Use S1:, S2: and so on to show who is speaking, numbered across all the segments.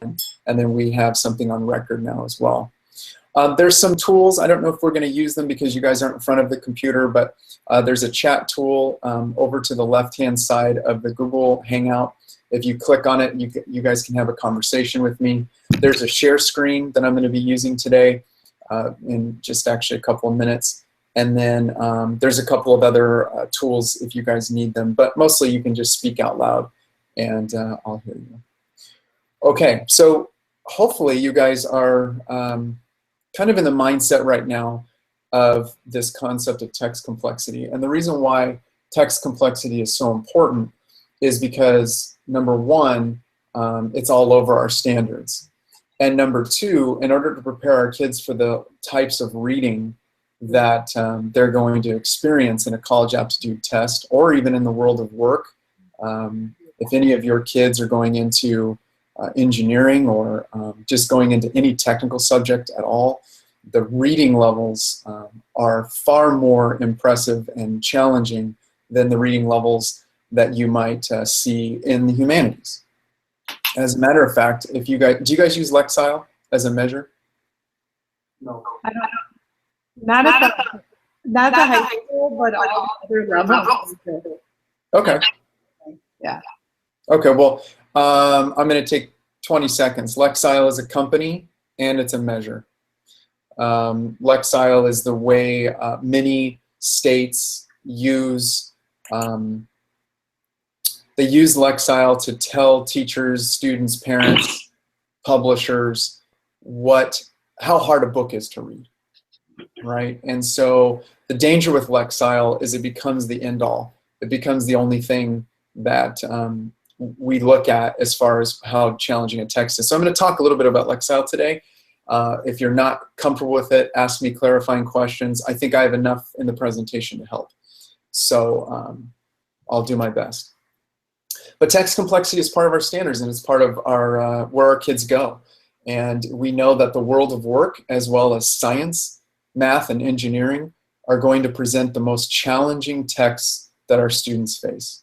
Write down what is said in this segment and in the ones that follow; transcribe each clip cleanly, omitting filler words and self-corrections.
S1: and then we have something on record now as well. There's some tools. I don't know if we're going to use them because you guys aren't in front of the computer, but there's a chat tool over to the left-hand side of the Google Hangout. If you click on it, you guys can have a conversation with me. There's a share screen that I'm going to be using today in just actually a couple of minutes. And then there's a couple of other tools if you guys need them, but mostly you can just speak out loud and I'll hear you. Okay, so hopefully you guys are kind of in the mindset right now of this concept of text complexity. And the reason why text complexity is so important is because, number one, it's all over our standards. And number two, in order to prepare our kids for the types of reading that they're going to experience in a college aptitude test or even in the world of work, if any of your kids are going into engineering or just going into any technical subject at all, the reading levels are far more impressive and challenging than the reading levels that you might see in the humanities. As a matter of fact, if you guys, do you guys use Lexile as a measure?
S2: No.
S3: I don't, not at the high school, but all other levels.
S1: Okay.
S3: Yeah.
S1: Okay, well, I'm going to take 20 seconds. Lexile is a company and it's a measure. Lexile is the way many states use they use Lexile to tell teachers, students, parents, publishers how hard a book is to read, right? And so the danger with Lexile is it becomes the end all. It becomes the only thing that we look at as far as how challenging a text is. So I'm going to talk a little bit about Lexile today. If you're not comfortable with it, ask me clarifying questions. I think I have enough in the presentation to help. So I'll do my best. But text complexity is part of our standards and it's part of our where our kids go. And we know that the world of work, as well as science, math, and engineering, are going to present the most challenging texts that our students face.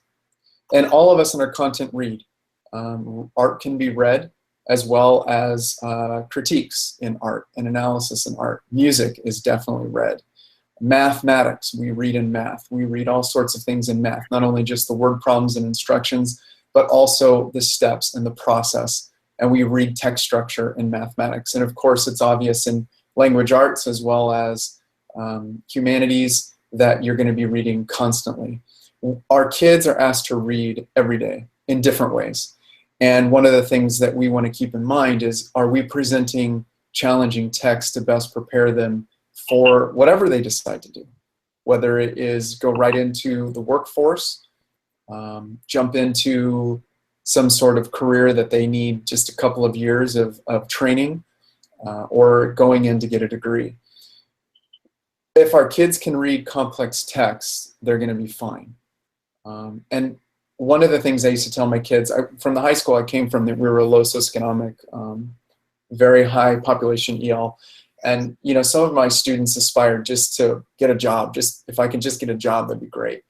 S1: And all of us in our content read. Art can be read, as well as critiques in art and analysis in art. Music is definitely read. Mathematics, we read in math. We read all sorts of things in math, not only just the word problems and instructions, but also the steps and the process. And we read text structure in mathematics. And of course, it's obvious in language arts as well as humanities that you're going to be reading constantly. Our kids are asked to read every day in different ways. And one of the things that we want to keep in mind is, are we presenting challenging text to best prepare them for whatever they decide to do? Whether it is go right into the workforce, jump into some sort of career that they need just a couple of years of training, or going in to get a degree. If our kids can read complex texts, they're going to be fine. And one of the things I used to tell my kids, from the high school I came from, we were a low socioeconomic, very high population EL. And you know, some of my students aspired just to get a job. Just if I can just get a job, that'd be great.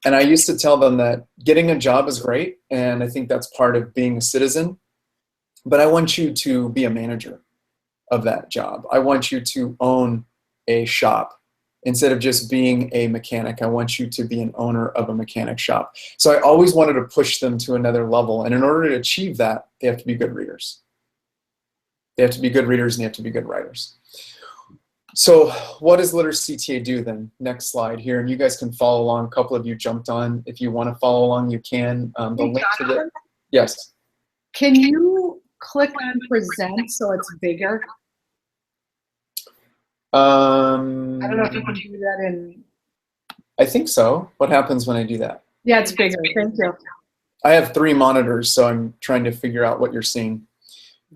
S1: And I used to tell them that getting a job is great, and I think that's part of being a citizen. But I want you to be a manager of that job. I want you to own a shop. Instead of just being a mechanic, I want you to be an owner of a mechanic shop. So I always wanted to push them to another level. And in order to achieve that, they have to be good readers. They have to be good readers and they have to be good writers. So what does Literacy TA do then? Next slide here, and you guys can follow along. A couple of you jumped on. If you want to follow along, you can. The link to the, yes.
S3: Can you click on present so it's bigger? I don't know if you can do that in.
S1: I think so. What happens when I do that?
S3: Yeah, it's bigger. Thank you.
S1: I have 3 monitors, so I'm trying to figure out what you're seeing.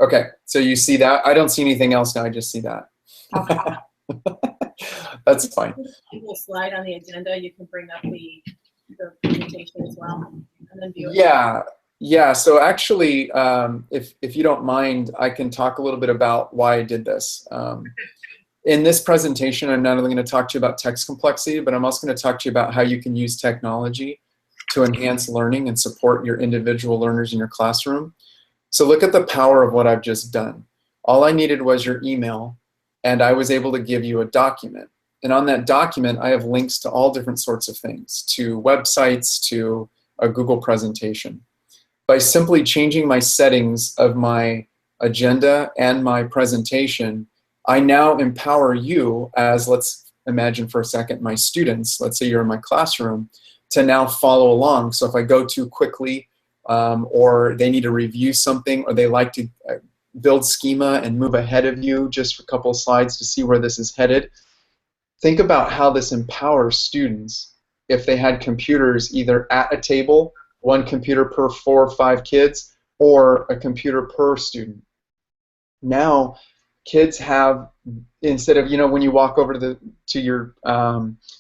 S1: Okay, so you see that? I don't see anything else now. I just see that.
S3: Okay.
S1: That's fine.
S4: We'll slide on the agenda. You can bring up the presentation as well, and then view it.
S1: Yeah. So actually, if you don't mind, I can talk a little bit about why I did this. In this presentation, I'm not only going to talk to you about text complexity, but I'm also going to talk to you about how you can use technology to enhance learning and support your individual learners in your classroom. So look at the power of what I've just done. All I needed was your email, and I was able to give you a document. And on that document, I have links to all different sorts of things, to websites, to a Google presentation. By simply changing my settings of my agenda and my presentation, I now empower you as, let's imagine for a second, my students, let's say you're in my classroom, to now follow along. So if I go too quickly, or they need to review something, or they like to build schema and move ahead of you just for a couple of slides to see where this is headed, think about how this empowers students if they had computers either at a table, one computer per 4 or 5 kids, or a computer per student. Now, kids have, instead of, when you walk over to your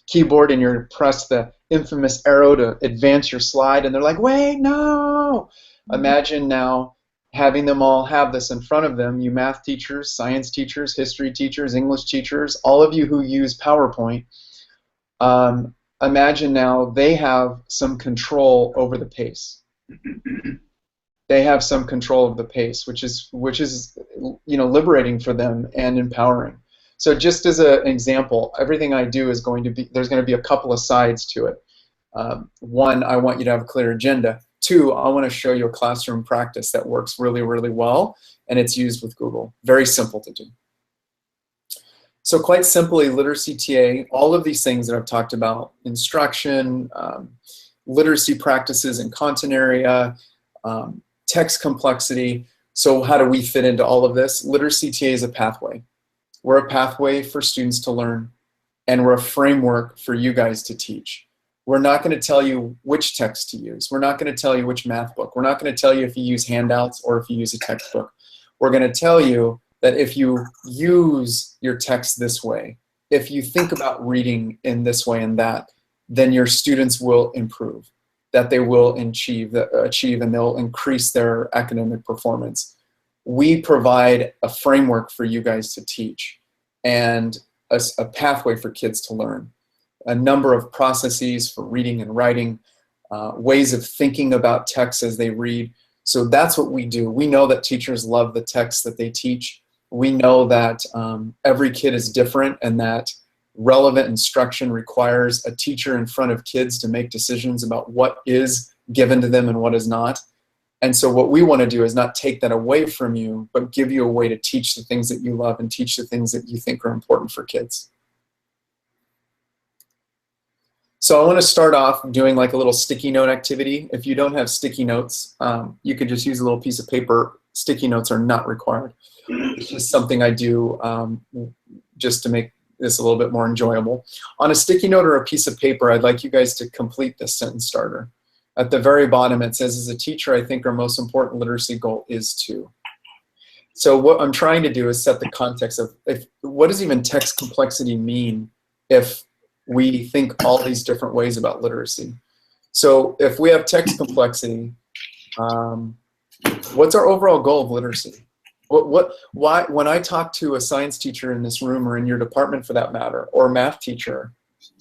S1: keyboard and you press the infamous arrow to advance your slide, and they're like, wait, no! Imagine now having them all have this in front of them, you math teachers, science teachers, history teachers, English teachers, all of you who use PowerPoint. Imagine now they have some control over the pace. They have some control of the pace, which is liberating for them and empowering. So just as an example, everything I do is going to be, there's going to be a couple of sides to it. One, I want you to have a clear agenda. Two, I want to show you a classroom practice that works really, really well, and it's used with Google. Very simple to do. So quite simply, Literacy TA, all of these things that I've talked about, instruction, literacy practices in content area, text complexity. So how do we fit into all of this? Literacy TA is a pathway. We're a pathway for students to learn, and we're a framework for you guys to teach. We're not going to tell you which text to use. We're not going to tell you which math book. We're not going to tell you if you use handouts or if you use a textbook. We're going to tell you that if you use your text this way, if you think about reading in this way and that, then your students will improve, that they will achieve and they'll increase their academic performance. We provide a framework for you guys to teach and a pathway for kids to learn. A number of processes for reading and writing, ways of thinking about text as they read. So that's what we do. We know that teachers love the text that they teach. We know that every kid is different and that relevant instruction requires a teacher in front of kids to make decisions about what is given to them and what is not. And so what we want to do is not take that away from you, but give you a way to teach the things that you love and teach the things that you think are important for kids. So I want to start off doing like a little sticky note activity. If you don't have sticky notes, you could just use a little piece of paper. Sticky notes are not required. It's just something I do just to make this a little bit more enjoyable. On a sticky note or a piece of paper, I'd like you guys to complete this sentence starter. At the very bottom, it says, as a teacher, I think our most important literacy goal is to. So what I'm trying to do is set the context of what does even text complexity mean if we think all these different ways about literacy. So if we have text complexity, what's our overall goal of literacy? Why, when I talk to a science teacher in this room or in your department for that matter, or a math teacher,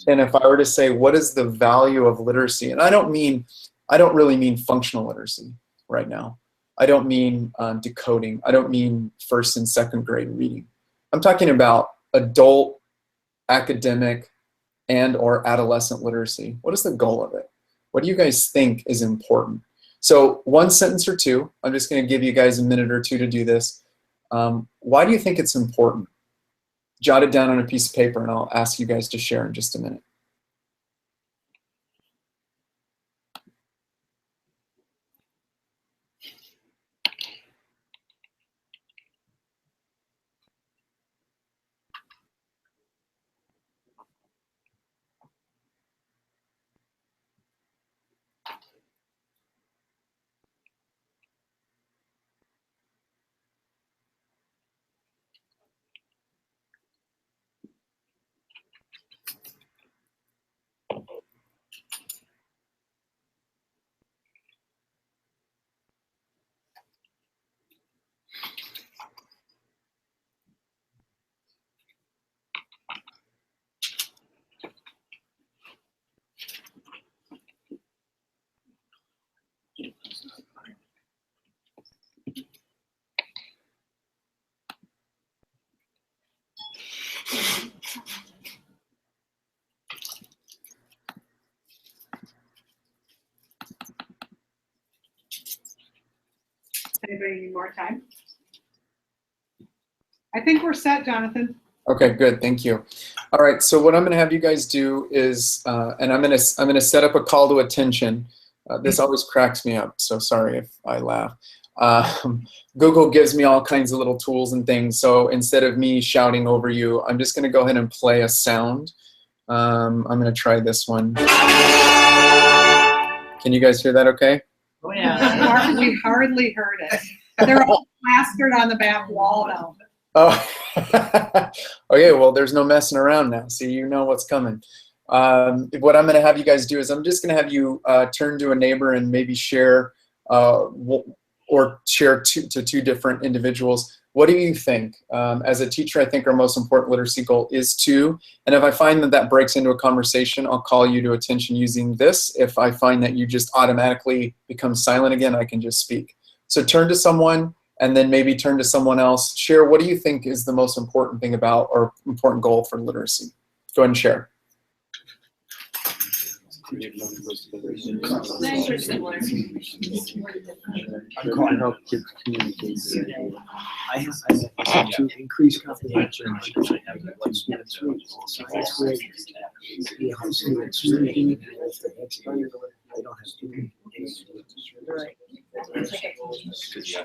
S1: and if I were to say, what is the value of literacy? And I don't really mean functional literacy right now. I don't mean decoding. I don't mean first and second grade reading. I'm talking about adult, academic, and or adolescent literacy. What is the goal of it? What do you guys think is important? So one sentence or two, I'm just going to give you guys a minute or two to do this. Why do you think it's important? Jot it down on a piece of paper and I'll ask you guys to share in just a minute.
S3: anybody need more time. I think we're set, Jonathan.
S1: Okay, good. Thank you. All right. So what I'm going to have you guys do is, and I'm going to set up a call to attention. This always cracks me up, so sorry if I laugh. Google gives me all kinds of little tools and things. So instead of me shouting over you, I'm just going to go ahead and play a sound. I'm going to try this one. Can you guys hear that okay?
S4: Oh, yeah.
S3: We hardly heard it. They're all plastered on the back wall now.
S1: Oh, okay. Well, there's no messing around now. See, you know what's coming. What I'm going to have you guys do is I'm just going to have you turn to a neighbor and maybe share or share to two different individuals. What do you think? As a teacher, I think our most important literacy goal is to, and if I find that that breaks into a conversation, I'll call you to attention using this. If I find that you just automatically become silent again, I can just speak. So turn to someone and then maybe turn to someone else. Share, what do you think is the most important thing about or important goal for literacy? Go ahead and share.
S4: Thanks for similar.
S5: I'm calling help kids communicate. I have to increase comprehension. Students read. That's great. The high students reading. They don't have to read.
S4: Right.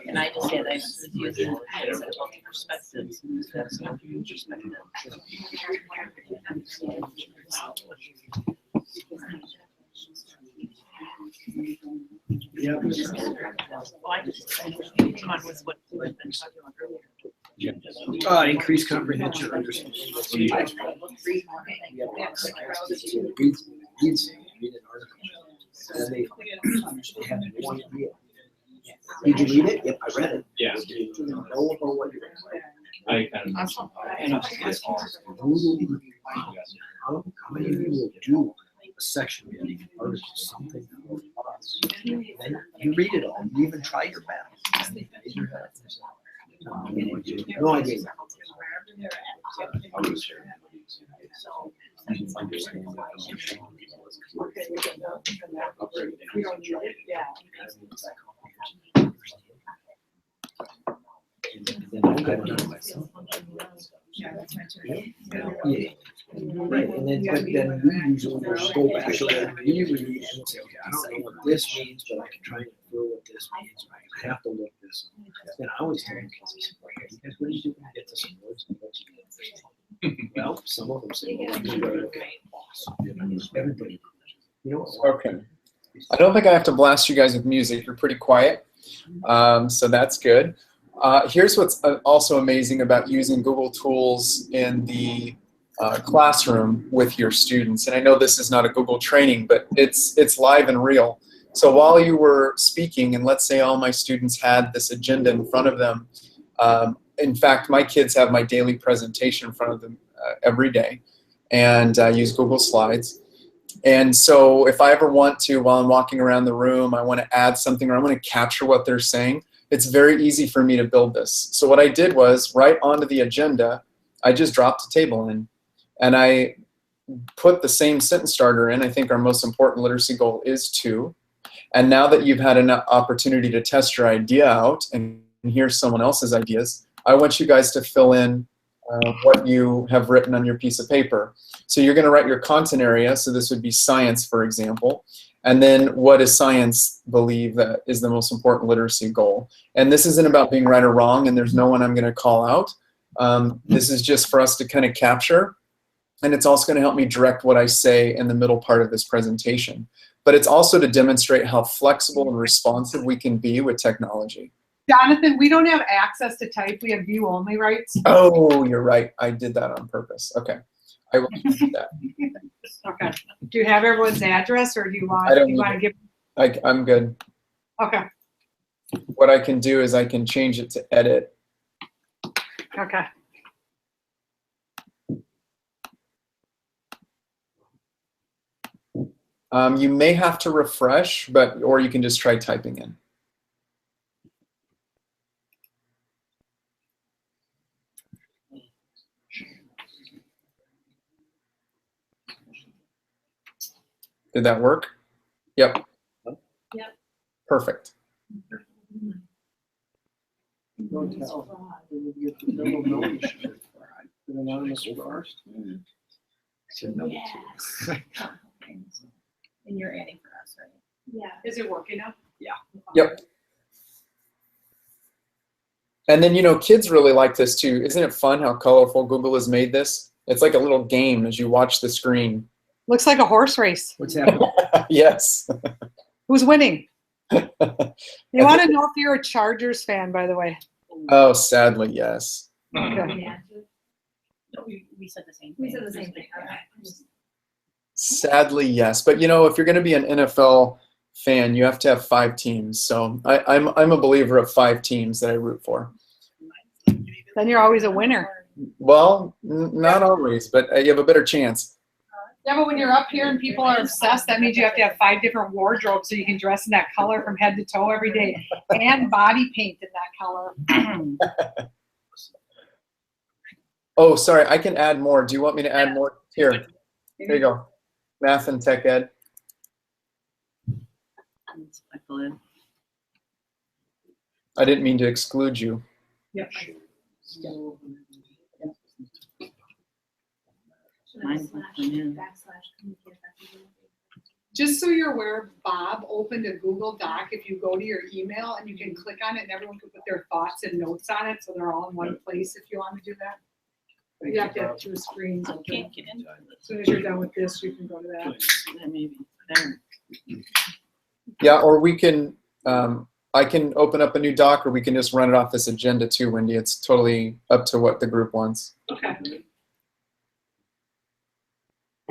S4: And I just said I was using multiple perspectives.
S5: Yeah.
S4: Well, I just come on with what we had been talking about earlier.
S5: Increase comprehension. Understanding. Read an article. And they have one idea. Did you read it? Yep, I read it.
S6: Yeah.
S5: Do you know about what you're
S6: I kind of.
S5: How many of you will do a section reading an article, something about us? Then you read it all. You even try your best. No idea. Yeah. Right, and then, but then we usually just go back to that and reread and say, okay, I don't know what this means, but I can try and infer what this means. I have to look this up. Then I always tell them, kids, what do you do when you get to some words and what you understand? Well, some of them say, well, I'm going to look at boss. Everybody, you know what?
S1: Okay. I don't think I have to blast you guys with music. You're pretty quiet, so that's good. Here's what's also amazing about using Google tools in the classroom with your students. And I know this is not a Google training, but it's live and real. So while you were speaking, and let's say all my students had this agenda in front of them, in fact, my kids have my daily presentation in front of them every day, and I use Google Slides. And so if I ever want to, while I'm walking around the room, I want to add something or I want to capture what they're saying, it's very easy for me to build this. So what I did was, right onto the agenda, I just dropped a table in. And I put the same sentence starter in. I think our most important literacy goal is to. And now that you've had an opportunity to test your idea out and hear someone else's ideas, I want you guys to fill in what you have written on your piece of paper. So you're going to write your content area. So this would be science, for example. And then what does science believe that is the most important literacy goal? And this isn't about being right or wrong, and there's no one I'm going to call out. This is just for us to kind of capture. And it's also going to help me direct what I say in the middle part of this presentation. But it's also to demonstrate how flexible and responsive we can be with technology.
S3: Jonathan, we don't have access to type. We have view only rights.
S1: Oh, you're right. I did that on purpose. Okay. I will do that.
S3: Okay. Do you have everyone's address, or do you want,
S1: I don't
S3: you want to
S1: need
S3: give?
S1: I'm good.
S3: Okay.
S1: What I can do is I can change it to edit.
S3: Okay.
S1: You may have to refresh, or you can just try typing in. Did that work? Yep.
S4: Yep.
S1: Perfect.
S5: Hotel. They would get the double knowledge. An anonymous first. Said no.
S4: Yes. And you're adding for us, right?
S3: Yeah. Is it working now?
S1: Yep. And then, kids really like this too. Isn't it fun how colorful Google has made this? It's like a little game as you watch the screen.
S3: Looks like a horse race.
S5: What's happening?
S1: Yes.
S3: Who's winning? They want to know if you're a Chargers fan, by the way.
S1: Oh, sadly, yes.
S3: Okay.
S4: Yeah. No, we said the same thing.
S6: We said the same thing. Okay.
S1: Sadly, yes. But if you're going to be an NFL fan, you have to have 5 teams. So I'm a believer of 5 teams that I root for.
S3: Then you're always a winner.
S1: Well, not always, but you have a better chance.
S3: Yeah, but when you're up here and people are obsessed, that means you have to have 5 different wardrobes so you can dress in that color from head to toe every day, and body paint in that color.
S1: Oh, sorry, I can add more. Do you want me to add more? Here you go. Math and tech ed. I didn't mean to exclude you.
S3: Yep. Just so you're aware, Bob opened a Google Doc if you go to your email, and you can click on it and everyone can put their thoughts and notes on it, so they're all in one place if you want to do that. But you have to have 2 screens open.
S4: Can't get into
S3: As soon as you're done with this, you can go to that.
S4: that maybe there.
S1: Yeah, or we can, I can open up a new doc, or we can just run it off this agenda too, Wendy. It's totally up to what the group wants.
S3: Okay.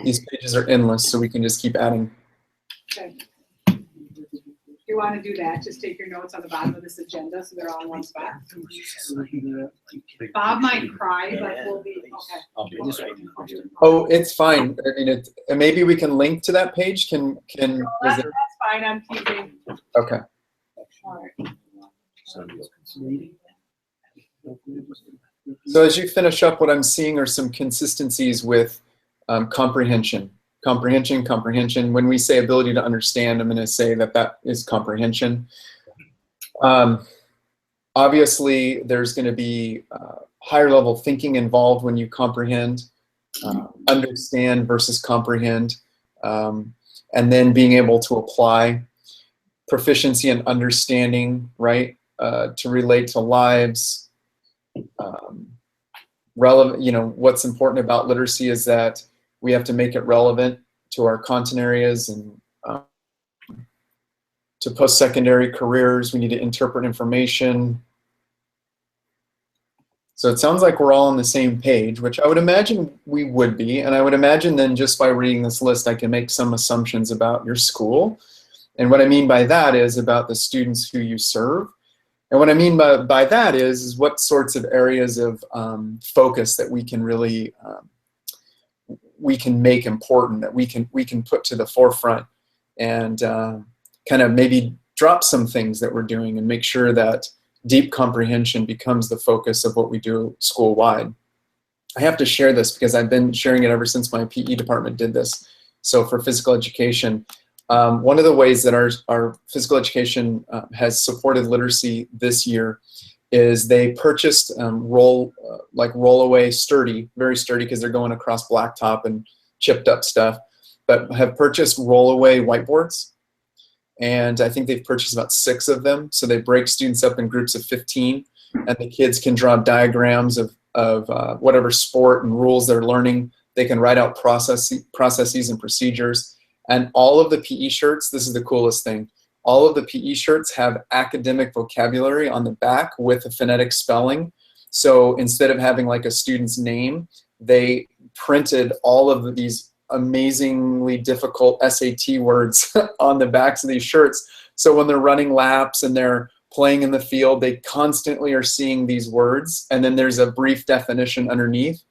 S1: These pages are endless, so we can just keep adding.
S3: Okay. If you want to do that, just take your notes on the bottom of this agenda so they're all in one spot. Bob might cry, but we'll be, okay.
S1: Oh, it's fine. I mean, maybe we can link to that page. Is
S3: That's
S1: it,
S3: fine, I'm teasing.
S1: okay.
S3: All right.
S1: So as you finish up, what I'm seeing are some consistencies with comprehension. Comprehension. When we say ability to understand, I'm going to say that is comprehension. Obviously, there's going to be higher level thinking involved when you comprehend, understand versus comprehend, and then being able to apply. Proficiency and understanding, right, to relate to lives. Relevant, what's important about literacy is that we have to make it relevant to our content areas and to post-secondary careers. We need to interpret information. So it sounds like we're all on the same page, which I would imagine we would be. And I would imagine then just by reading this list, I can make some assumptions about your school. And what I mean by that is about the students who you serve. And what I mean by that is what sorts of areas of focus that we can really we can make important, that we can put to the forefront, and kind of maybe drop some things that we're doing and make sure that deep comprehension becomes the focus of what we do school-wide. I have to share this because I've been sharing it ever since my PE department did this. So for physical education, one of the ways that our physical education has supported literacy this year is they purchased roll-away sturdy, very sturdy because they're going across blacktop and chipped up stuff, but have purchased roll-away whiteboards. And I think they've purchased about 6 of them. So they break students up in groups of 15, and the kids can draw diagrams of whatever sport and rules they're learning. They can write out processes and procedures. And all of the PE shirts, this is the coolest thing, all of the PE shirts have academic vocabulary on the back with a phonetic spelling. So instead of having like a student's name, they printed all of these amazingly difficult SAT words on the backs of these shirts. So when they're running laps and they're playing in the field, they constantly are seeing these words, and then there's a brief definition underneath.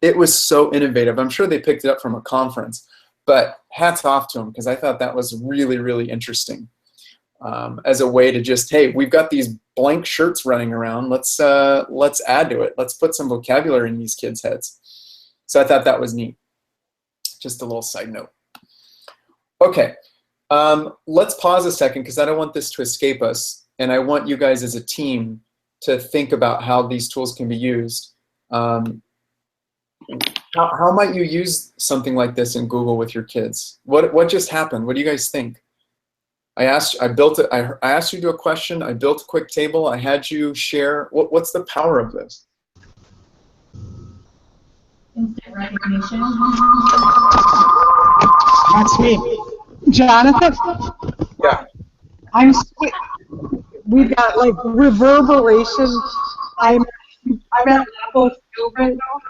S1: It was so innovative. I'm sure they picked it up from a conference, but hats off to them, because I thought that was really, really interesting as a way to just, hey, we've got these blank shirts running around. Let's add to it. Let's put some vocabulary in these kids' heads. So I thought that was neat. Just a little side note. Okay, let's pause a second because I don't want this to escape us, and I want you guys as a team to think about how these tools can be used. How might you use something like this in Google with your kids? What just happened? What do you guys think? I asked you to do a question. I built a quick table. I had you share. What's the power of this?
S4: Instant recognition.
S6: That's me. Jonathan?
S1: Yeah.
S6: We've got like reverberation. I'm at level 2 right now.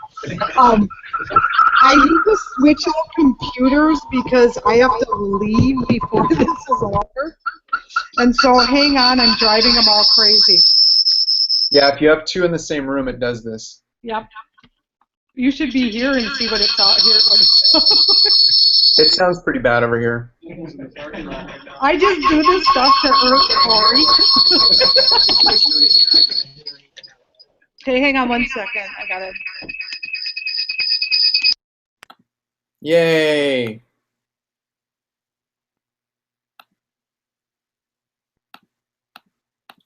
S6: I need to switch out computers because I have to leave before this is over. And so hang on, I'm driving them all crazy.
S1: Yeah, if you have two in the same room, it does this.
S6: Yep. You should be here and see what it's out here.
S1: It sounds pretty bad over here.
S6: I just do this stuff to Earth Corey. Okay, hang on 1 second. I got it.
S1: Yay!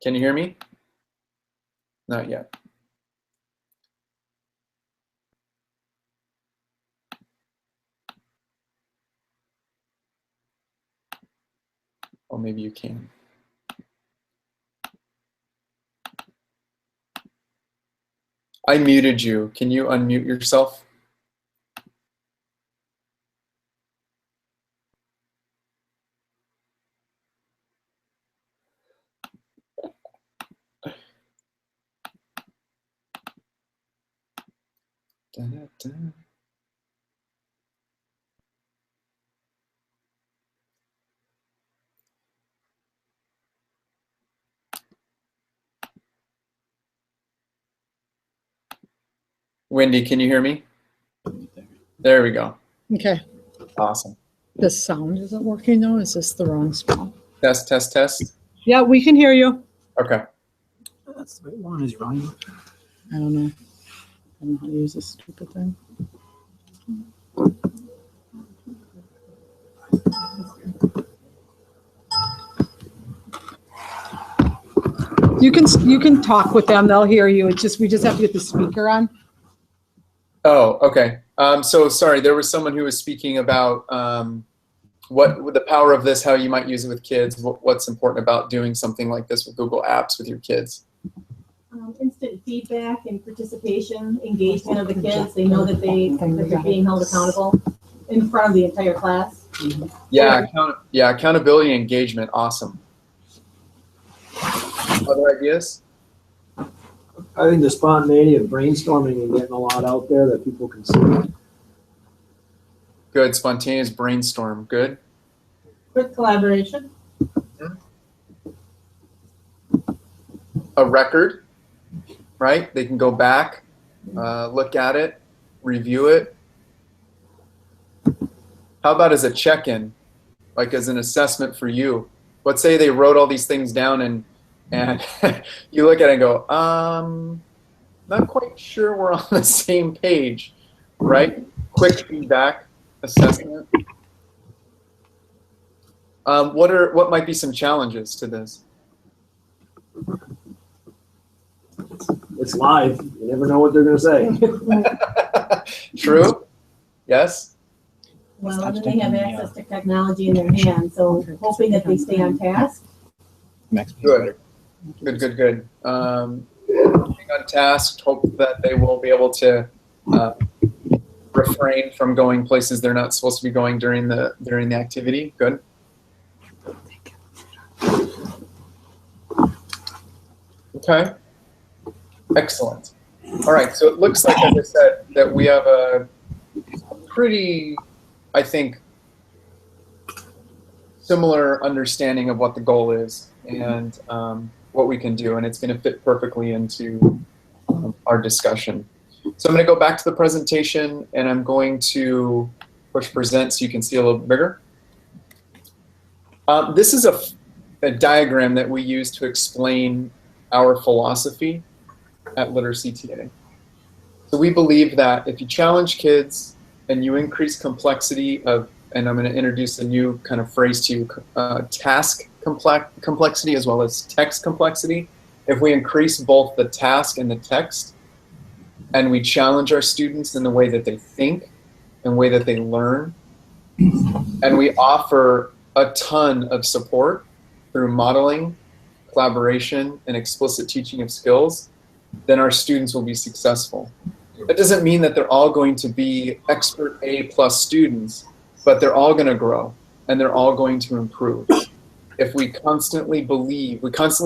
S1: Can you hear me? Not yet. Or maybe you can. I muted you. Can you unmute yourself? Da-da-da. Wendy, can you hear me? There we go.
S7: Okay,
S1: Awesome.
S7: this sound isn't working though. Is this the wrong spot?
S1: Test, test, test.
S7: Yeah, we can hear you.
S1: Okay.
S5: That's the right one, is Ryan.
S7: I don't know. I don't know how to use this stupid thing. You can talk with them. They'll hear you. It's just we just have to get the speaker on.
S1: Oh, okay. So sorry, there was someone who was speaking about what the power of this, how you might use it with kids, what's important about doing something like this with Google Apps with your kids.
S4: Instant feedback and participation, engagement of the kids. They know that they're being held accountable in front of the entire class.
S1: Yeah, accountability and engagement, awesome. Other ideas?
S5: I think the spontaneity of brainstorming and getting a lot out there that people can see.
S1: Good, spontaneous brainstorm, good.
S4: Quick collaboration.
S1: A record, right? They can go back, look at it, review it. How about as a check-in, like as an assessment for you? Let's say they wrote all these things down and you look at it and go, not quite sure we're on the same page, right? Quick feedback, assessment. What might be some challenges to this?
S5: It's live. You never know what they're going to say.
S1: True? Yes?
S4: Well, and then they have access to technology in their hands, so hoping that they stay on task.
S1: Good. Good, good, good. Being on task, hope that they will be able to refrain from going places they're not supposed to be going during the activity. Good. Okay. Excellent. All right. So it looks like, as I said, that we have a pretty, I think, similar understanding of what the goal is and what we can do, and it's going to fit perfectly into our discussion. So I'm going to go back to the presentation, and I'm going to push present so you can see a little bit bigger. This is a diagram that we use to explain our philosophy at Literacy today. So we believe that if you challenge kids and you increase complexity of, and I'm going to introduce a new kind of phrase to you, task complexity as well as text complexity, if we increase both the task and the text, and we challenge our students in the way that they think and the way that they learn, and we offer a ton of support through modeling, collaboration, and explicit teaching of skills, then our students will be successful. That doesn't mean that they're all going to be expert A+ students, but they're all going to grow and they're all going to improve. If we constantly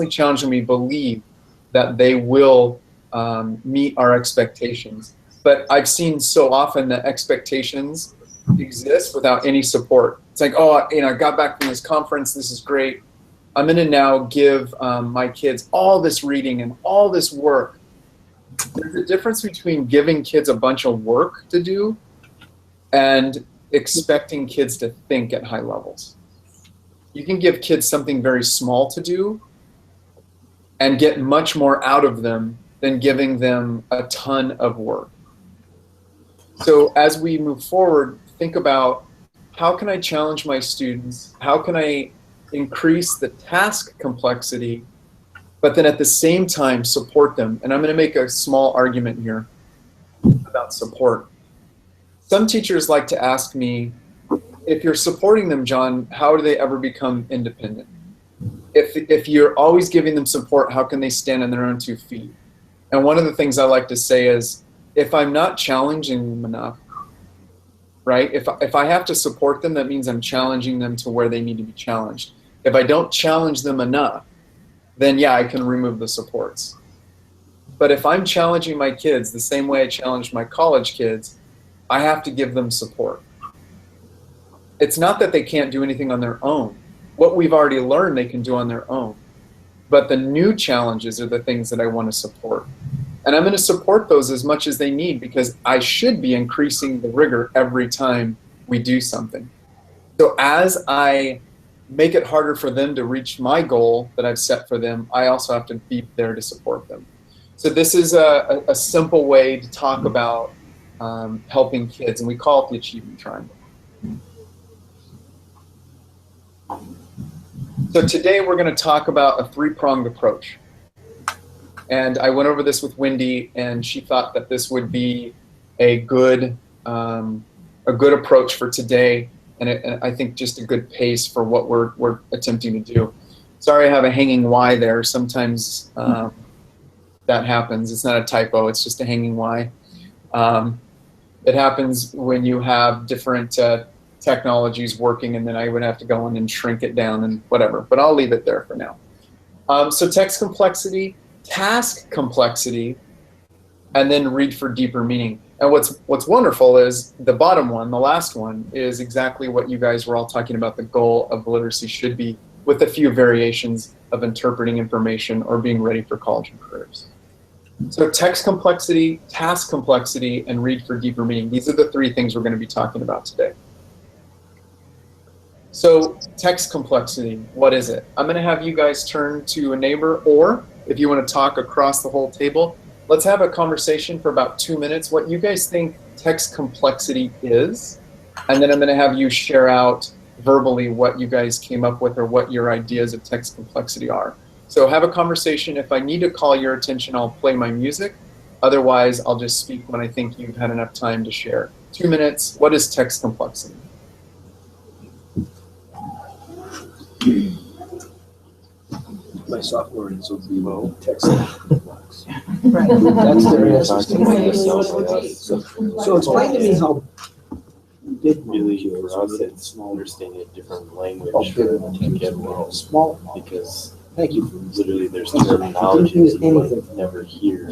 S1: challenge them, we believe that they will meet our expectations. But I've seen so often that expectations exist without any support. It's like, oh, I got back from this conference, this is great. I'm going to now give my kids all this reading and all this work. There's a difference between giving kids a bunch of work to do and expecting kids to think at high levels. You can give kids something very small to do and get much more out of them than giving them a ton of work. So as we move forward, think about, how can I challenge my students? How can I increase the task complexity, but then at the same time support them? And I'm going to make a small argument here about support. Some teachers like to ask me, if you're supporting them, John, how do they ever become independent? If you're always giving them support, how can they stand on their own 2 feet? And one of the things I like to say is, if I'm not challenging them enough, right? If I have to support them, that means I'm challenging them to where they need to be challenged. If I don't challenge them enough, then yeah, I can remove the supports. But if I'm challenging my kids the same way I challenge my college kids, I have to give them support. It's not that they can't do anything on their own. What we've already learned they can do on their own. But the new challenges are the things that I want to support. And I'm going to support those as much as they need, because I should be increasing the rigor every time we do something. So as I make it harder for them to reach my goal that I've set for them, I also have to be there to support them. So this is a simple way to talk about helping kids, and we call it the achievement triangle. So today we're going to talk about a 3-pronged approach. And I went over this with Wendy, and she thought that this would be a good approach for today, and I think just a good pace for what we're attempting to do. Sorry, I have a hanging Y there. Sometimes that happens. It's not a typo. It's just a hanging Y. It happens when you have different technologies working, and then I would have to go in and shrink it down and whatever. But I'll leave it there for now. So text complexity, task complexity, and then read for deeper meaning. And what's wonderful is the bottom one, the last one, is exactly what you guys were all talking about the goal of literacy should be, with a few variations of interpreting information or being ready for college and careers. So text complexity, task complexity, and read for deeper meaning. These are the 3 things we're going to be talking about today. So text complexity, what is it? I'm going to have you guys turn to a neighbor, or if you want to talk across the whole table, let's have a conversation for about 2 minutes, what you guys think text complexity is, and then I'm going to have you share out verbally what you guys came up with or what your ideas of text complexity are. So have a conversation. If I need to call your attention, I'll play my music. Otherwise, I'll just speak when I think you've had enough time to share. 2 minutes, what is text complexity?
S5: My sophomore is will be low text complex.
S4: Right.
S5: That's their answer. So explain to me how big
S8: really for us it's understanding a different language to get well
S5: small,
S8: because
S5: thank you.
S8: literally there's terminology you might never hear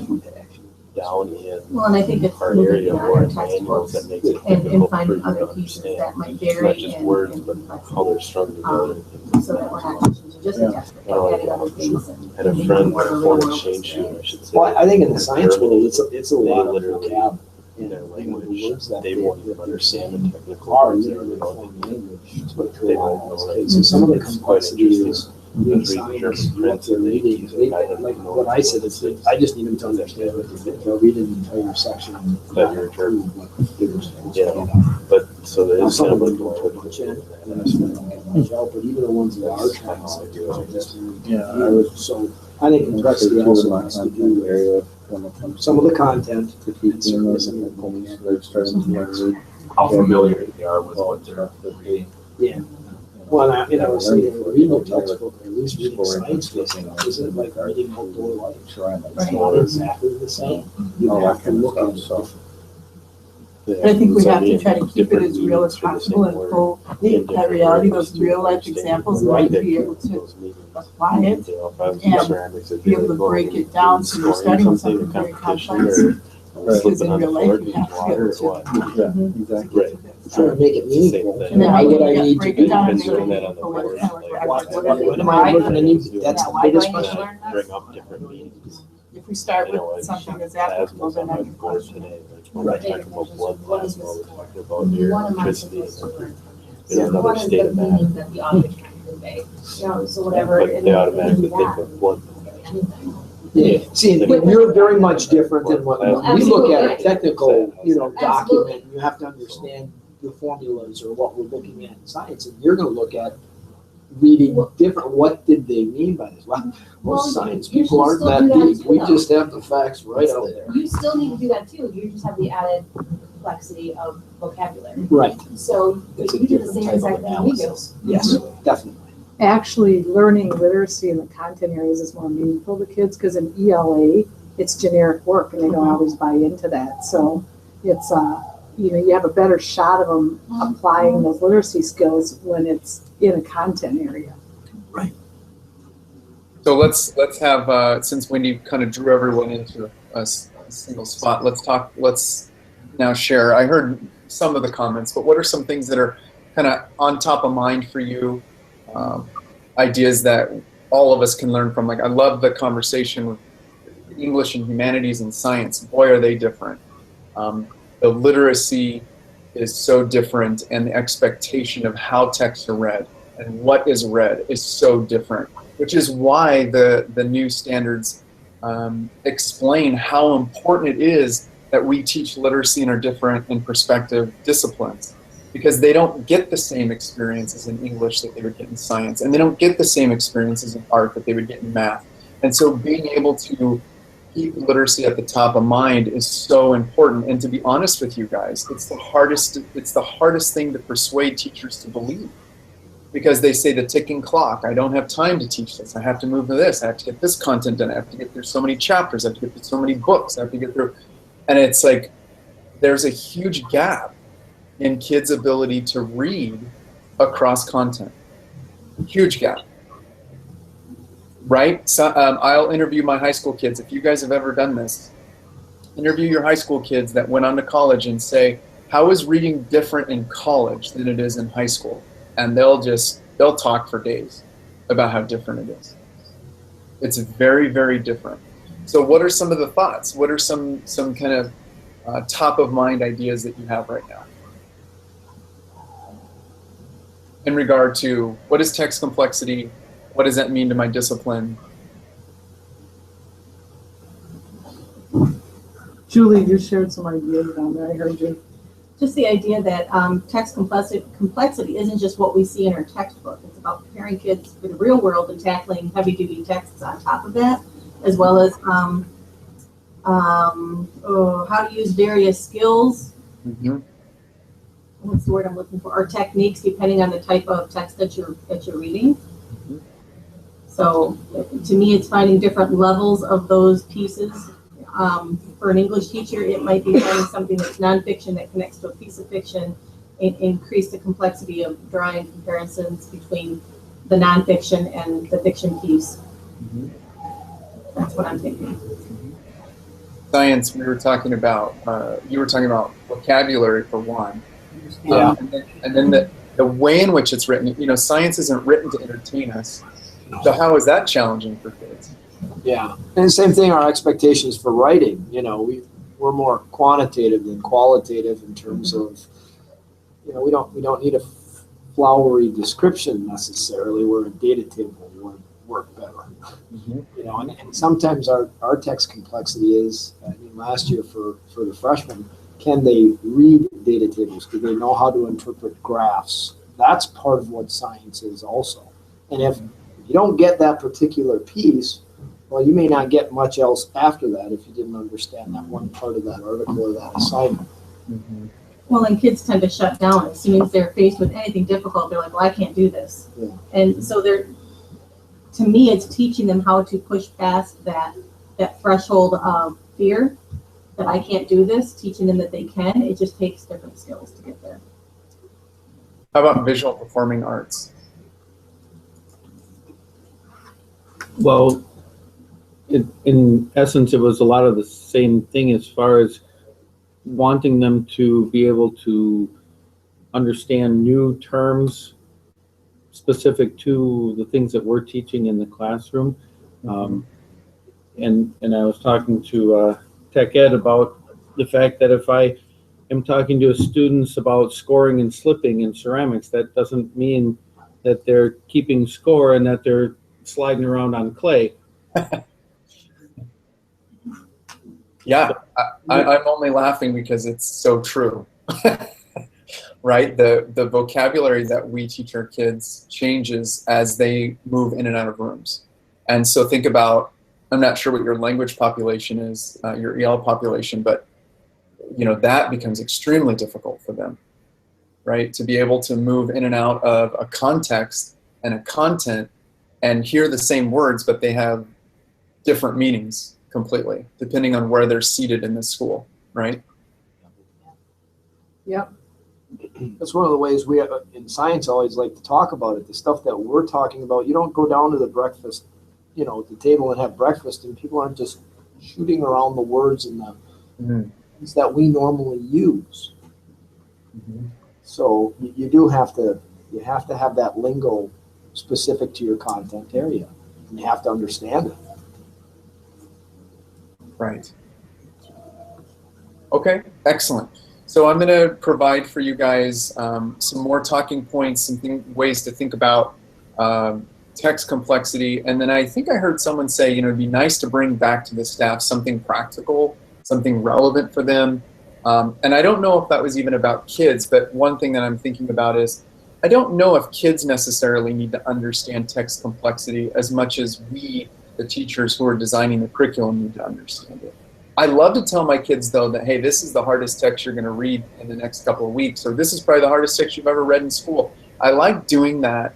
S8: down in
S4: Well, and I think it's
S8: our
S4: moving
S8: area
S4: beyond
S8: or
S4: our
S8: in manuals
S4: textbooks
S8: that makes it
S4: and
S8: difficult for
S4: finding
S8: you to
S4: other pieces
S8: understand.
S4: that might
S8: It's
S4: vary
S8: not just
S4: in
S8: words,
S4: in
S8: but
S4: complexity.
S8: how they're strung together.
S4: So that we're not teaching just a textbook, but adding other things. And
S8: I had a
S4: making
S8: friend,
S4: more
S8: a
S4: real
S8: foreign
S4: world
S8: exchange student, I
S4: experience.
S8: should say.
S5: Well, I think in the
S8: in
S5: science
S8: Germany,
S5: world, it's a
S8: they
S5: lot of
S8: literally
S5: vocab
S8: in their
S5: the
S8: language,
S5: words that
S8: they won't even understand the technical
S5: are
S8: words.
S5: literally foreign language. It's what
S8: They won't know it.
S5: So some of the
S8: It's quite
S5: complexity is
S8: interesting.
S5: reading
S8: Read
S5: science,
S8: German
S5: what
S8: prints
S5: they're
S8: and they
S5: reading.
S8: use
S5: They,
S8: it. I don't
S5: like
S8: know
S5: what I said,
S8: it's
S5: is I just need them to understand what they'll read an entire section. And
S8: But you're German.
S5: what they're supposed to
S8: Yeah.
S5: read out.
S8: But so there
S5: Now,
S8: is
S5: some
S8: kind
S5: of
S8: of
S5: them
S8: like
S5: don't put much in, and that's what I don't get much out, but even the ones that are trying to do,
S2: Yeah, I would.
S5: So I think complexity also has to do with some of the content.
S8: How familiar they are with what they're reading.
S5: Yeah. Well, I was saying, reading a textbook, or at least reading science fiction, isn't like reading outdoor life. It's not exactly the same. You have to look at it differently.
S9: I think we have to try to keep it as real as possible and pull that reality, those real life examples, and then be able to apply it and be able to break it down so you're studying something very complex. Because in real life, you have to be able to.
S8: Exactly.
S5: Trying to make it meaningful.
S9: And then
S5: Why would I need to
S9: break
S5: be?
S9: it down and make
S8: doing
S9: it
S8: that on the
S9: meaningful.
S8: board,
S5: What am I gonna need? That's the
S9: Why do
S5: biggest
S9: I need to
S5: question.
S9: learn this?
S8: Bring up different meanings.
S9: If we start
S8: You know,
S9: with
S8: it's
S9: something that's applicable, then I can
S8: board
S9: question it.
S8: today, like when we talked about blood plasma, we talked about your electricity. You know,
S10: One
S8: another
S10: is
S8: state
S10: the
S8: of matter.
S10: meaning that the author's trying to convey, you know, so whatever.
S8: But
S10: it
S8: they
S10: is,
S8: automatically
S10: that
S8: think of blood.
S10: anything.
S5: Yeah, see, and you're very much different than what, when we look at a technical, document, you have to understand the formulas or what we're looking at in science, and you're gonna look at reading different, what did they mean by this? Well, most science people aren't that deep, we just have the facts right out there.
S10: You still need to do that too, you just have the added complexity of vocabulary.
S5: Right,
S10: So
S5: it's a
S10: you do the
S5: different
S10: same
S5: type of
S10: exact thing we do.
S5: analysis, yes, definitely.
S7: Actually, learning literacy in the content areas is more meaningful to kids because in ELA, it's generic work and they don't always buy into that. So it's, you have a better shot of them applying those literacy skills when it's in a content area.
S1: So let's have, since Wendy kind of drew everyone into a single spot, let's now share. I heard some of the comments, but what are some things that are kind of on top of mind for you? Ideas that all of us can learn from. Like, I love the conversation with English and humanities and science. Boy, are they different. The literacy is so different, and the expectation of how texts are read and what is read is so different, which is why the new standards explain how important it is that we teach literacy in our different and perspective disciplines, because they don't get the same experiences in English that they would get in science, and they don't get the same experiences in art that they would get in math. And so being able to keep literacy at the top of mind is so important. And to be honest with you guys, it's the hardest thing to persuade teachers to believe, because they say the ticking clock, I don't have time to teach this, I have to move to this, I have to get this content done, I have to get through so many chapters, I have to get through so many books, I have to get through, and it's like there's a huge gap in kids' ability to read across content. Huge gap. Right? So, I'll interview my high school kids. If you guys have ever done this, interview your high school kids that went on to college and say, how is reading different in college than it is in high school? And they'll talk for days about how different it is. It's very, very different. So what are some of the thoughts? What are some kind of top of mind ideas that you have right now in regard to what is text complexity? What does that mean to my discipline?
S7: Julie, you shared some ideas down there. I heard you.
S4: Just the idea that text complexity isn't just what we see in our textbook. It's about preparing kids for the real world and tackling heavy-duty texts on top of that, as well as how to use various skills.
S1: Mm-hmm.
S4: What's the word I'm looking for? Or techniques, depending on the type of text that you're reading.
S1: Mm-hmm.
S4: So to me, it's finding different levels of those pieces. For an English teacher, it might be finding something that's nonfiction that connects to a piece of fiction and increase the complexity of drawing comparisons between the nonfiction and the fiction piece.
S1: Mm-hmm.
S4: That's what I'm thinking.
S1: Science, we were talking about, you were talking about vocabulary for one.
S5: Yeah.
S1: And then the way in which it's written, science isn't written to entertain us. So how is that challenging for kids?
S5: Yeah, and the same thing, our expectations for writing, we're more quantitative than qualitative in terms of, we don't need a flowery description necessarily, where a data table would work better.
S1: Mm-hmm.
S5: And sometimes our text complexity is, last year for the freshmen, can they read data tables? Do they know how to interpret graphs? That's part of what science is also. And if you don't get that particular piece, Well, you may not get much else after that if you didn't understand that one part of that article or that assignment.
S1: Mm-hmm.
S4: Well, and kids tend to shut down as soon as they're faced with anything difficult. They're like, well, I can't do this.
S5: Yeah.
S4: And so to me, it's teaching them how to push past that threshold of fear that I can't do this, teaching them that they can. It just takes different skills to get there.
S1: How about visual performing arts?
S11: Well, in essence, it was a lot of the same thing as far as wanting them to be able to understand new terms specific to the things that we're teaching in the classroom. And I was talking to Tech Ed about the fact that if I am talking to students about scoring and slipping in ceramics, that doesn't mean that they're keeping score and that they're sliding around on clay.
S1: Yeah, I'm only laughing because it's so true. Right? The vocabulary that we teach our kids changes as they move in and out of rooms. And so think about, I'm not sure what your language population is, your EL population, but that becomes extremely difficult for them, right? To be able to move in and out of a context and a content and hear the same words, but they have different meanings completely, depending on where they're seated in the school, right?
S7: Yep.
S5: That's one of the ways we in science always like to talk about it. The stuff that we're talking about, you don't go down to the breakfast, the table and have breakfast, and people aren't just shooting around the words and the things that we normally use. So you do have to have that lingo specific to your content area, and you have to understand it.
S1: Right. Okay, excellent. So I'm going to provide for you guys some more talking points, some ways to think about text complexity. And then I think I heard someone say, it'd be nice to bring back to the staff something practical, something relevant for them. And I don't know if that was even about kids, but one thing that I'm thinking about is, I don't know if kids necessarily need to understand text complexity as much as we, the teachers who are designing the curriculum, need to understand it. I love to tell my kids, though, that, hey, this is the hardest text you're going to read in the next couple of weeks, or this is probably the hardest text you've ever read in school. I like doing that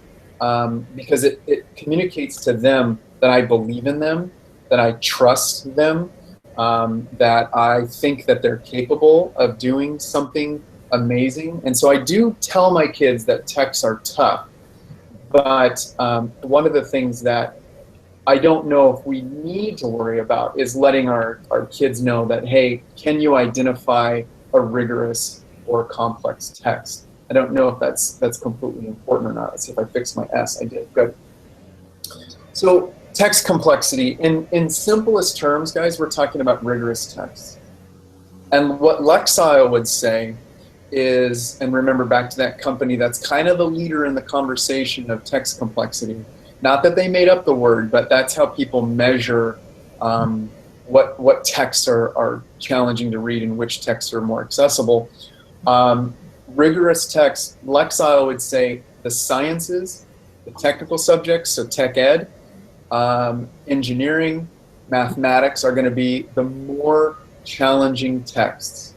S1: because it communicates to them that I believe in them, that I trust them, that I think that they're capable of doing something amazing. And so I do tell my kids that texts are tough, but one of the things that I don't know if we need to worry about is letting our kids know that, hey, can you identify a rigorous or complex text? I don't know if that's completely important or not. Let's see if I fixed my S. I did. Good. So text complexity, in simplest terms, guys, we're talking about rigorous text. And what Lexile would say is, and remember back to that company that's kind of the leader in the conversation of text complexity. Not that they made up the word, but that's how people measure what texts are challenging to read and which texts are more accessible. Rigorous text, Lexile would say the sciences, the technical subjects, so tech ed, engineering, mathematics are going to be the more challenging texts.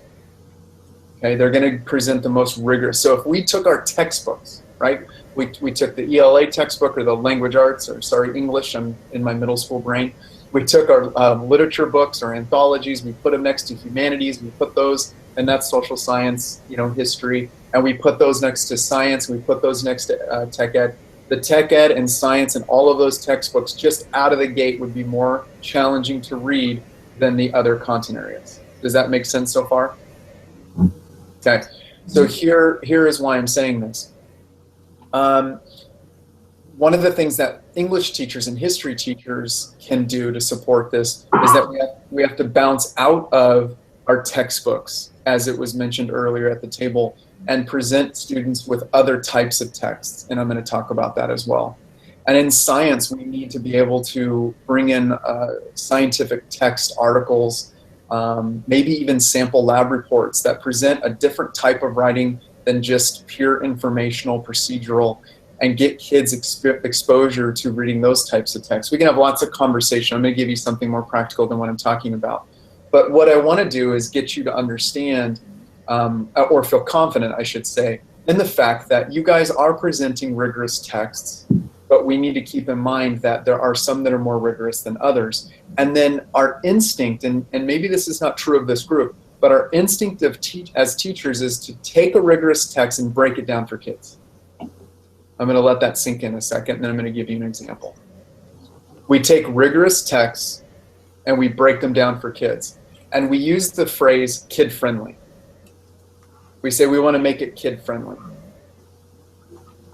S1: Okay, they're going to present the most rigorous. So if we took our textbooks, right? We took the ELA textbook or the language arts, or sorry, English, I'm in my middle school brain. We took our literature books or anthologies, we put them next to humanities, we put those, and that's social science, history, and we put those next to science, we put those next to tech ed. The tech ed and science and all of those textbooks just out of the gate would be more challenging to read than the other content areas. Does that make sense so far? Okay, so here is why I'm saying this. One of the things that English teachers and history teachers can do to support this is that we have to bounce out of our textbooks, as it was mentioned earlier at the table, and present students with other types of texts. And I'm going to talk about that as well. And in science, we need to be able to bring in scientific text articles, maybe even sample lab reports that present a different type of writing than just pure informational, procedural, and get kids exposure to reading those types of texts. We can have lots of conversation. I'm going to give you something more practical than what I'm talking about. But what I want to do is get you to understand, or feel confident, I should say, in the fact that you guys are presenting rigorous texts, but we need to keep in mind that there are some that are more rigorous than others. And then our instinct, and maybe this is not true of this group, but our instinct as teachers is to take a rigorous text and break it down for kids. I'm going to let that sink in a second, and then I'm going to give you an example. We take rigorous texts and we break them down for kids. And we use the phrase kid-friendly. We say we want to make it kid-friendly.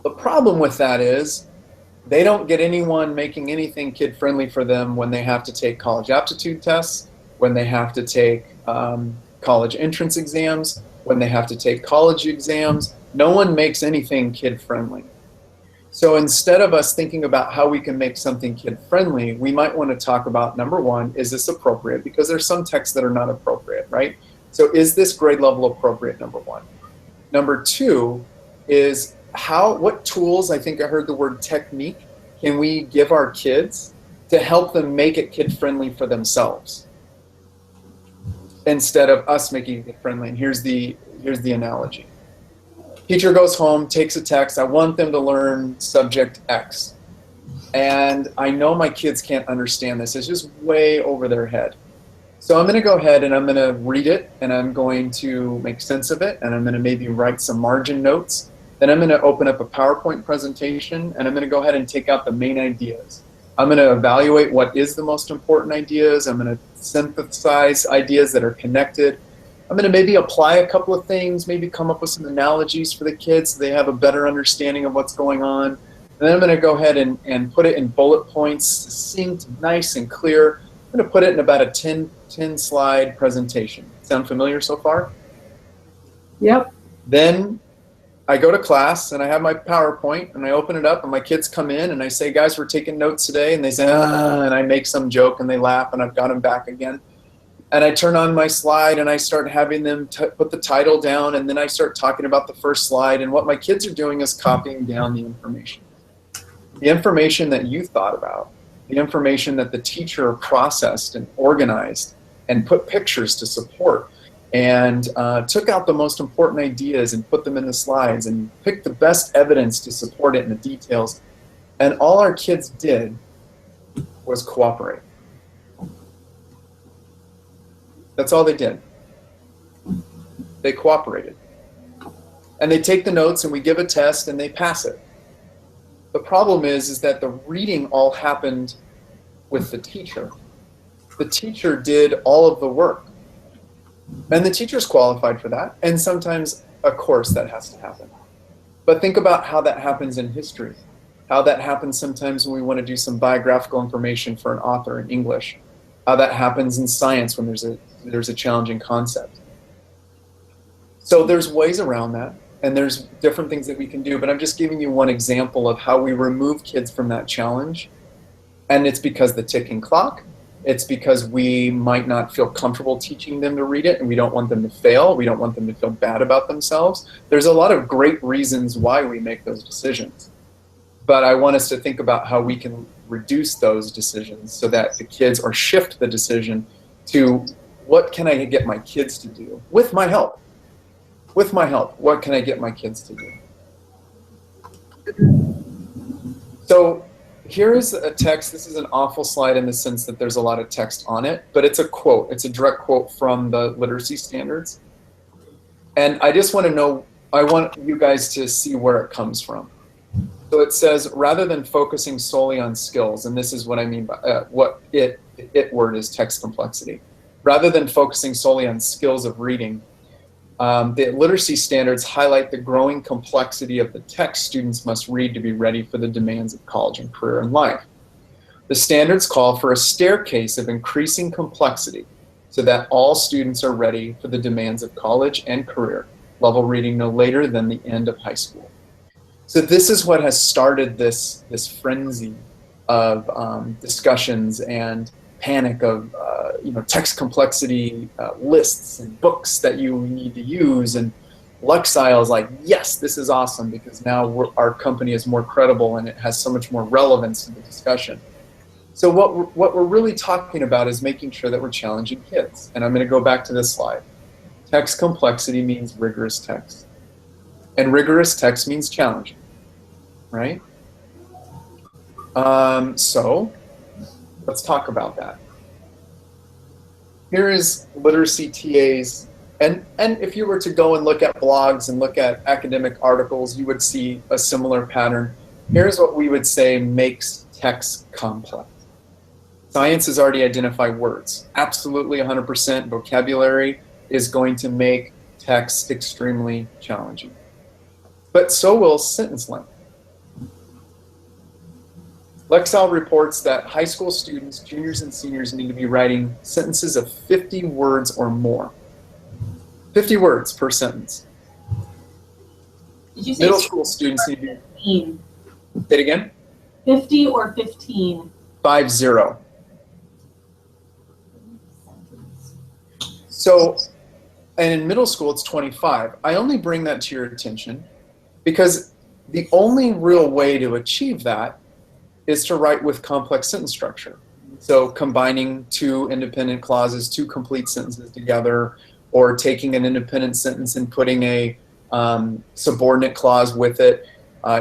S1: The problem with that is they don't get anyone making anything kid-friendly for them when they have to take college aptitude tests, when they have to take college entrance exams, when they have to take college exams. No one makes anything kid-friendly. So instead of us thinking about how we can make something kid-friendly, we might want to talk about, number one, is this appropriate? Because there's some texts that are not appropriate, right? So is this grade level appropriate, number one? Number two is what tools, I think I heard the word technique, can we give our kids to help them make it kid-friendly for themselves instead of us making it kid-friendly? And here's the analogy. Teacher goes home, takes a text. I want them to learn subject X. And I know my kids can't understand this. It's just way over their head. So I'm going to go ahead and I'm going to read it, and I'm going to make sense of it, and I'm going to maybe write some margin notes. Then I'm going to open up a PowerPoint presentation, and I'm going to go ahead and take out the main ideas. I'm going to evaluate what is the most important ideas. I'm going to synthesize ideas that are connected. I'm going to maybe apply a couple of things, maybe come up with some analogies for the kids so they have a better understanding of what's going on. And then I'm going to go ahead and put it in bullet points, succinct, nice and clear. I'm going to put it in about a 10 slide presentation. Sound familiar so far?
S7: Yep.
S1: Then I go to class and I have my PowerPoint and I open it up and my kids come in and I say, guys, we're taking notes today. And they say, and I make some joke and they laugh and I've got them back again. And I turn on my slide and I start having them put the title down, and then I start talking about the first slide. And what my kids are doing is copying down the information. The information that you thought about, the information that the teacher processed and organized and put pictures to support, and took out the most important ideas and put them in the slides and picked the best evidence to support it in the details. And all our kids did was cooperate. That's all they did. They cooperated. And they take the notes and we give a test and they pass it. The problem is that the reading all happened with the teacher. The teacher did all of the work. And the teacher's qualified for that. And sometimes, of course, that has to happen. But think about how that happens in history. How that happens sometimes when we want to do some biographical information for an author in English. How that happens in science when there's a challenging concept. So there's ways around that, and there's different things that we can do, but I'm just giving you one example of how we remove kids from that challenge. And it's because the ticking clock, it's because we might not feel comfortable teaching them to read it, and we don't want them to fail, we don't want them to feel bad about themselves. There's a lot of great reasons why we make those decisions. But I want us to think about how we can reduce those decisions so that the kids, or shift the decision to, what can I get my kids to do with my help? With my help, what can I get my kids to do? So here is a text. This is an awful slide in the sense that there's a lot of text on it, but it's a quote. It's a direct quote from the literacy standards. And I just want to know, I want you guys to see where it comes from. So it says, rather than focusing solely on skills, and this is what I mean by what it word is text complexity. Rather than focusing solely on skills of reading, the literacy standards highlight the growing complexity of the text students must read to be ready for the demands of college and career and life. The standards call for a staircase of increasing complexity so that all students are ready for the demands of college and career level reading no later than the end of high school. So this is what has started this frenzy of discussions and panic of text complexity lists and books that you need to use, and Luxile is like, yes, this is awesome because now our company is more credible and it has so much more relevance to the discussion. So what we're really talking about is making sure that we're challenging kids. And I'm going to go back to this slide. Text complexity means rigorous text. And rigorous text means challenging, right? So let's talk about that. Here is literacy TA's, and if you were to go and look at blogs and look at academic articles, you would see a similar pattern. Here's what we would say makes text complex. Science has already identified words. Absolutely 100% vocabulary is going to make text extremely challenging. But so will sentence length. Lexile reports that high school students, juniors and seniors, need to be writing sentences of 50 words or more. 50 words per sentence.
S4: Did you say
S1: Middle school students need to be...
S4: 15?
S1: Say it again?
S4: 50 or 15?
S1: 50. So, and in middle school it's 25. I only bring that to your attention because the only real way to achieve that is to write with complex sentence structure. So combining two independent clauses, two complete sentences together, or taking an independent sentence and putting a subordinate clause with it,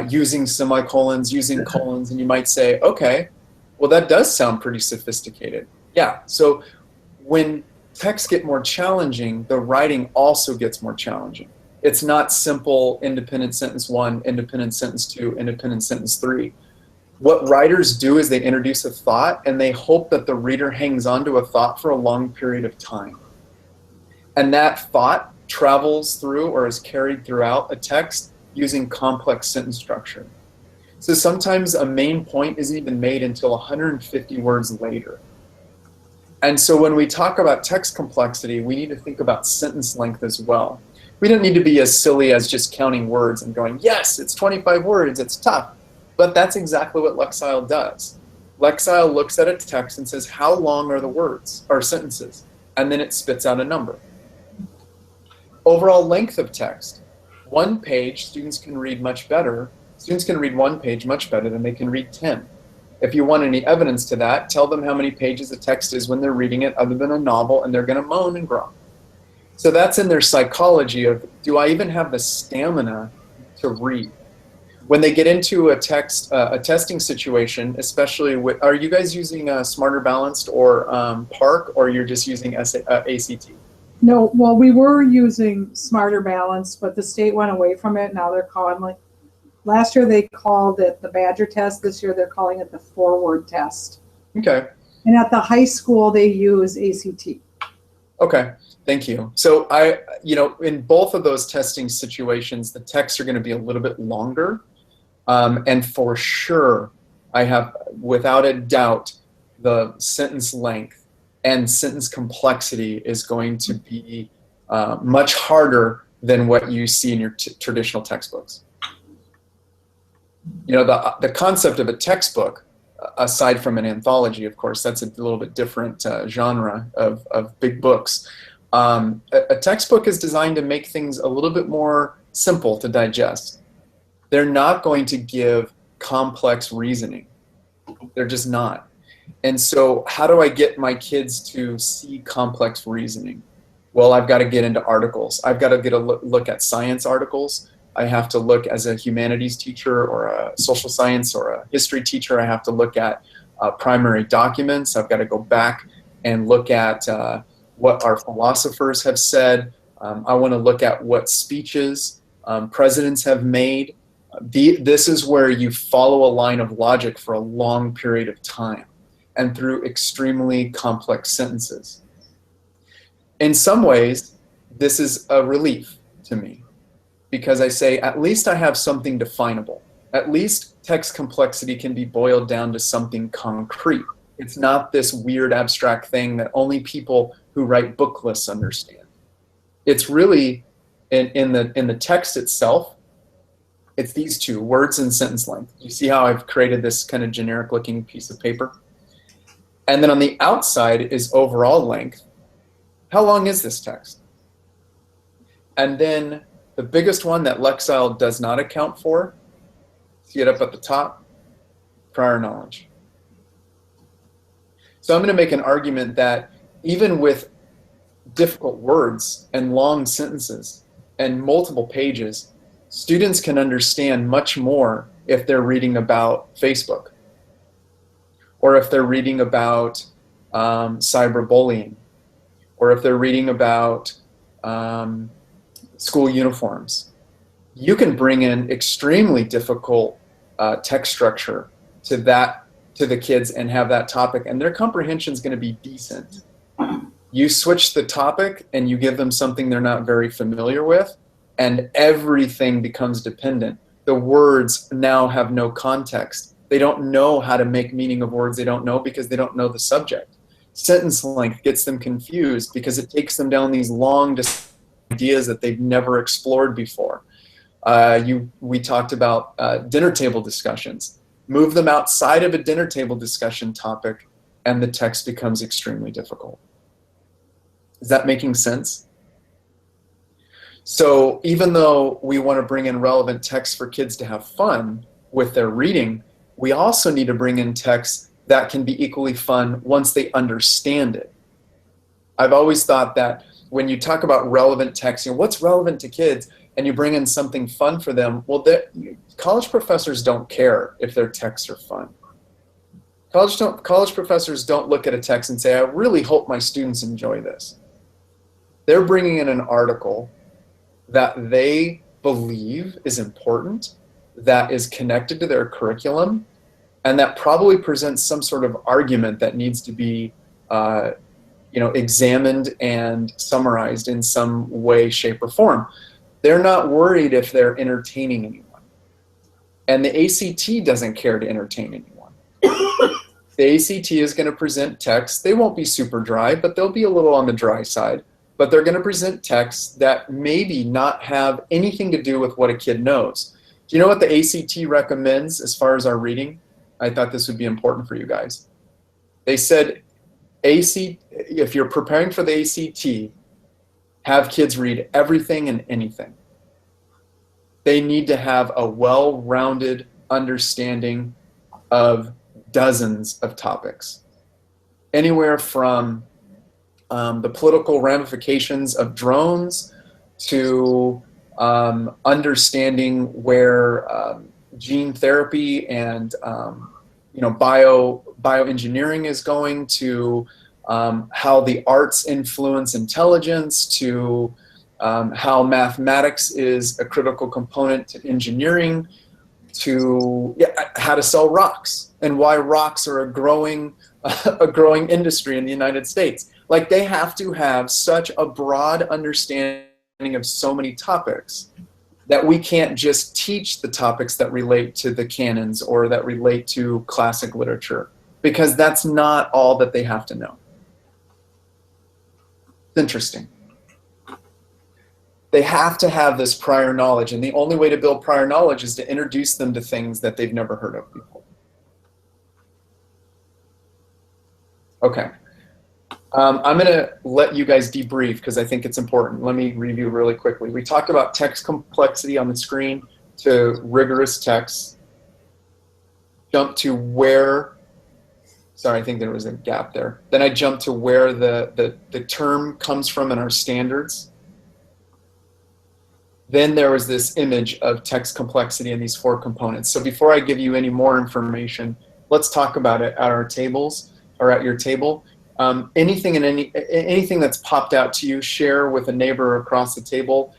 S1: using semicolons, using colons, and you might say, okay, well that does sound pretty sophisticated. Yeah, so when texts get more challenging, the writing also gets more challenging. It's not simple independent sentence 1, independent sentence 2, independent sentence 3. What writers do is they introduce a thought and they hope that the reader hangs on to a thought for a long period of time. And that thought travels through or is carried throughout a text using complex sentence structure. So sometimes a main point isn't even made until 150 words later. And so when we talk about text complexity, we need to think about sentence length as well. We don't need to be as silly as just counting words and going, yes, it's 25 words, it's tough. But that's exactly what Lexile does. Lexile looks at a text and says, how long are the words or sentences? And then it spits out a number. Overall length of text. 1 page, students can read much better. Students can read 1 page much better than they can read 10. If you want any evidence to that, tell them how many pages the text is when they're reading it other than a novel, and they're going to moan and groan. So that's in their psychology of, do I even have the stamina to read? When they get into a testing situation, especially with, are you guys using Smarter Balanced or PARC, or you're just using ACT?
S7: No, well, we were using Smarter Balanced, but the state went away from it. Now they're calling, like, last year they called it the Badger test. This year they're calling it the Forward test.
S1: Okay.
S7: And at the high school they use ACT.
S1: Okay, thank you. So in both of those testing situations, the texts are going to be a little bit longer. And for sure, I have, without a doubt, the sentence length and sentence complexity is going to be much harder than what you see in your traditional textbooks. You know, the concept of a textbook, aside from an anthology, of course, that's a little bit different genre of big books. A textbook is designed to make things a little bit more simple to digest. They're not going to give complex reasoning. They're just not. And so how do I get my kids to see complex reasoning? Well, I've got to get into articles. I've got to get a look at science articles. I have to look, as a humanities teacher or a social science or a history teacher, I have to look at primary documents. I've got to go back and look at what our philosophers have said. I want to look at what speeches presidents have made. This is where you follow a line of logic for a long period of time and through extremely complex sentences. In some ways, this is a relief to me because I say, at least I have something definable. At least text complexity can be boiled down to something concrete. It's not this weird abstract thing that only people who write book lists understand. It's really, in the text itself, it's these two, words and sentence length. You see how I've created this kind of generic looking piece of paper? And then on the outside is overall length. How long is this text? And then The biggest one that Lexile does not account for, see it up at the top, prior knowledge. So I'm going to make an argument that even with difficult words and long sentences and multiple pages, students can understand much more if they're reading about Facebook, or if they're reading about cyberbullying, or if they're reading about school uniforms. You can bring in extremely difficult text structure to the kids and have that topic, and their comprehension is going to be decent. You switch the topic and you give them something they're not very familiar with, and everything becomes dependent. The words now have no context. They don't know how to make meaning of words they don't know because they don't know the subject. Sentence length gets them confused because it takes them down these long ideas that they've never explored before. We talked about dinner table discussions. Move them outside of a dinner table discussion topic and the text becomes extremely difficult. Is that making sense? So even though we want to bring in relevant text for kids to have fun with their reading, we also need to bring in text that can be equally fun once they understand it. I've always thought that when you talk about relevant text, what's relevant to kids, and you bring in something fun for them, well, college professors don't care if their texts are fun. College professors don't look at a text and say, I really hope my students enjoy this. They're bringing in an article that they believe is important, that is connected to their curriculum, and that probably presents some sort of argument that needs to be examined and summarized in some way, shape, or form. They're not worried if they're entertaining anyone. And the ACT doesn't care to entertain anyone. The ACT is going to present text. They won't be super dry, but they'll be a little on the dry side. But they're going to present texts that maybe not have anything to do with what a kid knows. Do you know what the ACT recommends as far as our reading? I thought this would be important for you guys. They said, if you're preparing for the ACT, have kids read everything and anything. They need to have a well-rounded understanding of dozens of topics. Anywhere from the political ramifications of drones to understanding where gene therapy and bioengineering is going, to how the arts influence intelligence, to how mathematics is a critical component to engineering, to how to sell rocks and why rocks are a growing industry in the United States. Like, they have to have such a broad understanding of so many topics that we can't just teach the topics that relate to the canons or that relate to classic literature, because that's not all that they have to know. It's interesting. They have to have this prior knowledge, and the only way to build prior knowledge is to introduce them to things that they've never heard of before. Okay. I'm going to let you guys debrief because I think it's important. Let me review really quickly. We talked about text complexity on the screen to rigorous text. Jump to where, sorry, I think there was a gap there. Then I jumped to where the term comes from in our standards. Then there was this image of text complexity in these 4 components. So before I give you any more information, let's talk about it at our tables or at your table. Anything that's popped out to you, share with a neighbor across the table.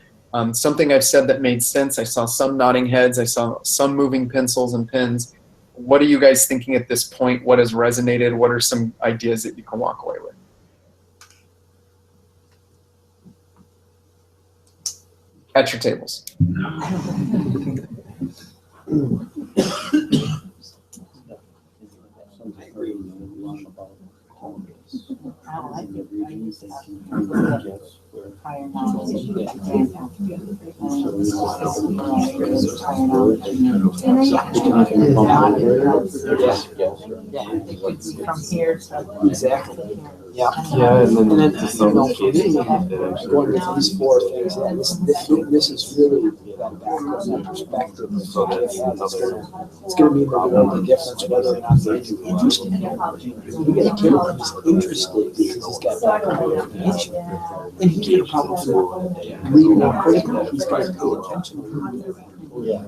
S1: Something I've said that made sense. I saw some nodding heads. I saw some moving pencils and pens. What are you guys thinking at this point? What has resonated? What are some ideas that you can walk away with? At your tables.
S9: From here to exactly.
S5: Yeah.
S8: Yeah, and then
S5: And
S8: to
S5: then,
S8: some
S5: for
S8: cases,
S5: me,
S8: it actually
S5: going
S8: works.
S5: with these four things, yeah, this is really that background, that perspective.
S8: So that's another
S5: It's gonna be the difference whether or not they're interested. You get a kid who's interested because he's got background information, and he can't probably read more quickly, he's got to pay attention.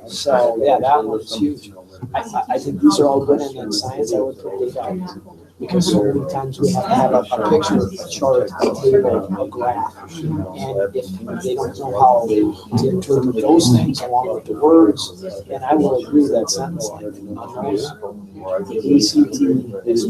S5: So, yeah, that was huge. I think these are all good, and in science, I would put data. Because so many times we have to have a picture, a chart, a table, a graph. And if they don't know how to interpret those things along with the words, and I will agree that sentence like unknowns, ACT is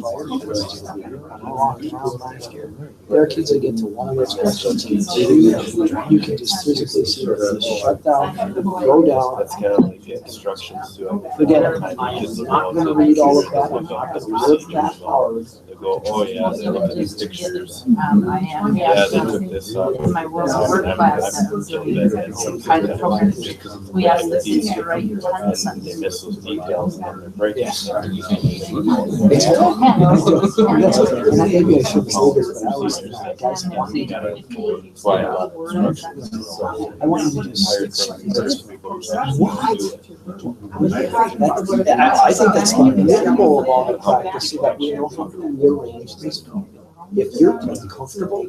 S5: last year. There are kids that get to one of those questions, you can just physically see it just shut down, go down.
S8: That's kind of like the instructions to
S5: Forget it, I'm not gonna read all of that, I'm not gonna live that hard.
S8: They go, oh yeah, they look at these pictures.
S9: I am,
S8: Yeah, they took this up.
S9: in my world of work class, by the program, we asked the kids to write 10
S8: They
S9: sentences.
S8: miss those details and they're breaking.
S5: It's tough. That's okay. And maybe I shouldn't say this, but I always think that guys want me to.
S8: That's why I love instructions.
S5: I want you to just
S8: Hired
S5: sit.
S8: some people who
S5: What?
S8: do it.
S5: I think that's the minimal of all the practice, so that we know how to rearrange this. If you're uncomfortable,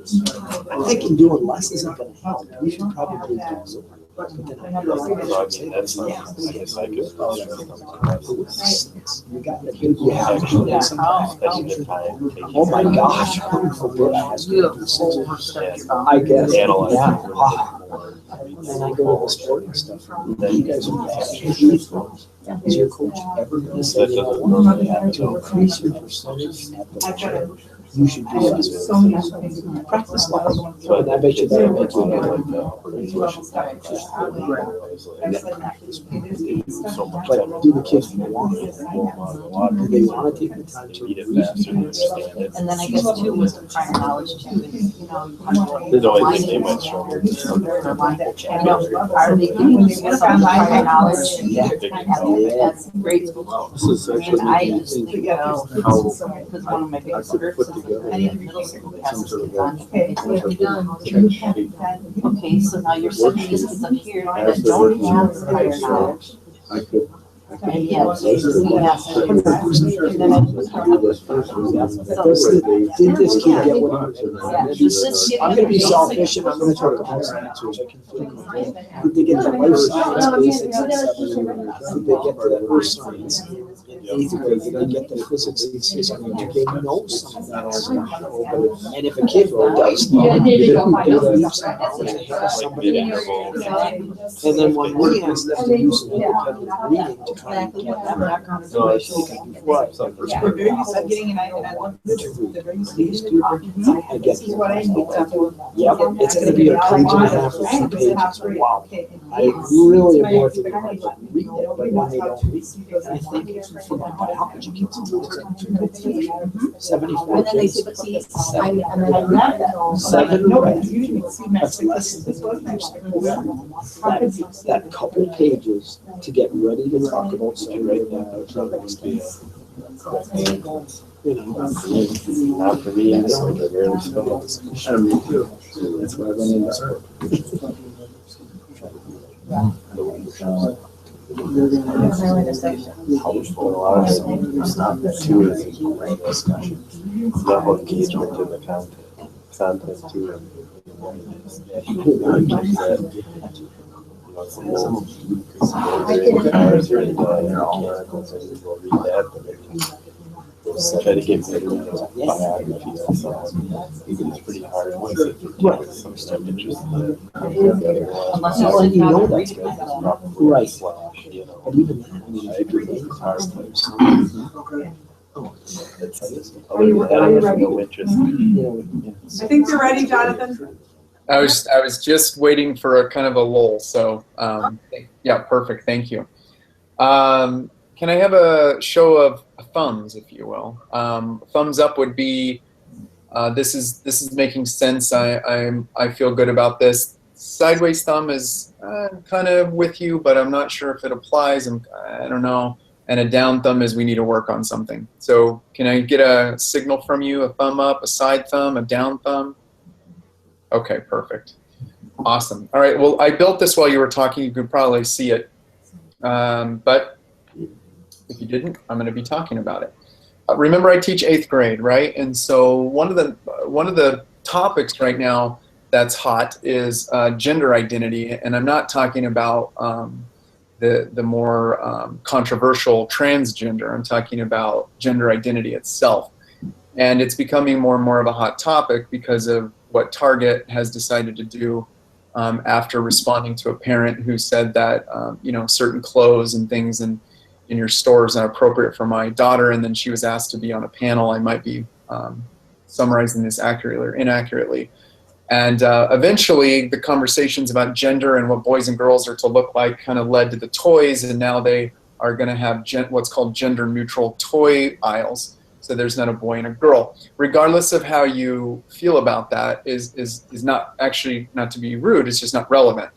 S5: I'm thinking doing less isn't gonna help. We should probably do some. But then I
S8: So, I mean, that's not, I guess I could.
S5: You got the big, you have to do sometimes.
S8: Spending the time. taking
S5: Oh my
S8: time
S5: gosh, I'm forbid I have to
S9: You
S5: do
S9: have
S5: this.
S9: whole stuff.
S5: I guess, yeah.
S8: Analyze it a
S5: Ah.
S8: little bit
S5: And I go to the sporting stuff.
S8: more.
S5: You guys are passionate. Is your coach ever gonna say,
S8: That
S5: you know,
S8: doesn't normally happen.
S5: to increase your percentage at the gym, you should do this. Practice level.
S8: So
S5: And I bet you that'll make you
S8: like so much time.
S5: But do the kids want it? Do they wanna take the time to
S8: Read it
S5: read?
S8: faster and understand it.
S9: And then I guess too was prior knowledge too, is, you know, you kind of.
S8: There's always the same much stronger.
S9: I know, are they giving you some prior knowledge at grades below?
S11: This is
S9: And
S11: actually
S9: I
S11: making me
S9: just
S11: think
S9: think,
S11: how
S9: because one of my
S11: I
S9: biggest
S11: could
S9: hurts
S11: put
S9: is
S11: together
S9: I need middle school
S11: some
S9: passes
S11: sort of
S9: get done.
S11: check sheet.
S9: Okay, so now you're sending these kids up here that
S11: As they're
S9: don't
S11: working
S9: have
S11: on
S9: prior
S11: it,
S9: knowledge.
S11: I could.
S9: And yet, we have to. And then I just.
S5: Did this kid get what he was?
S9: Yeah, this is getting-
S5: I'm gonna be selfish and I'm gonna talk about science, which I can feel. Did they get the life science basics in seventh grade? Did they get the earth science in eighth grade? Did they get the physics in sixth grade? Do they know some of that stuff? And if a kid does know, they leave some knowledge and have somebody else. And then when we ask them to do some independent reading to try and get that background information, what?
S9: We're very used to getting an idea.
S5: Please do. I get it. Yep, it's gonna be a page and a half or 2 pages. Wow. I really am working hard to read it, but when they don't read it, I think for my biology kids, it's like 74
S4: And then they
S5: kids.
S4: took T, and then I read that.
S5: 7, that's less than that couple pages to get ready to talk about something right now. You know.
S8: Not for me, it's like a rarely spell.
S11: Me too. That's why I went in that.
S8: Helpful, a lot of stuff too is a great discussion. Level of engagement in the content too. Try to get biographies and so on. It's pretty hard once it some stuff interesting.
S9: Unless
S5: Well,
S9: it's
S5: you know
S9: not
S5: that's
S9: reading.
S5: Right.
S8: You know,
S5: But even that, I mean,
S8: I
S5: if
S8: agree.
S5: you
S8: It's hard.
S3: Are you ready?
S8: No interest.
S3: I think you're ready, Jonathan.
S1: I was just waiting for a kind of a lull. So yeah, perfect. Thank you. Can I have a show of thumbs, if you will? Thumbs up would be this is making sense. I feel good about this. Sideways thumb is kind of with you, but I'm not sure if it applies. I don't know. and a down thumb is we need to work on something. So can I get a signal from you, a thumb up, a side thumb, a down thumb? Okay, perfect. Awesome. All right, well, I built this while you were talking. You could probably see it. But if you didn't, I'm going to be talking about it. Remember, I teach 8th grade, right? And so one of the topics right now that's hot is gender identity, and I'm not talking about the more controversial transgender. I'm talking about gender identity itself, and it's becoming more and more of a hot topic because of what Target has decided to do after responding to a parent who said that you know, certain clothes and things in your stores are appropriate for my daughter, and then she was asked to be on a panel. I might be summarizing this accurately or inaccurately. And eventually the conversations about gender and what boys and girls are to look like kind of led to the toys, and now they are going to have what's called gender neutral toy aisles. So there's not a boy and a girl. Regardless of how you feel about that is not actually, not to be rude, it's just not relevant.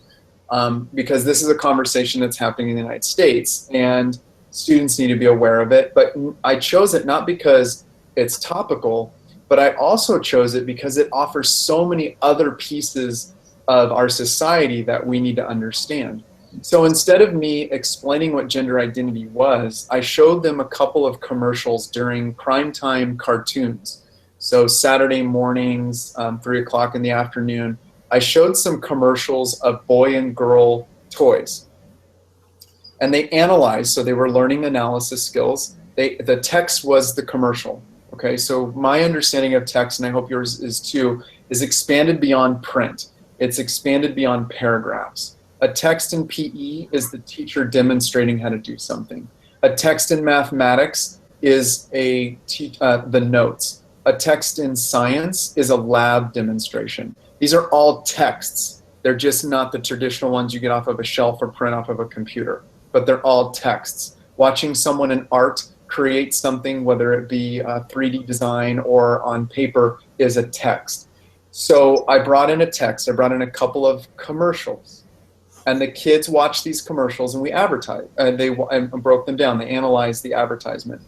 S1: Because this is a conversation that's happening in the United States, and students need to be aware of it. But I chose it not because it's topical, but I also chose it because it offers so many other pieces of our society that we need to understand. So instead of me explaining what gender identity was, I showed them a couple of commercials during primetime cartoons. So Saturday mornings, 3 o'clock in the afternoon, I showed some commercials of boy and girl toys. And they analyzed, so they were learning analysis skills. The text was the commercial. Okay, so my understanding of text, and I hope yours is too, is expanded beyond print. It's expanded beyond paragraphs. A text in PE is the teacher demonstrating how to do something. A text in mathematics is the notes. A text in science is a lab demonstration. These are all texts. They're just not the traditional ones you get off of a shelf or print off of a computer, but they're all texts. Watching someone in art create something, whether it be a 3D design or on paper, is a text. So I brought in a text. I brought in a couple of commercials. And the kids watched these commercials, and we advertised. They broke them down. They analyzed the advertisement.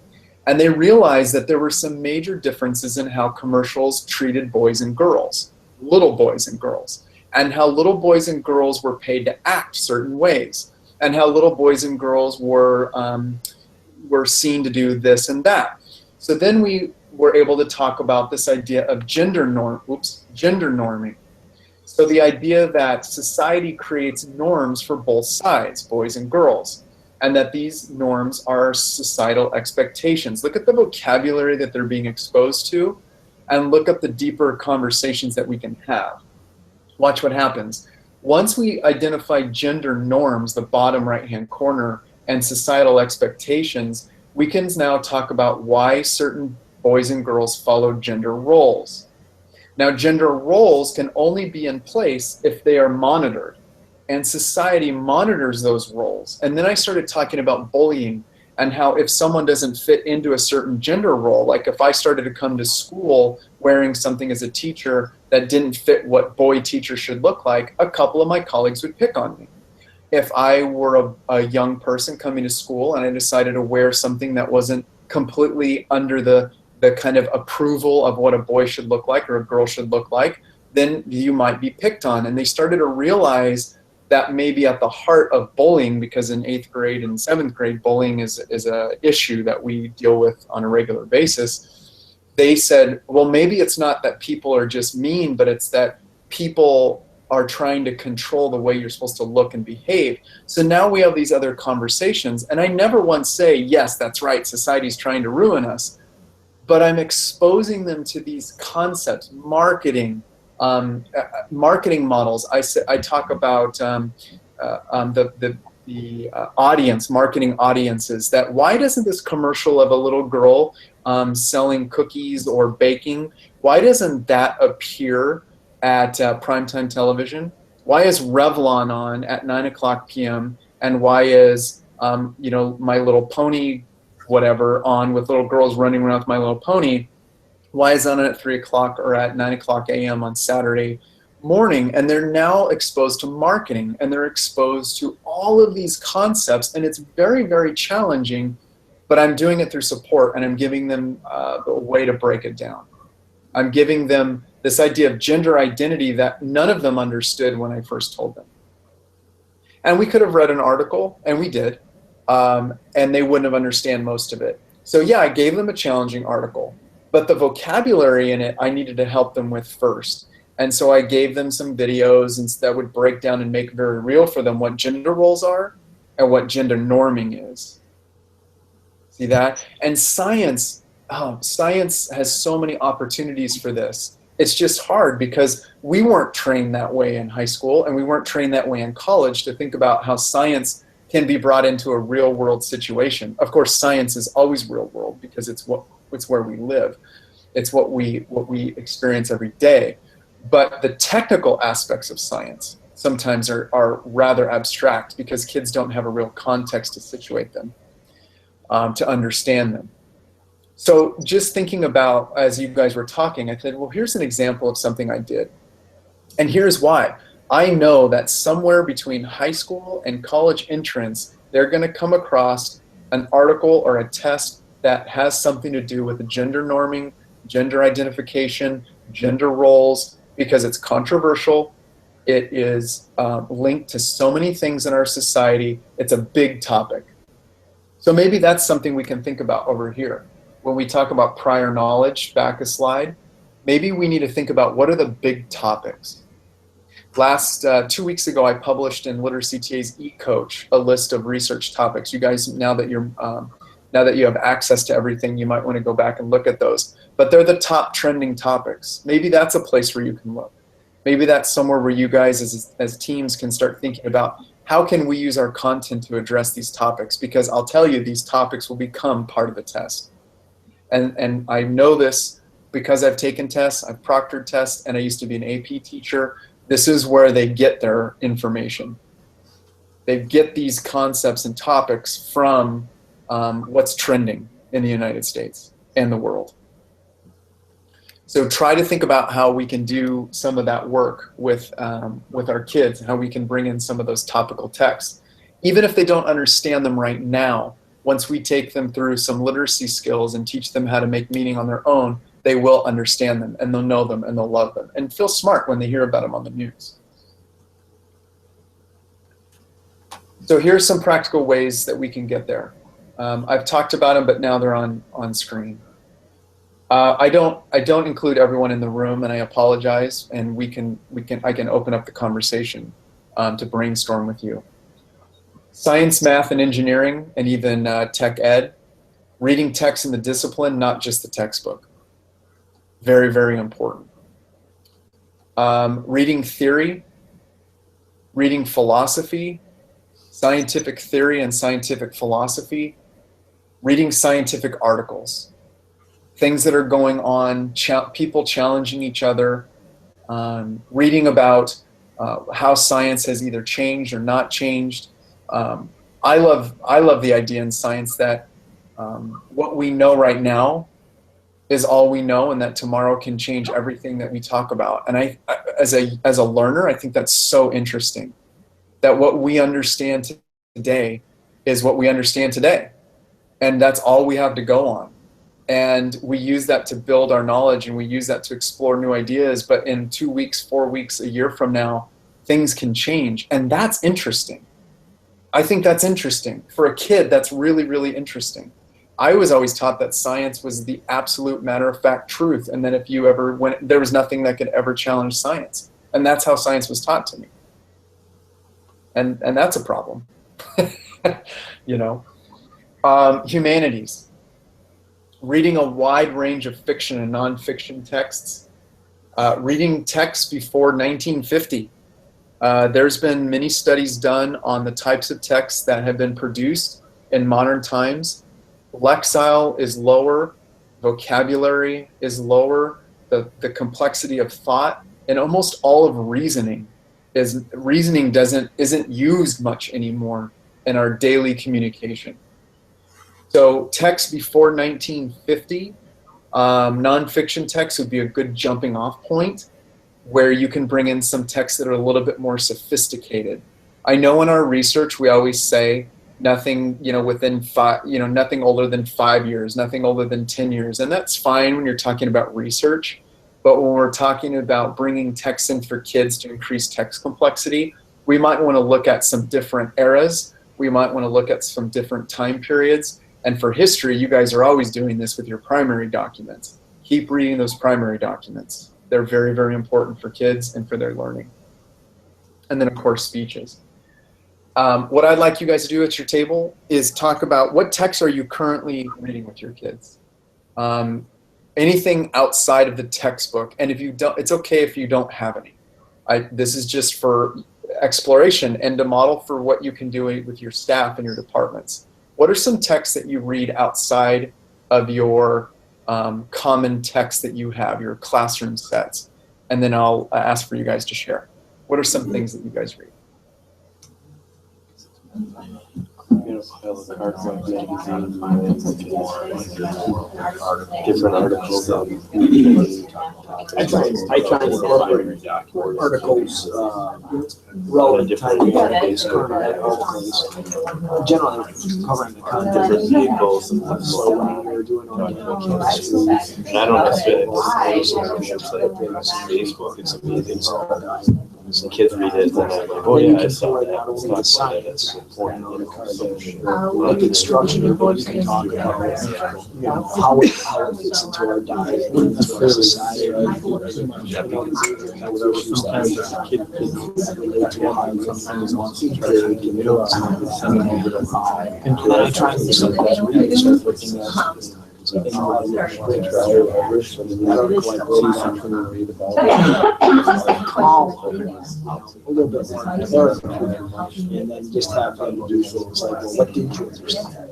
S1: And they realized that there were some major differences in how commercials treated boys and girls, little boys and girls, and how little boys and girls were paid to act certain ways, and how little boys and girls were seen to do this and that. So then we were able to talk about this idea of gender norming. So the idea that society creates norms for both sides, boys and girls, and that these norms are societal expectations. Look at the vocabulary that they're being exposed to, and look at the deeper conversations that we can have. Watch what happens. Once we identify gender norms, the bottom right-hand corner, and societal expectations, we can now talk about why certain boys and girls follow gender roles. Now, gender roles can only be in place if they are monitored, and society monitors those roles. And then I started talking about bullying and how if someone doesn't fit into a certain gender role, like if I started to come to school wearing something as a teacher that didn't fit what boy teacher should look like, a couple of my colleagues would pick on me. If I were a young person coming to school and I decided to wear something that wasn't completely under the kind of approval of what a boy should look like or a girl should look like, then you might be picked on. And they started to realize that maybe at the heart of bullying, because in 8th grade and 7th grade, bullying is an issue that we deal with on a regular basis. They said, well, maybe it's not that people are just mean, but it's that people are trying to control the way you're supposed to look and behave. So now we have these other conversations, and I never once say, yes, that's right, society's trying to ruin us. But I'm exposing them to these concepts, marketing models. I talk about the audience, marketing audiences. That why doesn't this commercial of a little girl selling cookies or baking, why doesn't that appear at primetime television? Why is Revlon on at 9 o'clock p.m. and why is My Little Pony whatever on with little girls running around with My Little Pony? Why is that on at 3 o'clock or at 9 o'clock a.m. on Saturday morning? And they're now exposed to marketing, and they're exposed to all of these concepts, and it's very, very challenging but I'm doing it through support, and I'm giving them a way to break it down. I'm giving them this idea of gender identity that none of them understood when I first told them. And we could have read an article, and we did, and they wouldn't have understand most of it. So yeah, I gave them a challenging article, but the vocabulary in it I needed to help them with first. And so I gave them some videos that would break down and make very real for them what gender roles are and what gender norming is. See that? And science has so many opportunities for this. It's just hard because we weren't trained that way in high school, and we weren't trained that way in college to think about how science can be brought into a real world situation. Of course, science is always real world because it's where we live. It's what we experience every day. But the technical aspects of science sometimes are rather abstract because kids don't have a real context to situate them, to understand them. So just thinking about, as you guys were talking, I said, well, here's an example of something I did. And here's why. I know that somewhere between high school and college entrance, they're going to come across an article or a test that has something to do with the gender norming, gender identification, gender roles, because it's controversial. It is linked to so many things in our society. It's a big topic. So maybe that's something we can think about over here. When we talk about prior knowledge, back a slide, maybe we need to think about what are the big topics. Last 2 weeks ago, I published in Literacy TA's eCoach a list of research topics. You guys, now that you have access to everything, you might want to go back and look at those. But they're the top trending topics. Maybe that's a place where you can look. Maybe that's somewhere where you guys as teams can start thinking about how can we use our content to address these topics, because I'll tell you, these topics will become part of the test. And I know this because I've taken tests, I've proctored tests, and I used to be an AP teacher. This is where they get their information. They get these concepts and topics from what's trending in the United States and the world. So try to think about how we can do some of that work with our kids, how we can bring in some of those topical texts. Even if they don't understand them right now, once we take them through some literacy skills and teach them how to make meaning on their own, they will understand them, and they'll know them, and they'll love them, and feel smart when they hear about them on the news. So here's some practical ways that we can get there. I've talked about them, but now they're on screen. I don't include everyone in the room, and I apologize, and I can open up the conversation to brainstorm with you. Science, math, and engineering, and even tech ed. Reading text in the discipline, not just the textbook. Very, very important. Reading theory, reading philosophy, scientific theory and scientific philosophy, reading scientific articles, things that are going on, people challenging each other, reading about how science has either changed or not changed. I love the idea in science that what we know right now is all we know, and that tomorrow can change everything that we talk about. And I as a learner, I think that's so interesting, that what we understand today is what we understand today, and that's all we have to go on. And we use that to build our knowledge, and we use that to explore new ideas. But in 2 weeks, 4 weeks, a year from now, things can change, and that's interesting. I think that's interesting. For a kid, that's really, really interesting. I was always taught that science was the absolute matter-of-fact truth, and that there was nothing that could ever challenge science. And that's how science was taught to me. And that's a problem. You know. Humanities. Reading a wide range of fiction and nonfiction texts. Reading texts before 1950. There's been many studies done on the types of texts that have been produced in modern times. Lexile is lower, vocabulary is lower, the complexity of thought, and almost all of reasoning isn't used much anymore in our daily communication. So texts before 1950, nonfiction texts would be a good jumping off point, where you can bring in some texts that are a little bit more sophisticated. I know in our research we always say nothing, within nothing older than 5 years, nothing older than 10 years. And that's fine when you're talking about research. But when we're talking about bringing text in for kids to increase text complexity, we might want to look at some different eras. We might want to look at some different time periods. And for history, you guys are always doing this with your primary documents. Keep reading those primary documents. They're very, very important for kids and for their learning. And then, of course, speeches. What I'd like you guys to do at your table is talk about what texts are you currently reading with your kids. Anything outside of the textbook, and if you don't, it's okay if you don't have any. This is just for exploration and to model for what you can do with your staff and your departments. What are some texts that you read outside of your common texts that you have, your classroom sets? And then I'll ask for you guys to share. What are some things that you guys read?
S8: Different articles.
S5: I try and incorporate articles relevant to time-based current articles. Generally covering the content.
S8: Different vehicles and
S5: So when we're doing organic chemistry,
S8: and I don't necessarily Facebook. It's amazing. Some kids read it, and I'm like, oh yeah, I saw that.
S5: Not only the science,
S8: important.
S5: like instruction, but you can talk about how it fits into our diet, into our society. And then I try and do something that's really start looking at. I don't read about a little bit more, and then just have them do things like, well, what did you understand?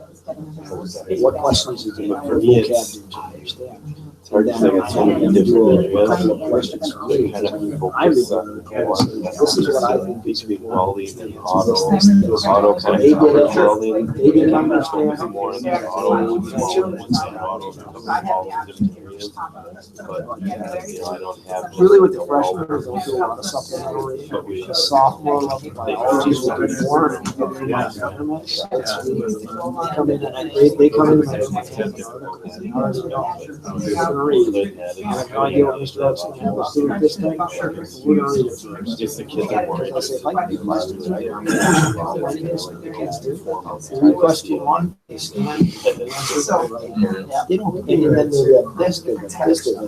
S5: What questions did you
S8: For me,
S5: vocab
S8: it's
S5: did you understand?
S8: It's hard to say it's so many different areas.
S5: Questions.
S8: Kind of focus on
S5: This is what I think
S8: between welding and auto. Auto kind of covers welding.
S5: They didn't understand.
S8: More in the auto, auto covers all the different areas. But I don't have.
S5: Really with the freshmen, they don't do a lot of supplemental reading. The sophomore level biology is a bit more. And come in and they come in and I already know. Read it. I have no idea what Mr. Hudson had us do this thing. We're gonna read it first.
S8: Just the kids are worried.
S5: I say, if I can do questions, right? Read question one, they stand, they answer, they don't, and then they read this, they read this, they read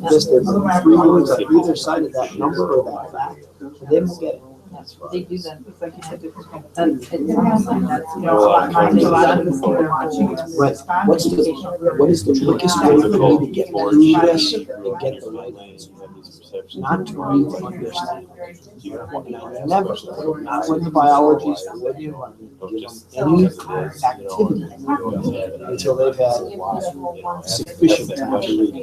S5: this, they read 3 words on either side of that number or that fact, and then we'll get it.
S9: They do that, it's like you said, different kind of, that's,
S5: Right, what is the quickest way for me to get through this and get the right answer? Not to read to understand. And I never, not with the biologists, not with you, I mean, give them any activity until they've had sufficient time to read.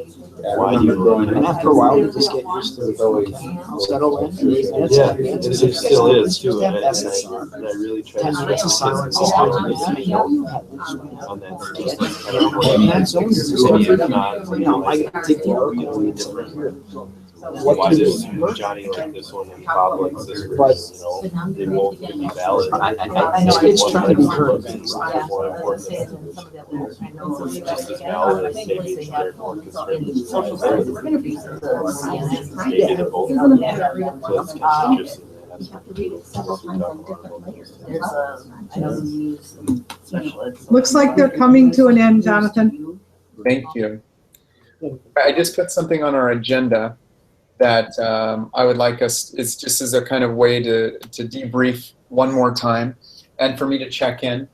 S5: And after a while, they just get used to it, okay, settle in.
S8: Yeah, it still is too. And I really try
S5: 10
S8: to
S5: minutes of silence is hard to make.
S8: on that.
S5: And that's I gotta take the article and different here.
S8: Why does Johnny like this one and Bob likes this person? They both can be valid.
S5: It's trying to be current events.
S8: More important than just as valid as maybe they're more concerned. Maybe they're both. So it's interesting.
S6: Looks like they're coming to an end, Jonathan.
S1: Thank you. I just put something on our agenda that I would like us, it's just as a kind of way to debrief one more time and for me to check in.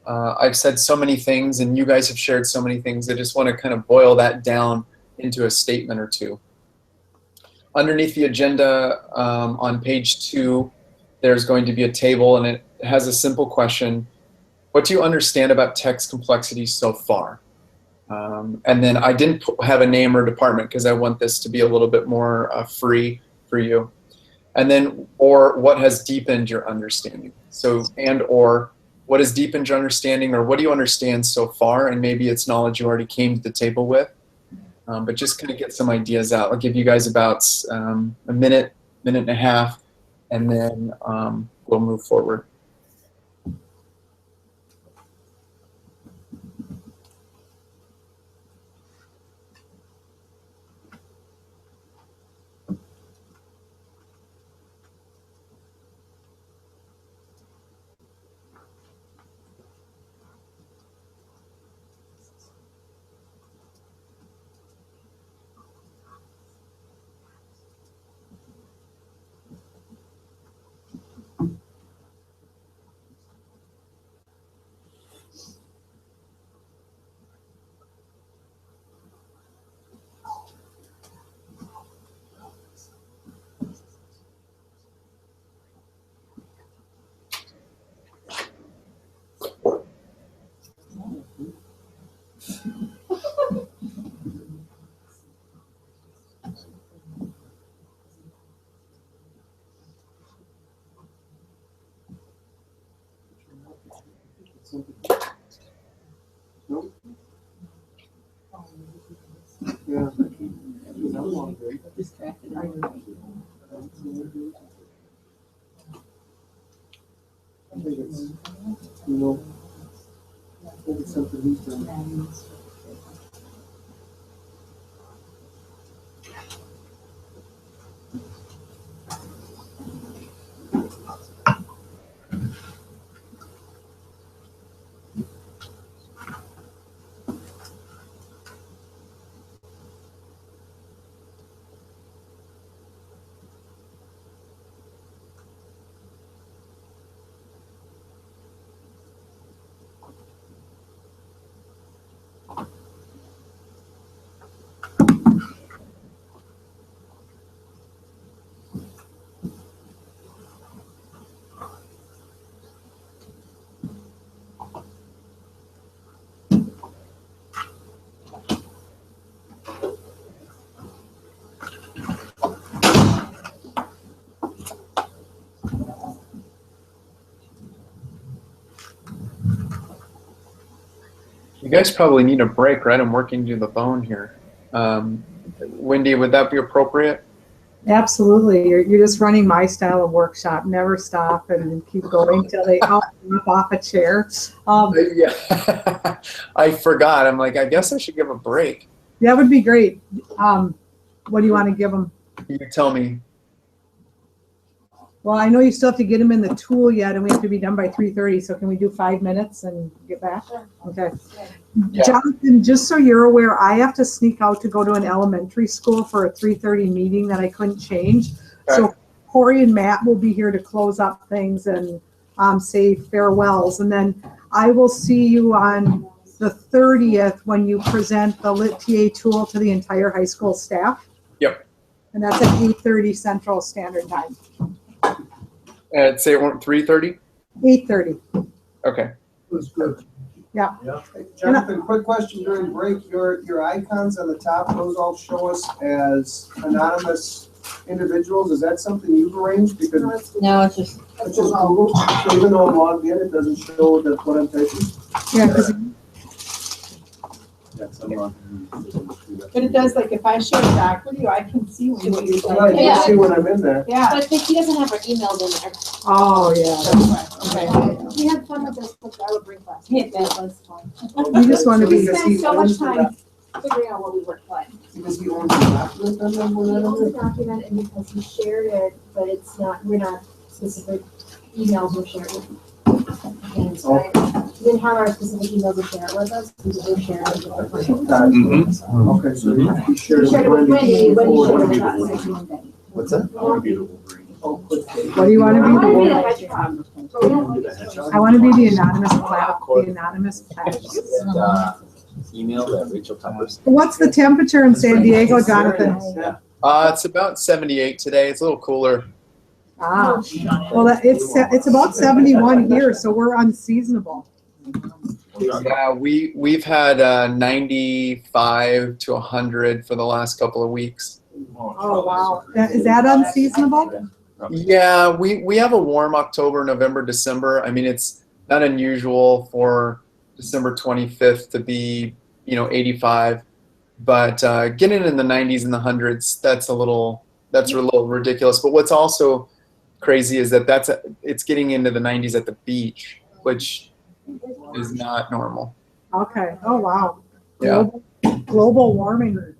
S1: I've said so many things and you guys have shared so many things. I just want to kind of boil that down into a statement or two. Underneath the agenda on page 2, there's going to be a table and it has a simple question. What do you understand about text complexity so far? And then I didn't have a name or department because I want this to be a little bit more free for you. And then, or what has deepened your understanding? So, and or what has deepened your understanding, or what do you understand so far? And maybe it's knowledge you already came to the table with. But just kind of get some ideas out. I'll give you guys about a minute, minute and a half, and then we'll move forward.
S2: Something. Nope. Yeah. That one great.
S9: Distracted.
S2: I think it's, you know, I think it's something he's done.
S1: You guys probably need a break, right? I'm working to the bone here. Wendy, would that be appropriate?
S7: Absolutely. You're just running my style of workshop. Never stop and keep going till they out off a chair.
S1: Yeah, I forgot. I'm like, I guess I should give a break.
S7: That would be great. What do you want to give them?
S1: You tell me.
S7: Well, I know you still have to get them in the tool yet, and we have to be done by 3:30. So can we do 5 minutes and get back? Okay.
S1: Yeah.
S7: Jonathan, just so you're aware, I have to sneak out to go to an elementary school for a 3:30 meeting that I couldn't change.
S1: Okay.
S7: So Corey and Matt will be here to close up things and say farewells, and then I will see you on the 30th when you present the Lit TA tool to the entire high school staff.
S1: Yep.
S7: And that's at 8:30 Central Standard Time.
S1: Say it went 3:30?
S7: 8:30.
S1: Okay.
S2: It was good.
S7: Yeah.
S2: Hey, Jonathan, quick question during break. Your icons on the top, those all show us as anonymous individuals. Is that something you've arranged? Because
S9: No, it's just.
S2: it's just Google. So even though I'm logged in, it doesn't show that what I'm typing.
S7: Yeah, because
S3: But it does, like, if I share it back with you, I can see what you're
S2: Well, I can see when I'm in there.
S3: Yeah.
S10: But he doesn't have our emails in there.
S7: oh yeah. Okay.
S10: We had fun with this, but I would bring class. Yeah, that was fun.
S7: You just want to
S10: We
S7: be.
S10: spent so much time figuring out what we worked on.
S2: Because he owns the document on them,
S10: He
S2: whatever.
S10: owns the document and because he shared it, but it's not, we're not specific emails were shared with him. And so he didn't have our specific emails to share it with us, we were sharing it with other friends.
S2: Okay, so he shared
S10: He shared it with Wendy, but he shared it with
S2: Wendy.
S10: us.
S2: What's that? Oh, quick.
S7: What do you want to
S10: I
S7: be?
S10: wanna be the
S7: The
S10: hedgehog.
S7: I want to be the anonymous plat. The anonymous plat.
S12: Email at Rachel Peppers.
S7: What's the temperature in San Diego, Jonathan?
S1: It's about 78 today. It's a little cooler.
S7: Ah, well, it's about 71 here, so we're unseasonable.
S1: Yeah, we've had 95 to 100 for the last couple of weeks.
S7: Oh wow, is that unseasonable?
S1: Yeah, we have a warm October, November, December. I mean, it's not unusual for December 25th to be, 85, but getting in the 90s and the hundreds, that's a little ridiculous. But what's also crazy is that it's getting into the 90s at the beach, which is not normal.
S7: Okay. Oh wow.
S1: Yeah.
S7: Global warming.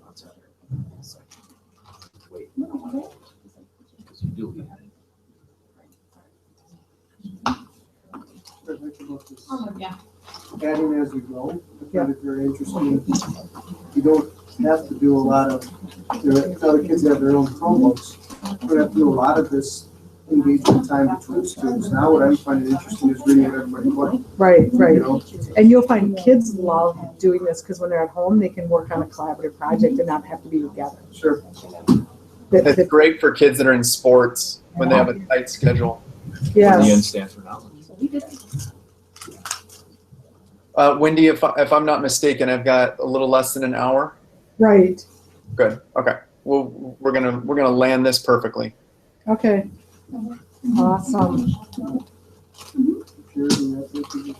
S3: Oh, yeah.
S2: Adding as we go. I find it very interesting. You don't have to do a lot of, other kids have their own Chromebooks. You don't have to do a lot of this engagement time between students. Now what I'm finding interesting is reading what everybody wants.
S7: Right, right.
S2: You know?
S7: And you'll find kids love doing this because when they're at home, they can work on a collaborative project and not have to be together.
S2: Sure.
S1: It's great for kids that are in sports when they have a tight schedule.
S7: Yes.
S12: The N stands for knowledge.
S1: Wendy, if I'm not mistaken, I've got a little less than an hour.
S7: Right.
S1: Good. Okay. Well, we're gonna land this perfectly.
S7: Okay. Awesome.
S2: yours and that's what you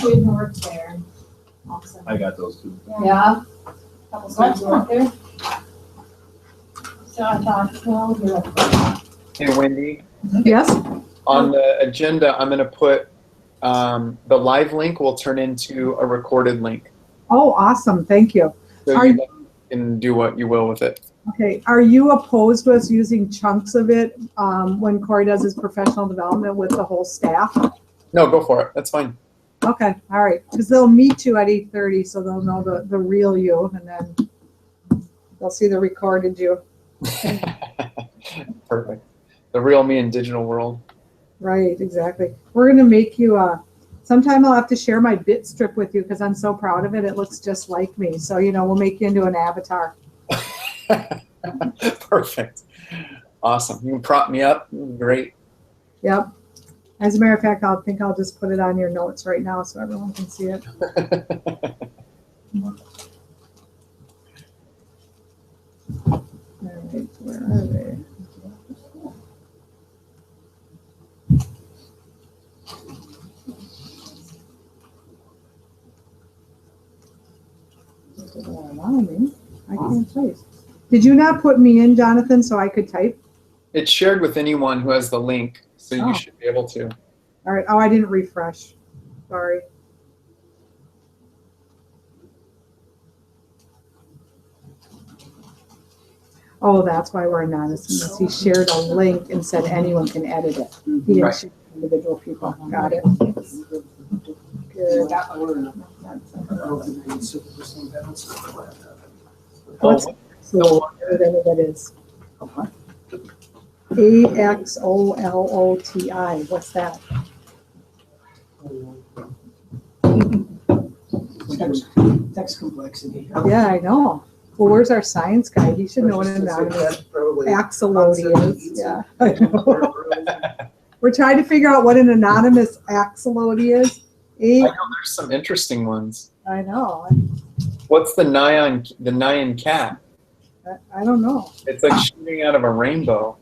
S10: Good work there. Awesome.
S12: I got those two.
S10: Yeah. Couple slides up there. So I thought, well, you're like,
S1: Hey, Wendy,
S7: Yes?
S1: on the agenda, I'm going to put the live link will turn into a recorded link.
S7: Oh, awesome, thank you.
S1: So
S7: Are
S1: you can do what you will with it.
S7: Okay, are you opposed to us using chunks of it when Corey does his professional development with the whole staff?
S1: No, go for it. That's fine.
S7: Okay, all right, because they'll meet you at 8:30, so they'll know the real you, and then they'll see the recorded you.
S1: Perfect. The real me in digital world.
S7: Right, exactly. We're gonna make you sometime I'll have to share my bit strip with you because I'm so proud of it. It looks just like me. So, we'll make you into an avatar.
S1: Perfect. Awesome. You can prop me up. Great.
S7: Yep. As a matter of fact, I'll just put it on your notes right now so everyone can see it. All right, where are they? It won't allow me. I can't type. Did you not put me in, Jonathan, so I could type?
S1: It's shared with anyone who has the link, so you should be able to.
S7: All right. Oh, I didn't refresh. Sorry. Oh, that's why we're anonymous. He shared a link and said anyone can edit it. He didn't share individual people. Got it. Good. What's whatever that is? AXOLOTI. What's that?
S5: Text complexity.
S7: Yeah, I know. Well, where's our science guy? He should know what an anonymous axolotl is. Yeah, I know. We're trying to figure out what an anonymous axolotl is.
S1: I know there's some interesting ones.
S7: I know.
S1: What's the Nyan cat?
S7: I don't know.
S1: It's like shooting out of a rainbow.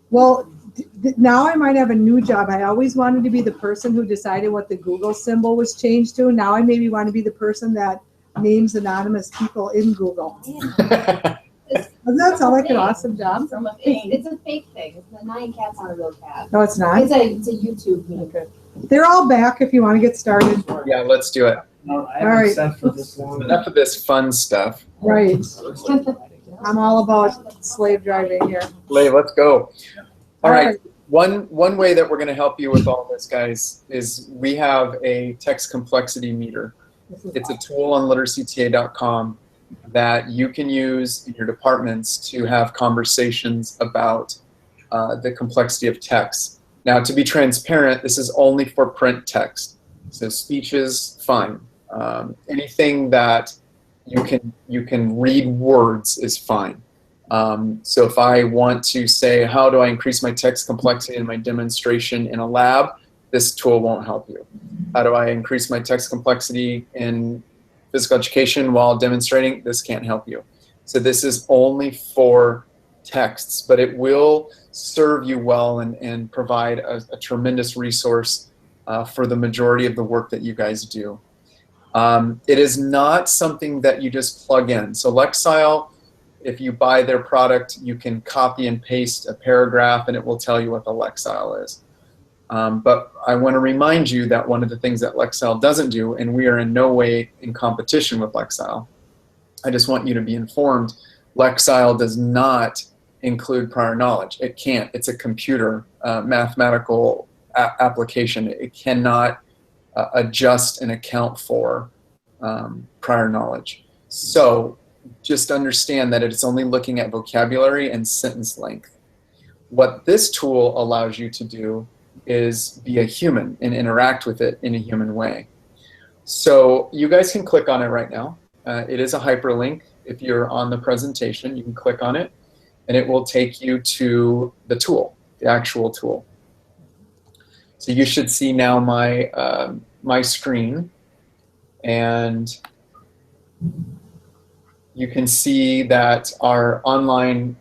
S7: Well, now I might have a new job. I always wanted to be the person who decided what the Google symbol was changed to. Now I maybe want to be the person that names anonymous people in Google. Doesn't that sound like an awesome job?
S10: It's a fake thing. The Nyan cat's not a real cat.
S7: No, it's not.
S10: It's a YouTube meme.
S7: Okay. They're all back if you want to get started.
S1: Yeah, let's do it.
S5: No, I
S7: All
S5: haven't
S7: right.
S5: sat for this long.
S1: Enough of this fun stuff.
S7: Right. I'm all about slave driving here.
S1: Lay, let's go. All right.
S7: right.
S1: One way that we're going to help you with all this, guys, is we have a text complexity meter. It's a tool on literacyta.com that you can use in your departments to have conversations about the complexity of text. Now, to be transparent, this is only for print text. So speech is fine. Anything that you can read words is fine. So if I want to say, how do I increase my text complexity in my demonstration in a lab, this tool won't help you. How do I increase my text complexity in physical education while demonstrating? This can't help you. So this is only for texts, but it will serve you well and provide a tremendous resource for the majority of the work that you guys do. It is not something that you just plug in. So Lexile, if you buy their product, you can copy and paste a paragraph and it will tell you what the Lexile is. But I want to remind you that one of the things that Lexile doesn't do, and we are in no way in competition with Lexile, I just want you to be informed, Lexile does not include prior knowledge. It can't. It's a computer mathematical application. It cannot adjust and account for prior knowledge. So just understand that it's only looking at vocabulary and sentence length. What this tool allows you to do is be a human and interact with it in a human way. So you guys can click on it right now. It is a hyperlink. If you're on the presentation, you can click on it and it will take you to the tool, the actual tool. So you should see now my, my screen, and you can see that our online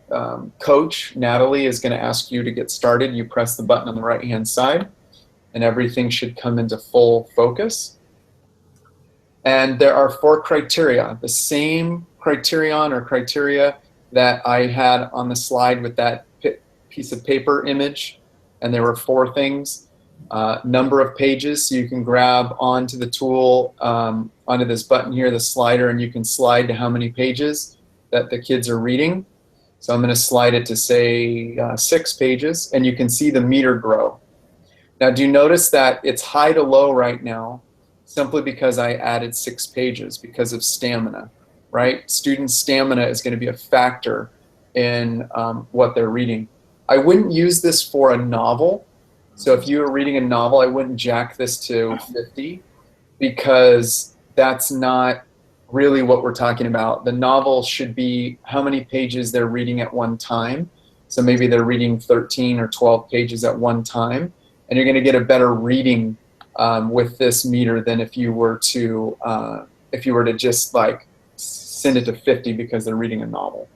S1: coach, Natalie, is going to ask you to get started. You press the button on the right-hand side, and everything should come into full focus. And there are 4 criteria, the same criterion or criteria that I had on the slide with that piece of paper image. And there were 4 things. Number of pages, so you can grab onto the tool, onto this button here, the slider, and you can slide to how many pages that the kids are reading. So I'm going to slide it to say 6 pages, and you can see the meter grow. Now do you notice that it's high to low right now simply because I added 6 pages because of stamina, right? Student stamina is going to be a factor in what they're reading. I wouldn't use this for a novel. So if you were reading a novel, I wouldn't jack this to 50 because that's not really what we're talking about. The novel should be how many pages they're reading at one time. So maybe they're reading 13 or 12 pages at one time, and you're going to get a better reading with this meter than if you were to just like send it to 50 because they're reading a novel.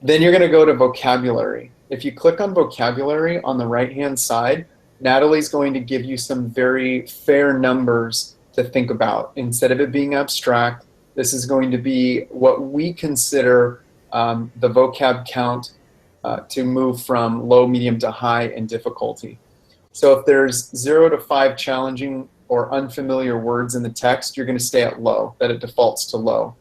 S1: Then you're going to go to vocabulary. If you click on vocabulary on the right-hand side, Natalie's going to give you some very fair numbers to think about. Instead of it being abstract, this is going to be what we consider the vocab count to move from low, medium to high in difficulty. So if there's 0 to 5 challenging or unfamiliar words in the text, you're going to stay at low, that it defaults to low.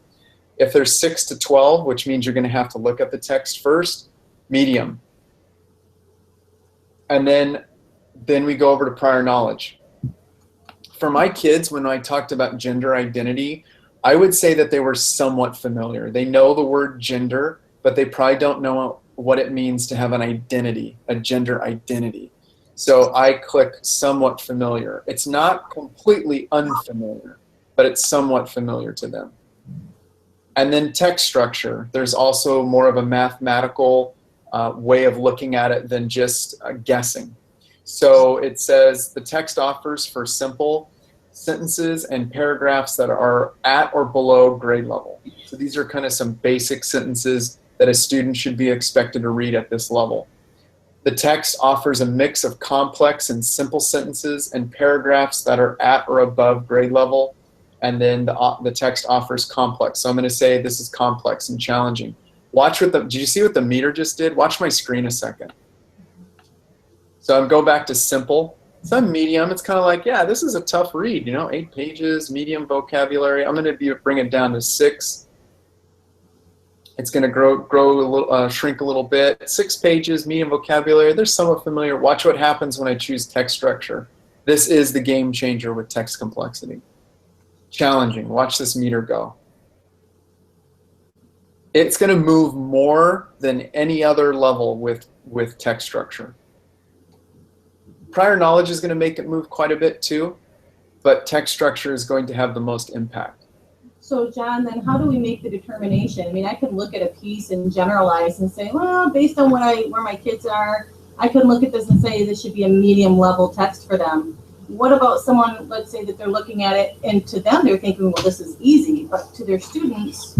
S1: If there's 6 to 12, which means you're going to have to look at the text first, medium. And then we go over to prior knowledge. For my kids, when I talked about gender identity, I would say that they were somewhat familiar. They know the word gender, but they probably don't know what it means to have an identity, a gender identity. So I click somewhat familiar. It's not completely unfamiliar, but it's somewhat familiar to them. And then text structure. There's also more of a mathematical way of looking at it than just guessing. So it says the text offers for simple sentences and paragraphs that are at or below grade level. So these are kind of some basic sentences that a student should be expected to read at this level. The text offers a mix of complex and simple sentences and paragraphs that are at or above grade level. And then the text offers complex. So I'm going to say this is complex and challenging. Watch what did you see what the meter just did? Watch my screen a second. So I'm go back to simple. It's on medium. It's kind of like, yeah, this is a tough read, 8 pages, medium vocabulary. I'm going to bring it down to 6. It's going to shrink a little bit. 6 pages, medium vocabulary. They're somewhat familiar. Watch what happens when I choose text structure. This is the game changer with text complexity. Challenging. Watch this meter go. It's going to move more than any other level with text structure. Prior knowledge is going to make it move quite a bit too, but text structure is going to have the most impact.
S4: So John, then how do we make the determination? I mean, I can look at a piece and generalize and say, well, based on where my kids are, I can look at this and say this should be a medium level text for them. What about someone, let's say that they're looking at it and to them they're thinking, well, this is easy, but to their students,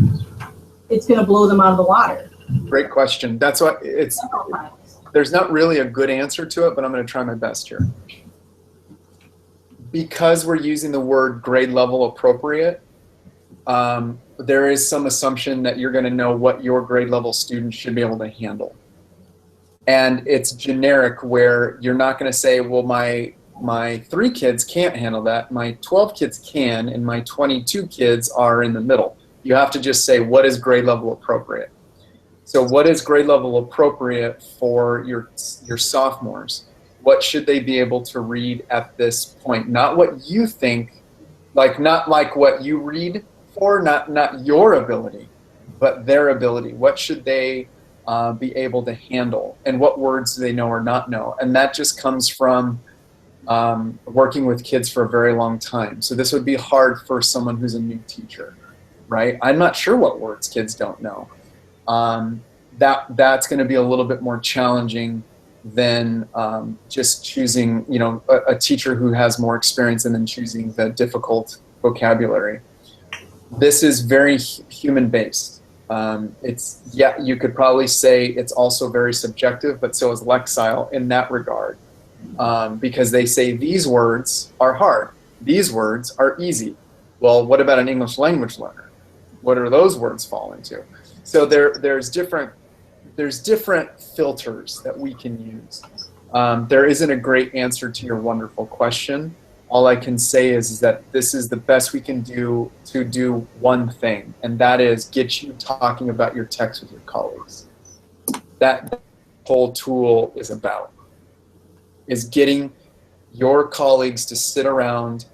S4: it's going to blow them out of the water.
S1: Great question. That's what it's. There's not really a good answer to it, but I'm going to try my best here. Because we're using the word grade level appropriate, there is some assumption that you're going to know what your grade level students should be able to handle. And it's generic where you're not going to say, well, my 3 kids can't handle that, my 12 kids can, and my 22 kids are in the middle. You have to just say, what is grade level appropriate? So what is grade level appropriate for your sophomores? What should they be able to read at this point? Not what you think, not like what you read for, not your ability, but their ability. What should they be able to handle? And what words do they know or not know? And that just comes from working with kids for a very long time. So this would be hard for someone who's a new teacher, right? I'm not sure what words kids don't know. That's going to be a little bit more challenging than just choosing, a teacher who has more experience and then choosing the difficult vocabulary. This is very human-based. You could probably say it's also very subjective, but so is Lexile in that regard. because they say these words are hard, these words are easy. Well, what about an English language learner? What do those words fall into? So there's different filters that we can use. There isn't a great answer to your wonderful question. All I can say is that this is the best we can do to do one thing, and that is get you talking about your text with your colleagues. That whole tool is about, is getting your colleagues to sit around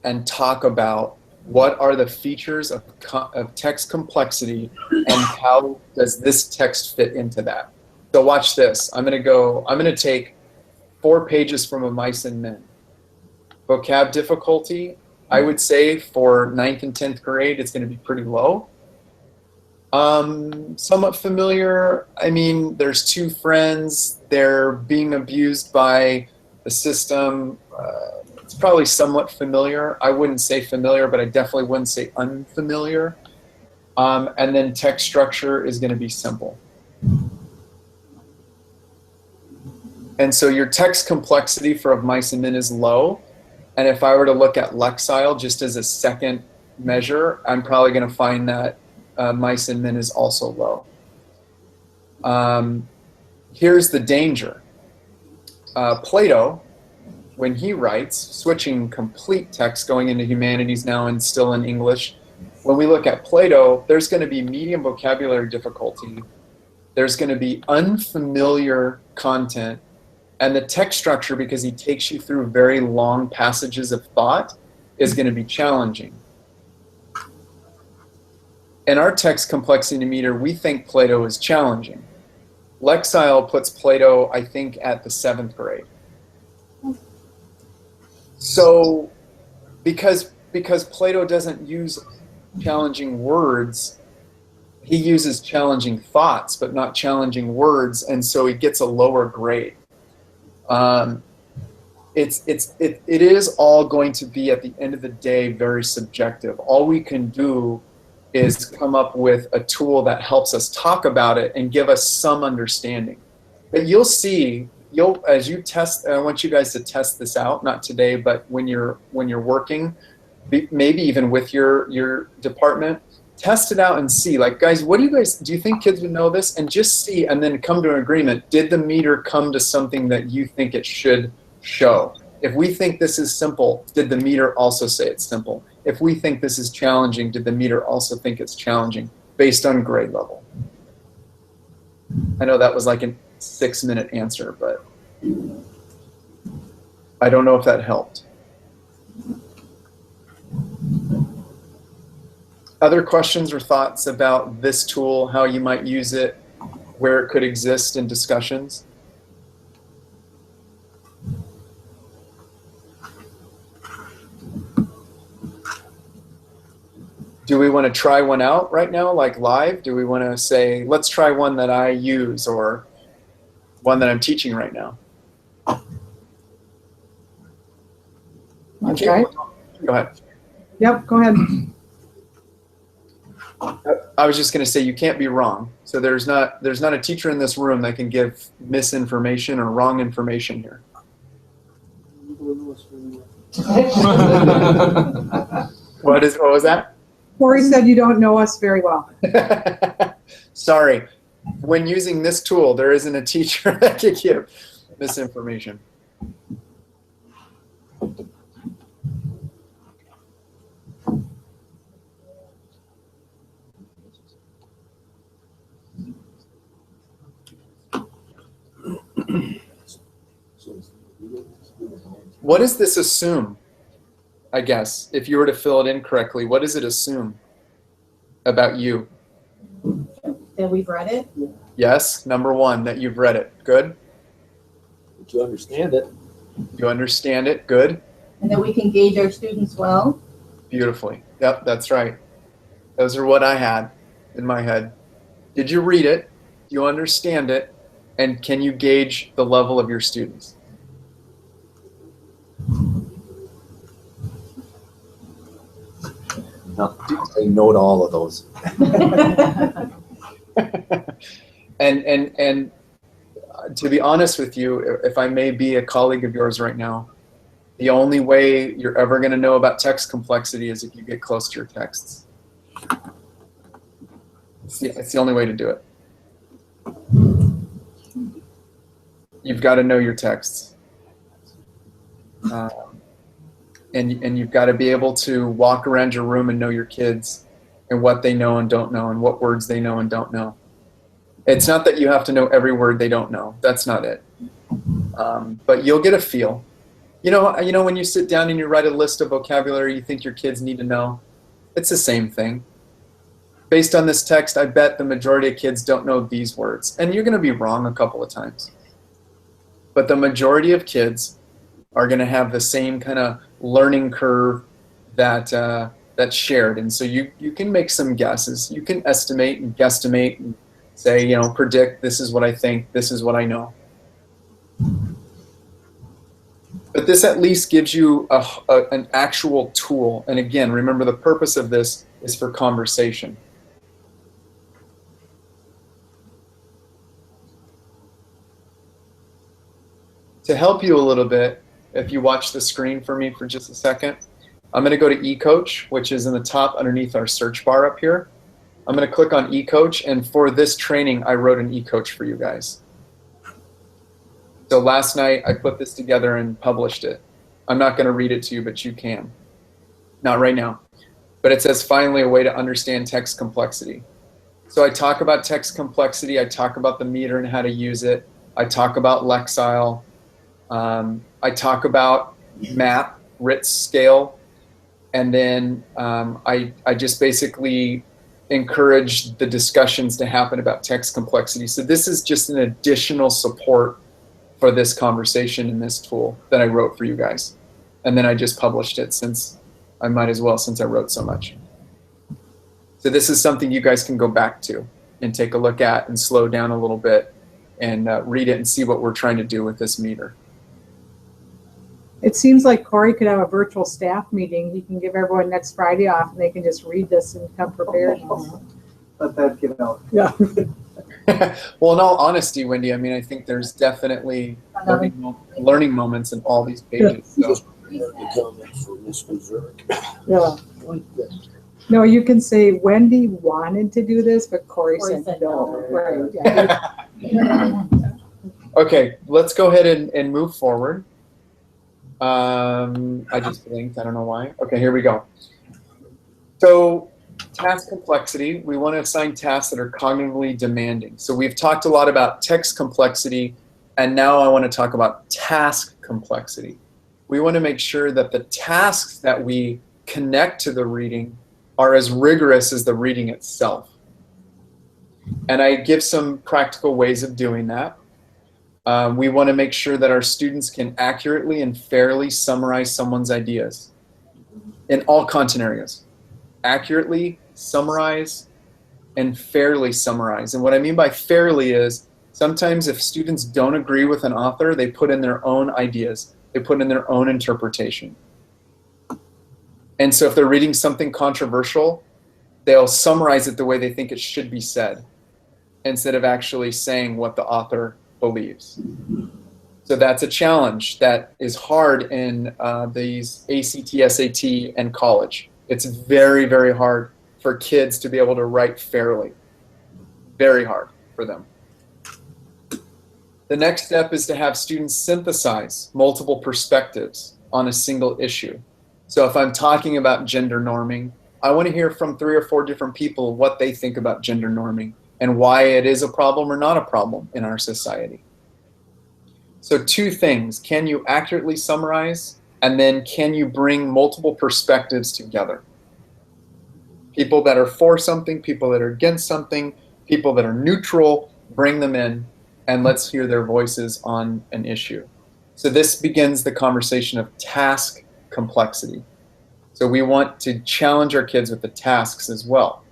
S1: and talk about what are the features of text complexity and how does this text fit into that. So watch this. I'm gonna take 4 pages from a Mice and Men. Vocab difficulty, I would say for 9th and 10th grade, it's gonna be pretty low. Somewhat familiar, I mean, there's 2 friends, they're being abused by the system. It's probably somewhat familiar. I wouldn't say familiar, but I definitely wouldn't say unfamiliar. And then text structure is gonna be simple. And so your text complexity for Of Mice and Men is low. And if I were to look at Lexile just as a second measure, I'm probably gonna find that Mice and Men is also low. Here's the danger. Plato, when he writes, switching complete text, going into humanities now and still in English, when we look at Plato, there's going to be medium vocabulary difficulty, there's going to be unfamiliar content, and the text structure, because he takes you through very long passages of thought, is going to be challenging. In our text complexity meter, we think Plato is challenging. Lexile puts Plato, I think, at the 7th grade. So, because Plato doesn't use challenging words, he uses challenging thoughts, but not challenging words, and so he gets a lower grade. It is all going to be, at the end of the day, very subjective. All we can do is come up with a tool that helps us talk about it and give us some understanding. But you'll see, as you test, I want you guys to test this out, not today, but when you're working, maybe even with your department, test it out and see, like, guys, do you think kids would know this? And just see, and then come to an agreement. Did the meter come to something that you think it should show? If we think this is simple, did the meter also say it's simple? If we think this is challenging, did the meter also think it's challenging based on grade level? I know that was like a 6-minute answer, but I don't know if that helped. Other questions or thoughts about this tool, how you might use it, where it could exist in discussions? Do we want to try one out right now, like live? Do we want to say, let's try one that I use or one that I'm teaching right now?
S6: Okay.
S1: Go ahead.
S6: Yep, go ahead.
S1: I was just going to say, you can't be wrong. So there's not a teacher in this room that can give misinformation or wrong information here. What was that?
S6: Corey said you don't know us very well.
S1: Sorry. When using this tool, there isn't a teacher that can give misinformation. What does this assume? I guess, if you were to fill it in correctly, what does it assume about you?
S4: That we've read it?
S1: Yes, number 1, that you've read it. Good.
S5: That you understand it.
S1: You understand it. Good.
S4: And that we can gauge our students well?
S1: Beautifully. Yep, that's right. Those are what I had in my head. Did you read it? Do you understand it? And can you gauge the level of your students?
S12: Say no to all of those.
S1: And to be honest with you, if I may be a colleague of yours right now, the only way you're ever going to know about text complexity is if you get close to your texts. It's the only way to do it. You've got to know your texts. And you've got to be able to walk around your room and know your kids and what they know and don't know and what words they know and don't know. It's not that you have to know every word they don't know. That's not it. But you'll get a feel. You know, when you sit down and you write a list of vocabulary you think your kids need to know, it's the same thing. Based on this text, I bet the majority of kids don't know these words. And you're going to be wrong a couple of times. But the majority of kids are going to have the same kind of learning curve that's shared. And so you can make some guesses. You can estimate and guesstimate and say, you know, predict, this is what I think, this is what I know. But this at least gives you an actual tool. And again, remember the purpose of this is for conversation. To help you a little bit, if you watch the screen for me for just a second, I'm going to go to eCoach, which is in the top underneath our search bar up here. I'm going to click on eCoach, and for this training, I wrote an eCoach for you guys. So last night, I put this together and published it. I'm not going to read it to you, but you can. Not right now. But it says, finally, a way to understand text complexity. So I talk about text complexity. I talk about the meter and how to use it. I talk about Lexile. I talk about MAP, RITS scale. And then I just basically encourage the discussions to happen about text complexity. So this is just an additional support for this conversation in this tool that I wrote for you guys. And then I just published it, since I might as well, since I wrote so much. So this is something you guys can go back to and take a look at and slow down a little bit and read it and see what we're trying to do with this meter.
S7: It seems like Corey could have a virtual staff meeting. He can give everyone next Friday off and they can just read this and come prepared.
S2: Let that get out.
S7: Yeah.
S1: Well, in all honesty, Wendy, I mean, I think there's definitely learning moments in all these pages. So.
S7: Yeah. No, you can say Wendy wanted to do this, but Corey said no. Right. Yeah.
S1: Okay, let's go ahead and move forward. I just blinked, I don't know why. Okay, here we go. So task complexity, we want to assign tasks that are cognitively demanding. So we've talked a lot about text complexity, and now I want to talk about task complexity. We want to make sure that the tasks that we connect to the reading are as rigorous as the reading itself. And I give some practical ways of doing that. We want to make sure that our students can accurately and fairly summarize someone's ideas in all content areas. Accurately summarize and fairly summarize. And what I mean by fairly is sometimes if students don't agree with an author, they put in their own ideas. They put in their own interpretation. And so if they're reading something controversial, they'll summarize it the way they think it should be said, instead of actually saying what the author believes. So that's a challenge that is hard in these ACT, SAT, and college. It's very, very hard for kids to be able to write fairly. Very hard for them. The next step is to have students synthesize multiple perspectives on a single issue. So if I'm talking about gender norming, I want to hear from 3 or 4 different people what they think about gender norming and why it is a problem or not a problem in our society. So 2 things: can you accurately summarize, and then can you bring multiple perspectives together? People that are for something, people that are against something, people that are neutral, bring them in and let's hear their voices on an issue. So this begins the conversation of task complexity. So we want to challenge our kids with the tasks as well.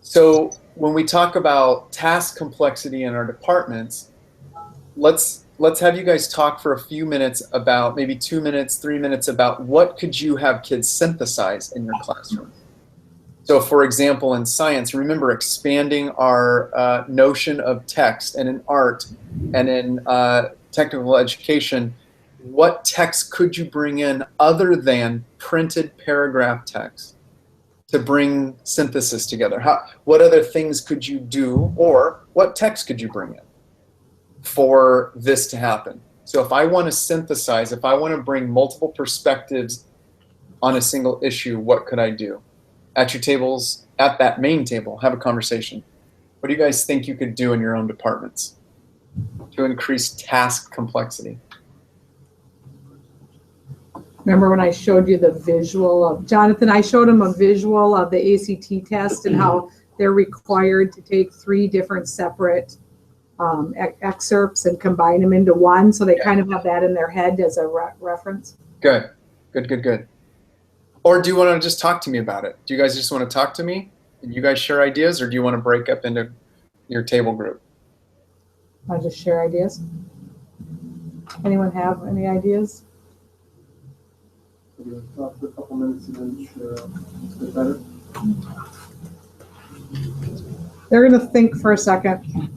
S1: So when we talk about task complexity in our departments, let's have you guys talk for a few minutes about, maybe 2 minutes, 3 minutes, about what could you have kids synthesize in your classroom. So for example, in science, remember expanding our notion of text, and in art and in technical education, what text could you bring in other than printed paragraph text to bring synthesis together? What other things could you do, or what text could you bring in for this to happen? So if I want to synthesize, if I want to bring multiple perspectives on a single issue, what could I do? At your tables, at that main table, have a conversation. What do you guys think you could do in your own departments to increase task complexity?
S7: Remember when I showed you the visual of, Jonathan, I showed him a visual of the ACT test and how they're required to take 3 different separate excerpts and combine them into one, so they kind of have that in their head as a reference.
S1: Good, good, good, good. Or do you want to just talk to me about it? Do you guys just want to talk to me and you guys share ideas, or do you want to break up into your table group?
S7: I just share ideas. Anyone have any ideas?
S2: We're gonna talk for a couple minutes and then share a bit better.
S7: They're going to think for a second.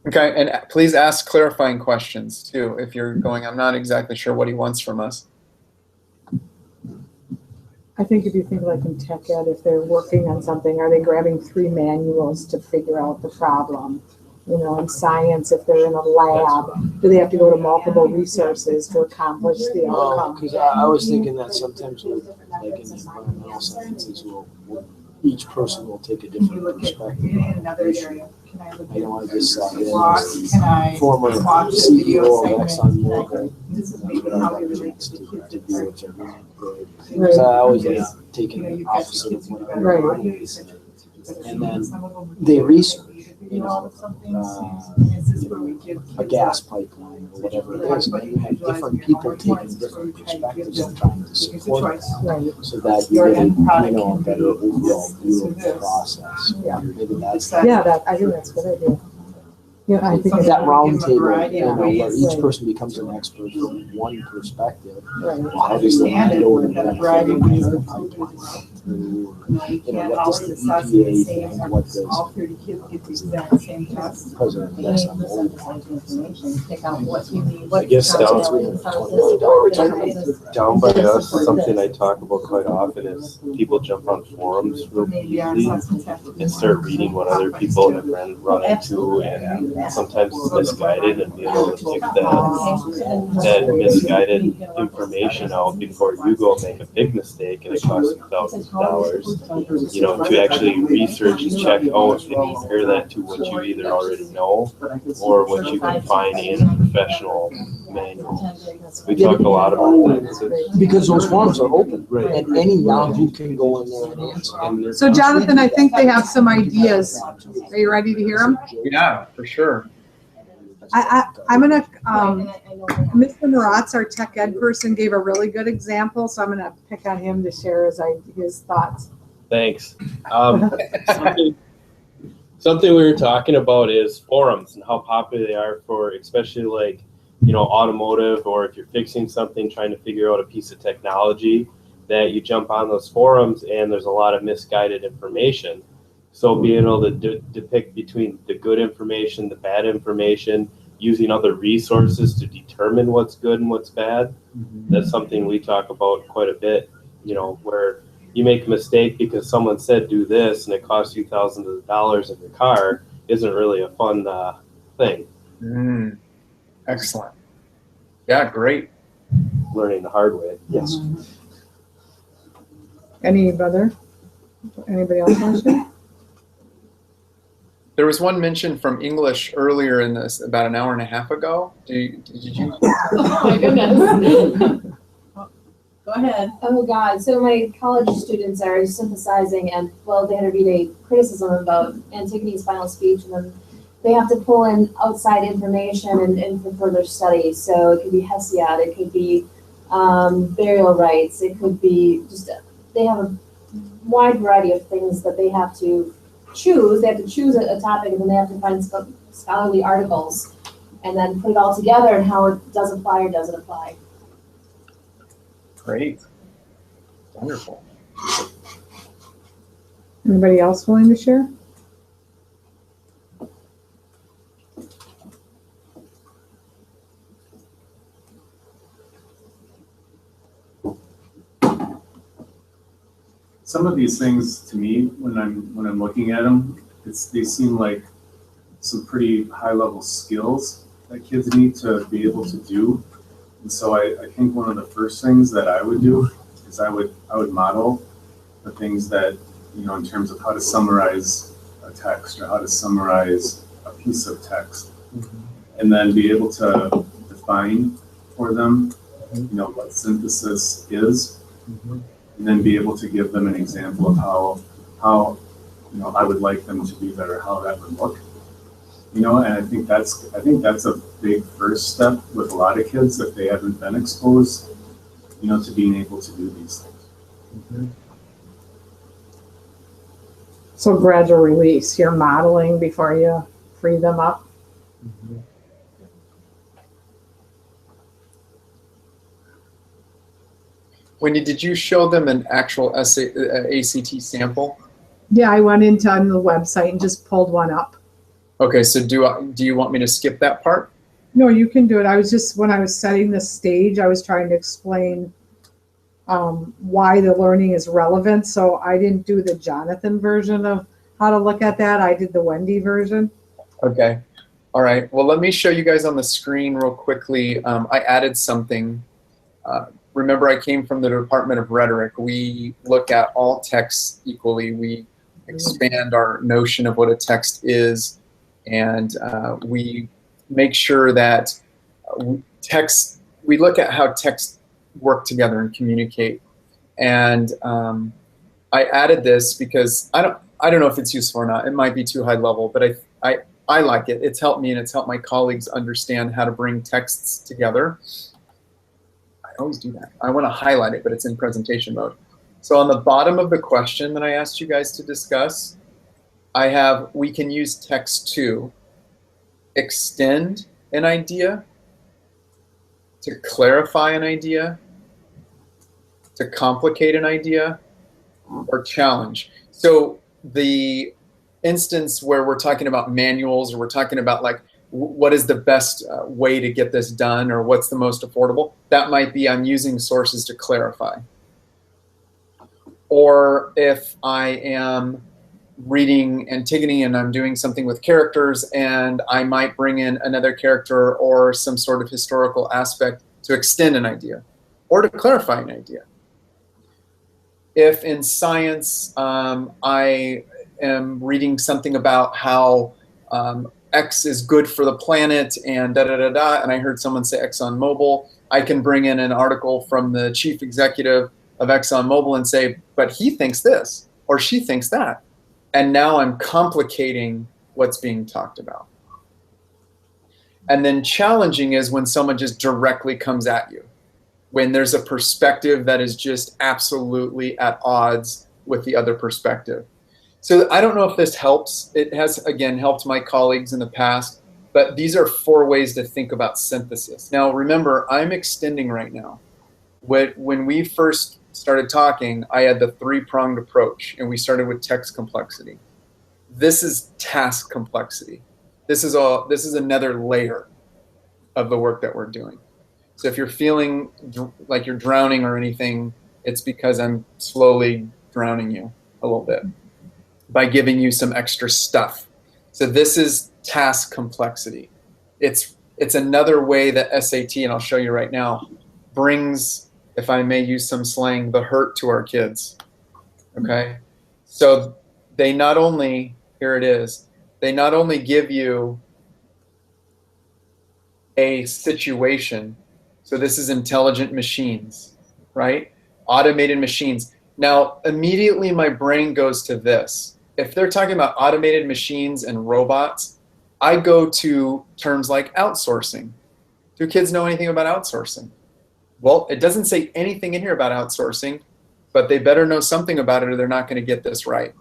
S1: Okay, and please ask clarifying questions too. If you're going, I'm not exactly sure what he wants from us.
S7: I think if you think like in tech ed, if they're working on something, are they grabbing 3 manuals to figure out the problem? You know, in science, if they're in a lab, do they have to go to multiple resources to accomplish the outcome?
S5: Because I was thinking that sometimes with, like in the environmental sciences, each person will take a different perspective. I know I just saw the former CEO of ExxonMobil. To do which I really enjoyed. Because I always like taking the opposite of what I was. And then they research, you know, a gas pipeline or whatever it is, but you have different people taking different perspectives and trying to support it, so that you get, you know, a better overall view of the process. Maybe that's
S7: I think that's a good idea. Yeah, I think
S5: that round table, you know, where each person becomes an expert from one perspective. How does the landowner benefit from the pipeline? You know, what does the EPA think? What does President
S13: I guess down by us, something I talk about quite often is people jump on forums real easily and start reading what other people have run into, and sometimes it's misguided, and be able to pick that misguided information out before you go make a big mistake and it costs you thousands of dollars. You know, to actually research and check out and compare that to what you either already know or what you can find in a professional manual. We talk a lot about that.
S5: Because those forums are open, and any Yahoo can go in there and answer.
S7: So Jonathan, I think they have some ideas. Are you ready to hear them?
S1: Yeah, for sure.
S7: I'm gonna, Mr. Maratz, our tech ed person, gave a really good example, so I'm gonna pick on him to share his thoughts.
S13: Thanks. Something we were talking about is forums and how popular they are for, especially like, you know, automotive, or if you're fixing something, trying to figure out a piece of technology, that you jump on those forums and there's a lot of misguided information. So being able to depict between the good information, the bad information, using other resources to determine what's good and what's bad, that's something we talk about quite a bit, you know, where you make a mistake because someone said do this and it costs you thousands of dollars in your car isn't really a fun thing.
S1: Excellent. Yeah, great.
S13: Learning the hard way.
S5: Yes.
S7: Anybody else want to share?
S1: There was one mention from English earlier in this, about an hour and a half ago. Did you?
S10: Oh my goodness.
S9: Go ahead.
S10: Oh God, so my college students are synthesizing, and well, they had to read a criticism about Antigone's final speech, and then they have to pull in outside information and for further study. So it could be Hesiod, it could be burial rites, it could be just, they have a wide variety of things that they have to choose. They have to choose a topic, and then they have to find scholarly articles and then put it all together and how it does apply or doesn't apply.
S1: Great. Wonderful.
S7: Anybody else willing to share?
S14: Some of these things to me, when I'm looking at them, they seem like some pretty high level skills that kids need to be able to do. And so I think one of the first things that I would do is I would model the things that, you know, in terms of how to summarize a text or how to summarize a piece of text, and then be able to define for them, you know, what synthesis is, and then be able to give them an example of how you know I would like them to do that or how that would look. You know, and I think that's a big first step with a lot of kids if they haven't been exposed, you know, to being able to do these things.
S7: So gradual release, you're modeling before you free them up.
S1: Wendy, did you show them an actual ACT sample?
S7: Yeah, I went into on the website and just pulled one up.
S1: Okay, so do you want me to skip that part?
S7: No, you can do it. I was just, when I was setting the stage, I was trying to explain why the learning is relevant. So I didn't do the Jonathan version of how to look at that. I did the Wendy version.
S1: Okay. All right. Well, let me show you guys on the screen real quickly. I added something. Remember, I came from the Department of Rhetoric. We look at all texts equally. We expand our notion of what a text is, and we make sure that we look at how texts work together and communicate. And I added this because I don't know if it's useful or not. It might be too high level, but I like it. It's helped me and it's helped my colleagues understand how to bring texts together. I always do that. I want to highlight it, but it's in presentation mode. So on the bottom of the question that I asked you guys to discuss, I have, we can use text to extend an idea, to clarify an idea, to complicate an idea, or challenge. So the instance where we're talking about manuals, or we're talking about like, what is the best way to get this done, or what's the most affordable, that might be I'm using sources to clarify. Or if I am reading Antigone and I'm doing something with characters, and I might bring in another character or some sort of historical aspect to extend an idea or to clarify an idea. If in science I am reading something about how X is good for the planet and da-da-da-da, and I heard someone say ExxonMobil, I can bring in an article from the chief executive of ExxonMobil and say, but he thinks this, or she thinks that. And now I'm complicating what's being talked about. And then challenging is when someone just directly comes at you, when there's a perspective that is just absolutely at odds with the other perspective. So I don't know if this helps. It has, again, helped my colleagues in the past, but these are 4 ways to think about synthesis. Now, remember, I'm extending right now. When we first started talking, I had the 3-pronged approach, and we started with text complexity. This is task complexity. This is another layer of the work that we're doing. So if you're feeling like you're drowning or anything, it's because I'm slowly drowning you a little bit by giving you some extra stuff. So this is task complexity. It's another way that SAT, and I'll show you right now, brings, if I may use some slang, the hurt to our kids, okay? So they not only, here it is, they not only give you a situation, so this is intelligent machines, right? Automated machines. Now, immediately my brain goes to this. If they're talking about automated machines and robots, I go to terms like outsourcing. Do kids know anything about outsourcing? Well, it doesn't say anything in here about outsourcing, but they better know something about it or they're not going to get this right.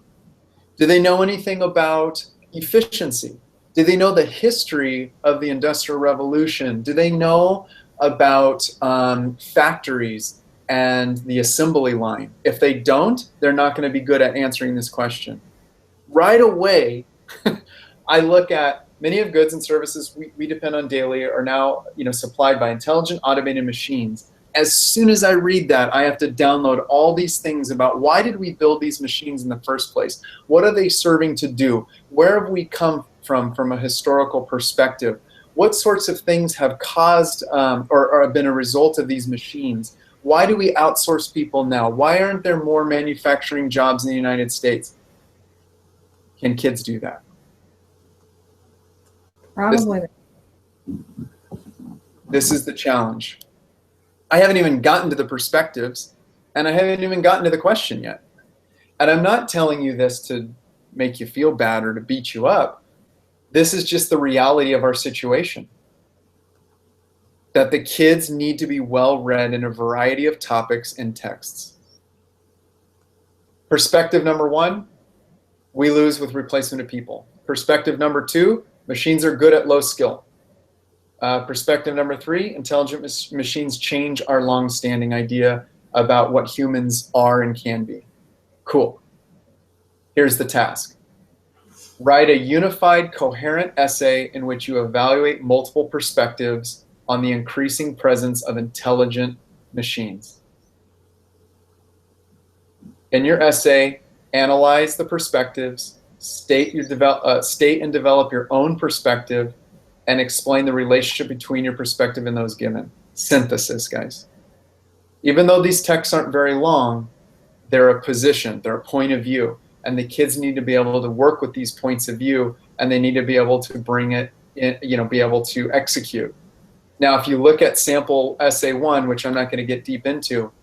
S1: Do they know anything about efficiency? Do they know the history of the Industrial Revolution? Do they know about factories? and the assembly line. If they don't, they're not going to be good at answering this question. Right away, I look at many of goods and services we depend on daily are now supplied by intelligent automated machines. As soon as I read that, I have to download all these things about why did we build these machines in the first place? What are they serving to do? Where have we come from a historical perspective? What sorts of things have caused or have been a result of these machines? Why do we outsource people now? Why aren't there more manufacturing jobs in the United States? Can kids do that?
S7: Probably.
S1: This is the challenge. I haven't even gotten to the perspectives, and I haven't even gotten to the question yet. And I'm not telling you this to make you feel bad or to beat you up. This is just the reality of our situation. That the kids need to be well read in a variety of topics and texts. Perspective number 1, we lose with replacement of people. Perspective number 2, machines are good at low skill. Perspective number 3, intelligent machines change our long-standing idea about what humans are and can be. Cool. Here's the task. Write a unified, coherent essay in which you evaluate multiple perspectives on the increasing presence of intelligent machines. In your essay, analyze the perspectives, state and develop your own perspective, and explain the relationship between your perspective and those given. Synthesis, guys. Even though these texts aren't very long, they're a position, they're a point of view, and the kids need to be able to work with these points of view, and they need to be able to bring it in, be able to execute. Now, if you look at sample essay 1, which I'm not going to get deep into,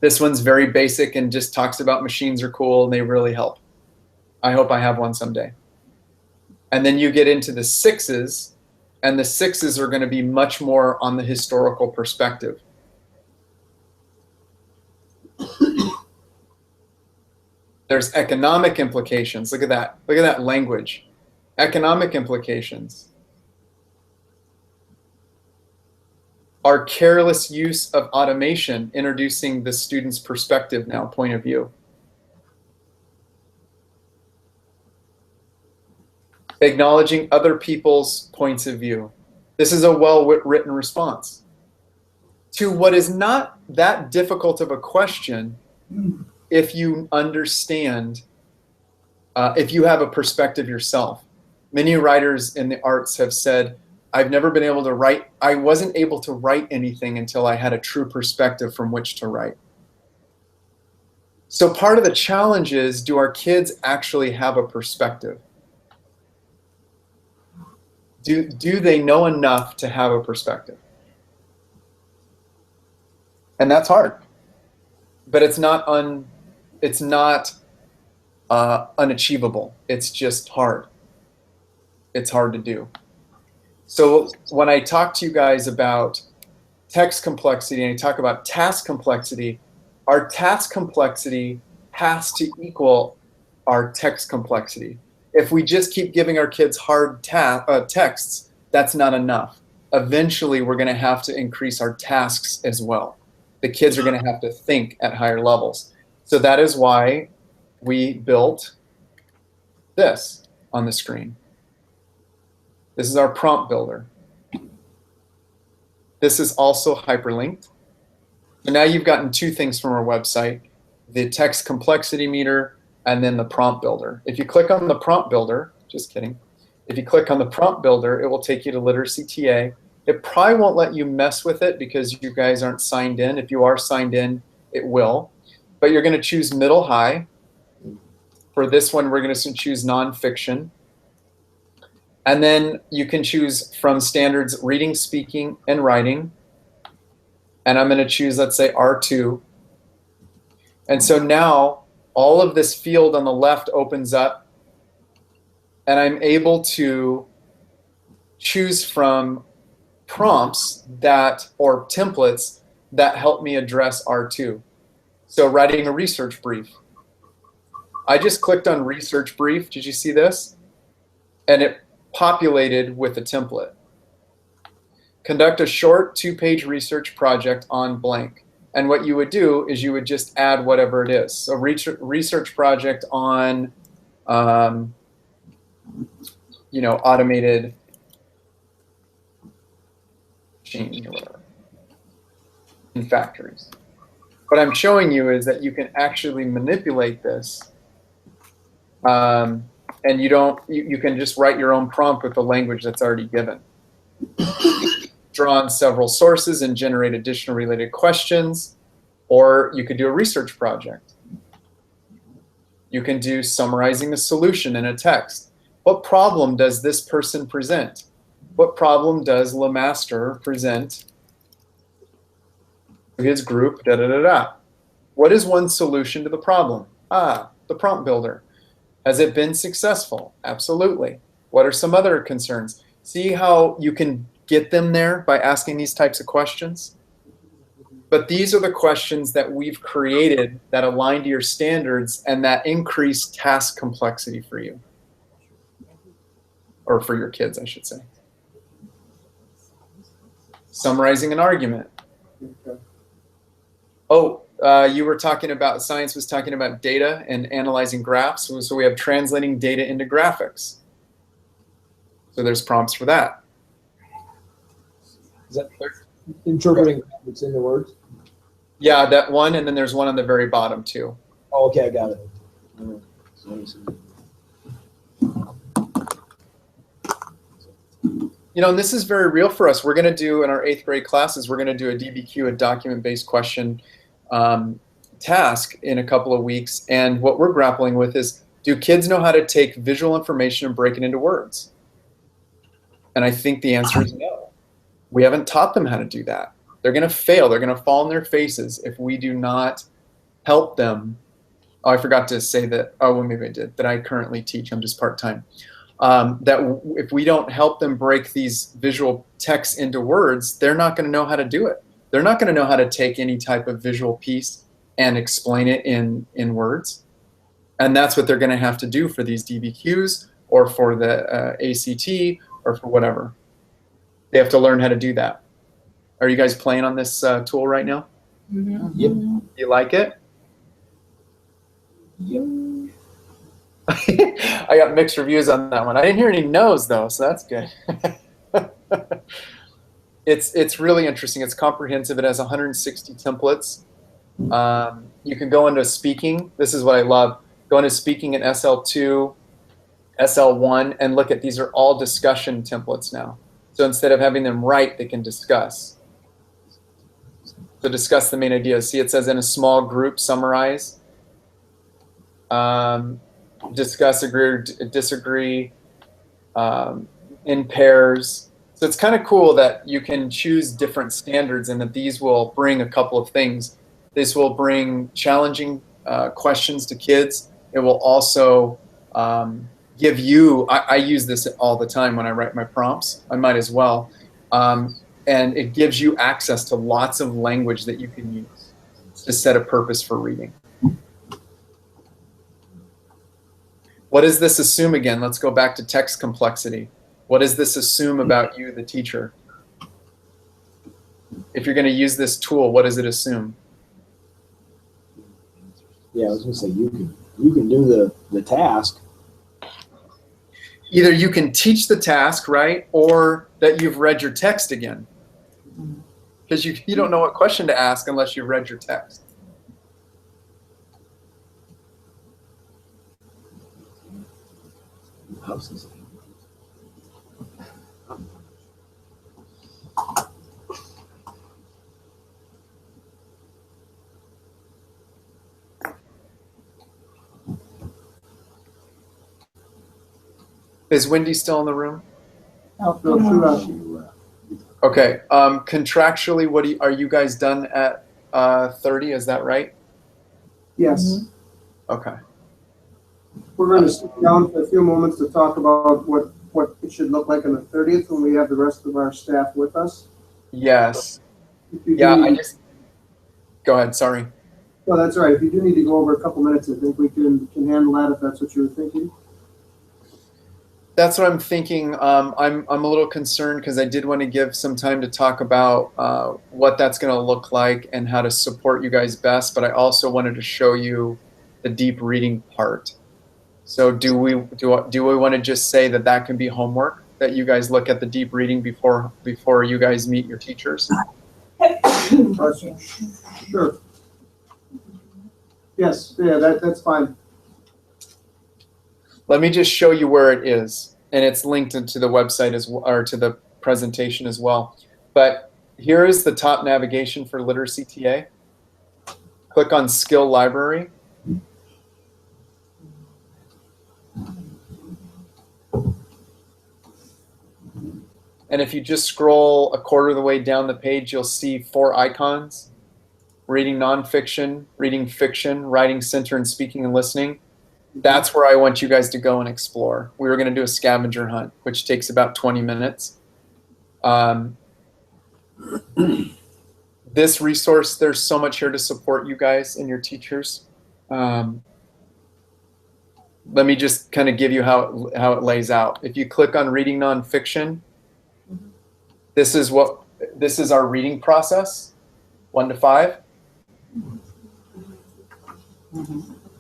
S1: this one's very basic and just talks about machines are cool and they really help. I hope I have one someday. And then you get into the 6s, and the 6s are going to be much more on the historical perspective. There's economic implications. Look at that. Look at that language. Economic implications. Our careless use of automation, introducing the student's perspective now, point of view. Acknowledging other people's points of view. This is a well-written response to what is not that difficult of a question if you understand, if you have a perspective yourself. Many writers in the arts have said, I've never been able to write, I wasn't able to write anything until I had a true perspective from which to write. So part of the challenge is, do our kids actually have a perspective? Do they know enough to have a perspective? And that's hard, but it's not unachievable. It's just hard. It's hard to do. So when I talk to you guys about text complexity and I talk about task complexity, our task complexity has to equal our text complexity. If we just keep giving our kids hard texts, that's not enough. Eventually, we're going to have to increase our tasks as well. The kids are going to have to think at higher levels. So that is why we built this on the screen. This is our prompt builder. This is also hyperlinked. So now you've gotten 2 things from our website, the text complexity meter and then the prompt builder. If you click on the prompt builder, just kidding, if you click on the prompt builder, it will take you to Literacy TA. It probably won't let you mess with it because you guys aren't signed in. If you are signed in, it will. But you're going to choose middle high. For this one, we're going to choose nonfiction. And then you can choose from standards reading, speaking, and writing. And I'm going to choose, let's say, R2. And so now all of this field on the left opens up, and I'm able to choose from prompts or templates that help me address R2. So writing a research brief. I just clicked on research brief. Did you see this? And it populated with a template. Conduct a short 2-page research project on blank. And what you would do is you would just add whatever it is. So research project on, you know, automated machines or whatever in factories. What I'm showing you is that you can actually manipulate this, and you can just write your own prompt with the language that's already given. Draw on several sources and generate additional related questions, or you could do a research project. You can do summarizing a solution in a text. What problem does this person present? What problem does LeMaster present to his group? Da, da, da, da. What is one solution to the problem? Ah, the prompt builder. Has it been successful? Absolutely. What are some other concerns? See how you can get them there by asking these types of questions? But these are the questions that we've created that align to your standards and that increase task complexity for you. Or for your kids, I should say. Summarizing an argument. Oh, you were talking about, science was talking about data and analyzing graphs. So we have translating data into graphics. So there's prompts for that.
S5: Is that interpreting what's in the words?
S1: Yeah, that one, and then there's one on the very bottom too.
S5: Oh, okay, I got it.
S1: You know, and this is very real for us. We're going to do, in our 8th grade classes, we're going to do a DBQ, a document-based question task in a couple of weeks. And what we're grappling with is, do kids know how to take visual information and break it into words? And I think the answer is no. We haven't taught them how to do that. They're going to fail. They're going to fall on their faces if we do not help them. Oh, I forgot to say that. Oh, well, maybe I did. That I currently teach. I'm just part-time. That if we don't help them break these visual texts into words, they're not going to know how to do it. They're not going to know how to take any type of visual piece and explain it in words. And that's what they're going to have to do for these DBQs or for the ACT or for whatever. They have to learn how to do that. Are you guys playing on this tool right now?
S5: Mm-hmm. Yep.
S1: You like it?
S5: Yep.
S1: I got mixed reviews on that one. I didn't hear any no's though, so that's good. It's really interesting. It's comprehensive. It has 160 templates. You can go into speaking. This is what I love. Go into speaking in SL2, SL1, and look at these are all discussion templates now. So instead of having them write, they can discuss. So discuss the main ideas. See, it says in a small group, summarize. Discuss, agree or disagree, in pairs. So it's kind of cool that you can choose different standards and that these will bring a couple of things. This will bring challenging questions to kids. It will also give you, I use this all the time when I write my prompts. I might as well. And it gives you access to lots of language that you can use to set a purpose for reading. What does this assume again? Let's go back to text complexity. What does this assume about you, the teacher? If you're going to use this tool, what does it assume?
S5: Yeah, I was going to say you can do the task.
S1: Either you can teach the task, right, or that you've read your text again. Because you don't know what question to ask unless you've read your text.
S5: Houses.
S1: Is Wendy still in the room?
S2: No,
S1: Okay. Contractually, are you guys done at 30? Is that right?
S2: Yes.
S1: Okay.
S2: We're going to sit down for a few moments to talk about what it should look like on the 30th when we have the rest of our staff with us.
S1: Yes. Go ahead. Sorry.
S2: Well, that's all right. If you do need to go over a couple minutes, I think we can handle that if that's what you were thinking.
S1: That's what I'm thinking. I'm a little concerned because I did want to give some time to talk about what that's going to look like and how to support you guys best. But I also wanted to show you the deep reading part. So do we want to just say that that can be homework, that you guys look at the deep reading before you guys meet your teachers?
S2: Sure. Yes, yeah, that's fine.
S1: Let me just show you where it is, and it's linked into the website as well, or to the presentation as well. But here is the top navigation for Literacy TA. Click on Skill Library. And if you just scroll a quarter of the way down the page, you'll see 4 icons: reading nonfiction, reading fiction, writing center, and speaking and listening. That's where I want you guys to go and explore. We were going to do a scavenger hunt, which takes about 20 minutes. This resource, there's so much here to support you guys and your teachers. Let me just kind of give you how it lays out. If you click on reading nonfiction, this is our reading process, 1 to 5.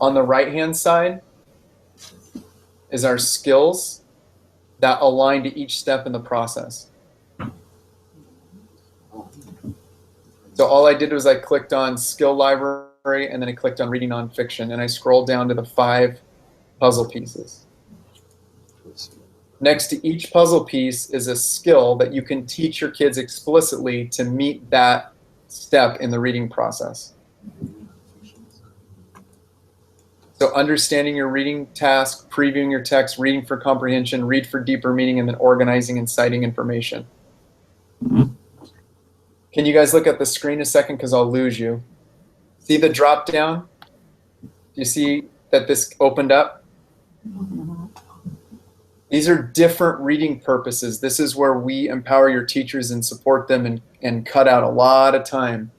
S1: On the right-hand side is our skills that align to each step in the process. So all I did was I clicked on Skill Library, and then I clicked on Reading Nonfiction, and I scrolled down to the 5 puzzle pieces. Next to each puzzle piece is a skill that you can teach your kids explicitly to meet that step in the reading process. So understanding your reading task, previewing your text, reading for comprehension, read for deeper meaning, and then organizing and citing information. Can you guys look at the screen a second, because I'll lose you. See the drop down? Do you see that this opened up? These are different reading purposes. This is where we empower your teachers and support them and cut out a lot of time.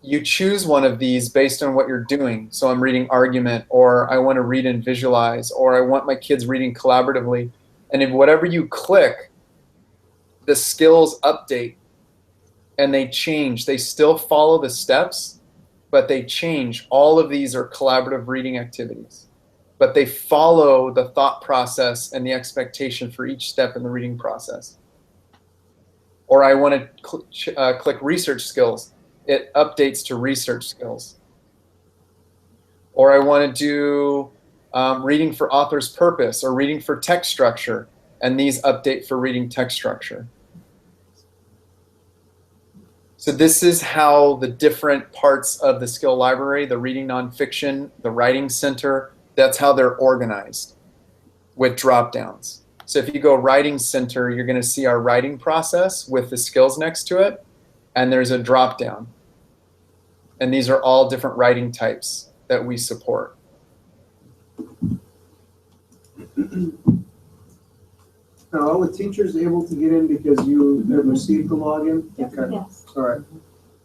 S1: You choose one of these based on what you're doing. So I'm reading argument, or I want to read and visualize, or I want my kids reading collaboratively. And if whatever you click, the skills update and they change. They still follow the steps, but they change. All of these are collaborative reading activities, but they follow the thought process and the expectation for each step in the reading process. Or I want to click research skills. It updates to research skills. Or I want to do reading for author's purpose, or reading for text structure, and these update for reading text structure. So this is how the different parts of the skill library, the reading nonfiction, the writing center, that's how they're organized with drop downs. So if you go writing center, you're going to see our writing process with the skills next to it, and there's a drop down. And these are all different writing types that we support.
S2: Now, are the teachers able to get in because you have received the login? Okay.
S10: Yes.
S2: All right.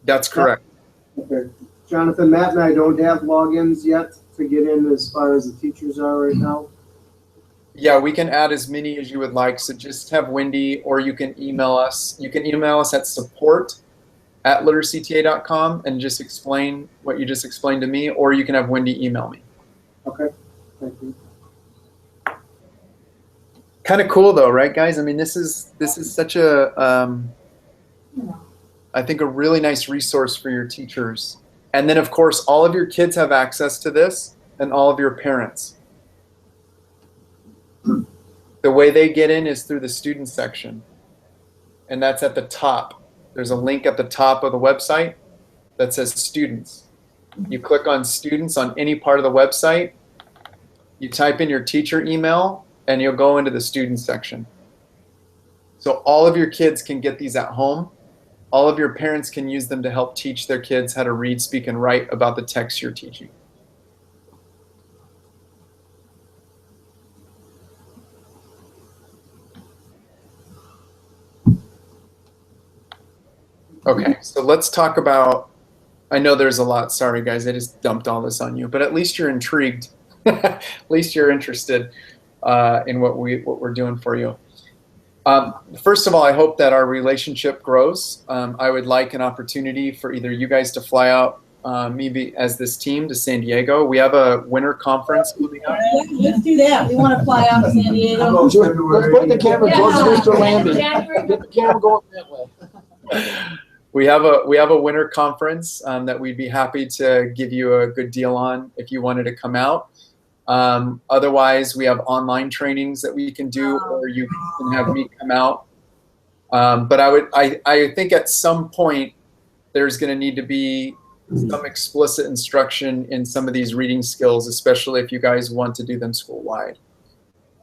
S1: That's correct.
S2: Okay. Jonathan, Matt and I don't have logins yet to get in as far as the teachers are right now.
S1: Yeah, we can add as many as you would like. So just have Wendy, or you can email us. You can email us at support@literacyta.com and just explain what you just explained to me, or you can have Wendy email me.
S2: Okay. Thank you.
S1: Kind of cool though, right, guys? I mean, this is such a I think a really nice resource for your teachers. And then of course all of your kids have access to this, and all of your parents. The way they get in is through the student section, and that's at the top. There's a link at the top of the website that says students. You click on students on any part of the website, you type in your teacher email, and you'll go into the student section. So all of your kids can get these at home. All of your parents can use them to help teach their kids how to read, speak, and write about the text you're teaching. Okay, so let's talk about, I know there's a lot, sorry guys, I just dumped all this on you, but at least you're intrigued. At least you're interested. in what we're doing for you. First of all, I hope that our relationship grows. I would like an opportunity for either you guys to fly out, maybe as this team, to San Diego. We have a winter conference coming up.
S4: Let's do that. We want to fly out to San Diego.
S5: Let's put the camera towards Mr. Lambie. Get the camera going that way.
S1: We have a winter conference that we'd be happy to give you a good deal on if you wanted to come out. Otherwise, we have online trainings that we can do, or you can have me come out. But I think at some point there's going to need to be some explicit instruction in some of these reading skills, especially if you guys want to do them school-wide.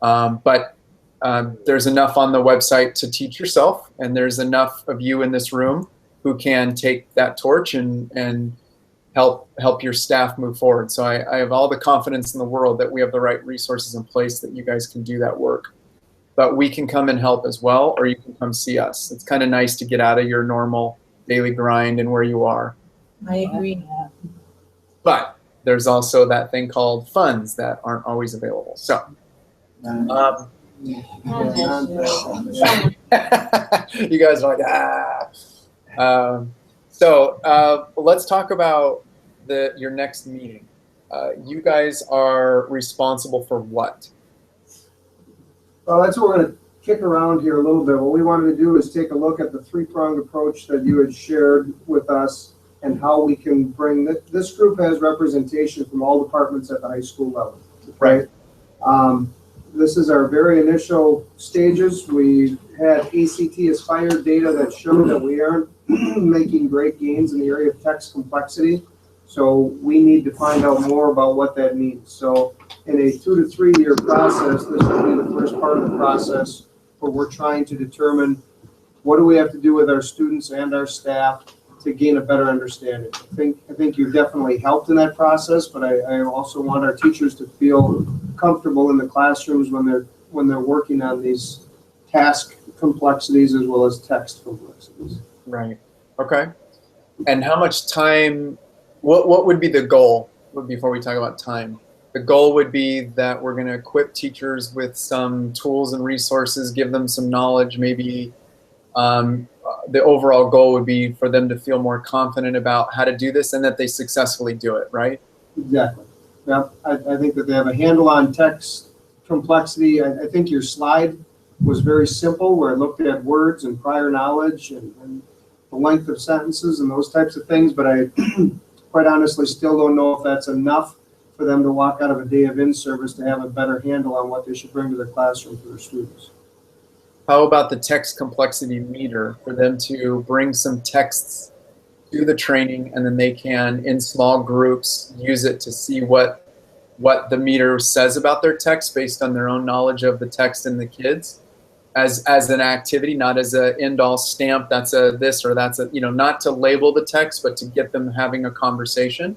S1: But there's enough on the website to teach yourself, and there's enough of you in this room who can take that torch and help your staff move forward. So I have all the confidence in the world that we have the right resources in place that you guys can do that work. But we can come and help as well, or you can come see us. It's kind of nice to get out of your normal daily grind and where you are.
S4: I agree.
S1: But there's also that thing called funds that aren't always available. So you guys are like, so let's talk about your next meeting. You guys are responsible for what?
S2: Well, that's what we're going to kick around here a little bit. What we wanted to do is take a look at the three-pronged approach that you had shared with us and how we can bring this group has representation from all departments at the high school level. Right. This is our very initial stages. We had ACT Aspire data that showed that we aren't making great gains in the area of text complexity. So we need to find out more about what that means. So in a 2 to 3 year process, this will be the first part of the process where we're trying to determine what do we have to do with our students and our staff to gain a better understanding. I think you've definitely helped in that process, but I also want our teachers to feel comfortable in the classrooms when they're working on these task complexities as well as text complexities.
S1: Right. Okay. And how much time? What would be the goal? Before we talk about time, the goal would be that we're going to equip teachers with some tools and resources, give them some knowledge, maybe. The overall goal would be for them to feel more confident about how to do this and that they successfully do it, right?
S2: Exactly. Yeah, I think that they have a handle on text complexity. I think your slide was very simple where I looked at words and prior knowledge and the length of sentences and those types of things, but I quite honestly still don't know if that's enough for them to walk out of a day of in-service to have a better handle on what they should bring to their classroom for their students.
S1: How about the text complexity meter for them to bring some texts to the training, and then they can, in small groups, use it to see what the meter says about their text based on their own knowledge of the text and the kids as an activity, not as a end-all stamp, that's a this or that's a, not to label the text, but to get them having a conversation.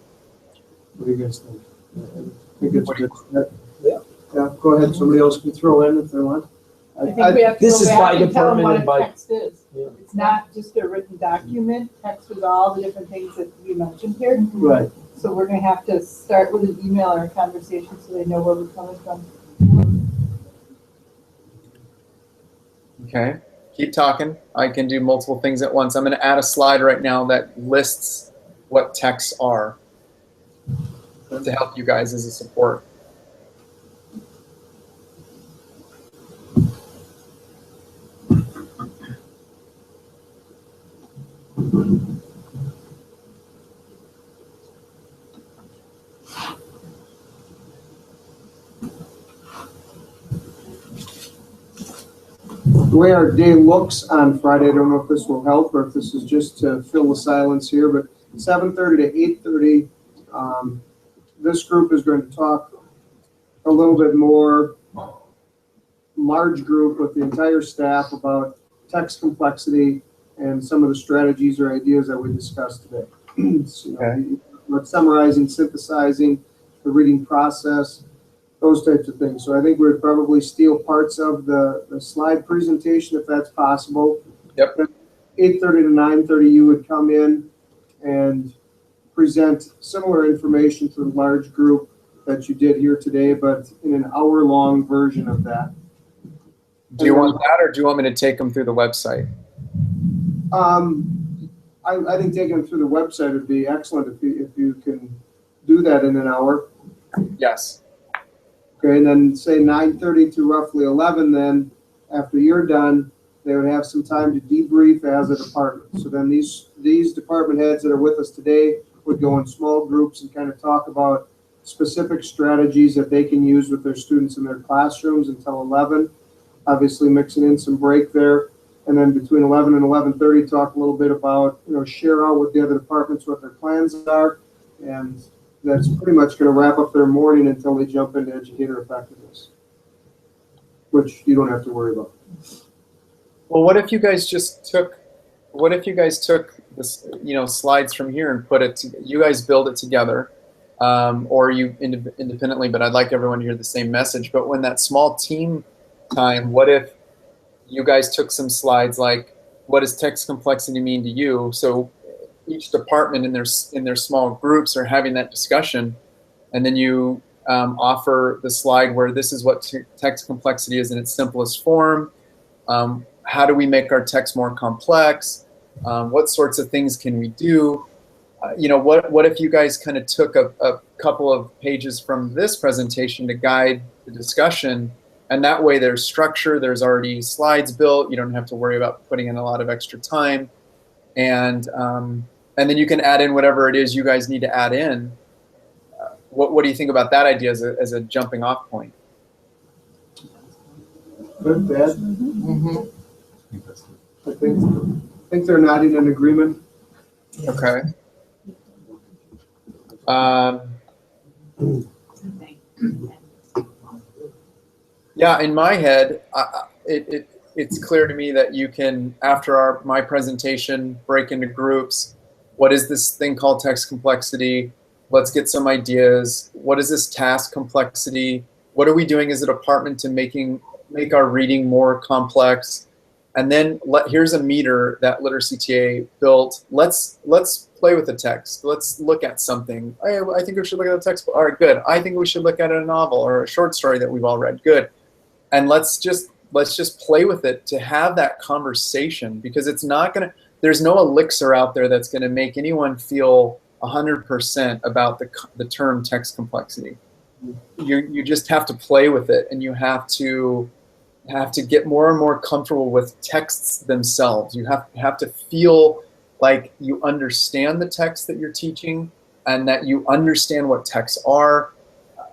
S2: What do you guys think? I think it's good. Yeah, go ahead. Somebody else can throw in if they want.
S7: I think we have to
S5: This
S7: go
S5: is
S7: back
S5: by
S7: and tell them
S5: department
S7: what
S5: and
S7: a text is. It's not just a written document. Text is all the different things that we mentioned here.
S2: Right.
S7: So we're gonna have to start with an email or a conversation so they know where we're coming from.
S1: Okay, keep talking. I can do multiple things at once. I'm going to add a slide right now that lists what texts are to help you guys as a support.
S2: The way our day looks on Friday, I don't know if this will help or if this is just to fill the silence here, but 7:30 to 8:30, this group is going to talk a little bit more large group with the entire staff about text complexity and some of the strategies or ideas that we discussed today. Like summarizing, synthesizing, the reading process, those types of things. So I think we'd probably steal parts of the slide presentation if that's possible.
S1: Yep.
S2: 8:30 to 9:30, you would come in and present similar information to the large group that you did here today, but in an hour-long version of that.
S1: Do you want that, or do you want me to take them through the website?
S2: I think taking them through the website would be excellent if you can do that in an hour.
S1: Yes.
S2: Okay, and then say 9:30 to roughly 11, then after you're done, they would have some time to debrief as a department. So then these department heads that are with us today would go in small groups and kind of talk about specific strategies that they can use with their students in their classrooms until 11, obviously mixing in some break there. And then between 11 and 11:30, talk a little bit about, share out with the other departments what their plans are. And that's pretty much going to wrap up their morning until they jump into educator effectiveness, which you don't have to worry about.
S1: Well, what if you guys took this, slides from here and put it, you guys build it together, or you independently, but I'd like everyone to hear the same message. But when that small team time, what if you guys took some slides like, what does text complexity mean to you? So each department in their small groups are having that discussion, and then you offer the slide where this is what text complexity is in its simplest form. How do we make our text more complex? What sorts of things can we do? What if you guys kind of took a couple of pages from this presentation to guide the discussion, and that way there's structure, there's already slides built, you don't have to worry about putting in a lot of extra time, and then you can add in whatever it is you guys need to add in. What do you think about that idea as a jumping off point?
S2: Good, bad? Mm-hmm. I think they're nodding in agreement.
S1: Okay. Yeah, in my head, it's clear to me that you can, after my presentation, break into groups. What is this thing called text complexity? Let's get some ideas. What is this task complexity? What are we doing as a department to make our reading more complex? And then here's a meter that Literacy TA built. Let's play with the text. Let's look at something. I think we should look at the text. All right, good. I think we should look at a novel or a short story that we've all read. Good. And let's just play with it to have that conversation, because it's not gonna. There's no elixir out there that's gonna make anyone feel 100% about the term text complexity. You just have to play with it, and you have to get more and more comfortable with texts themselves. You have to feel like you understand the text that you're teaching, and that you understand what texts are.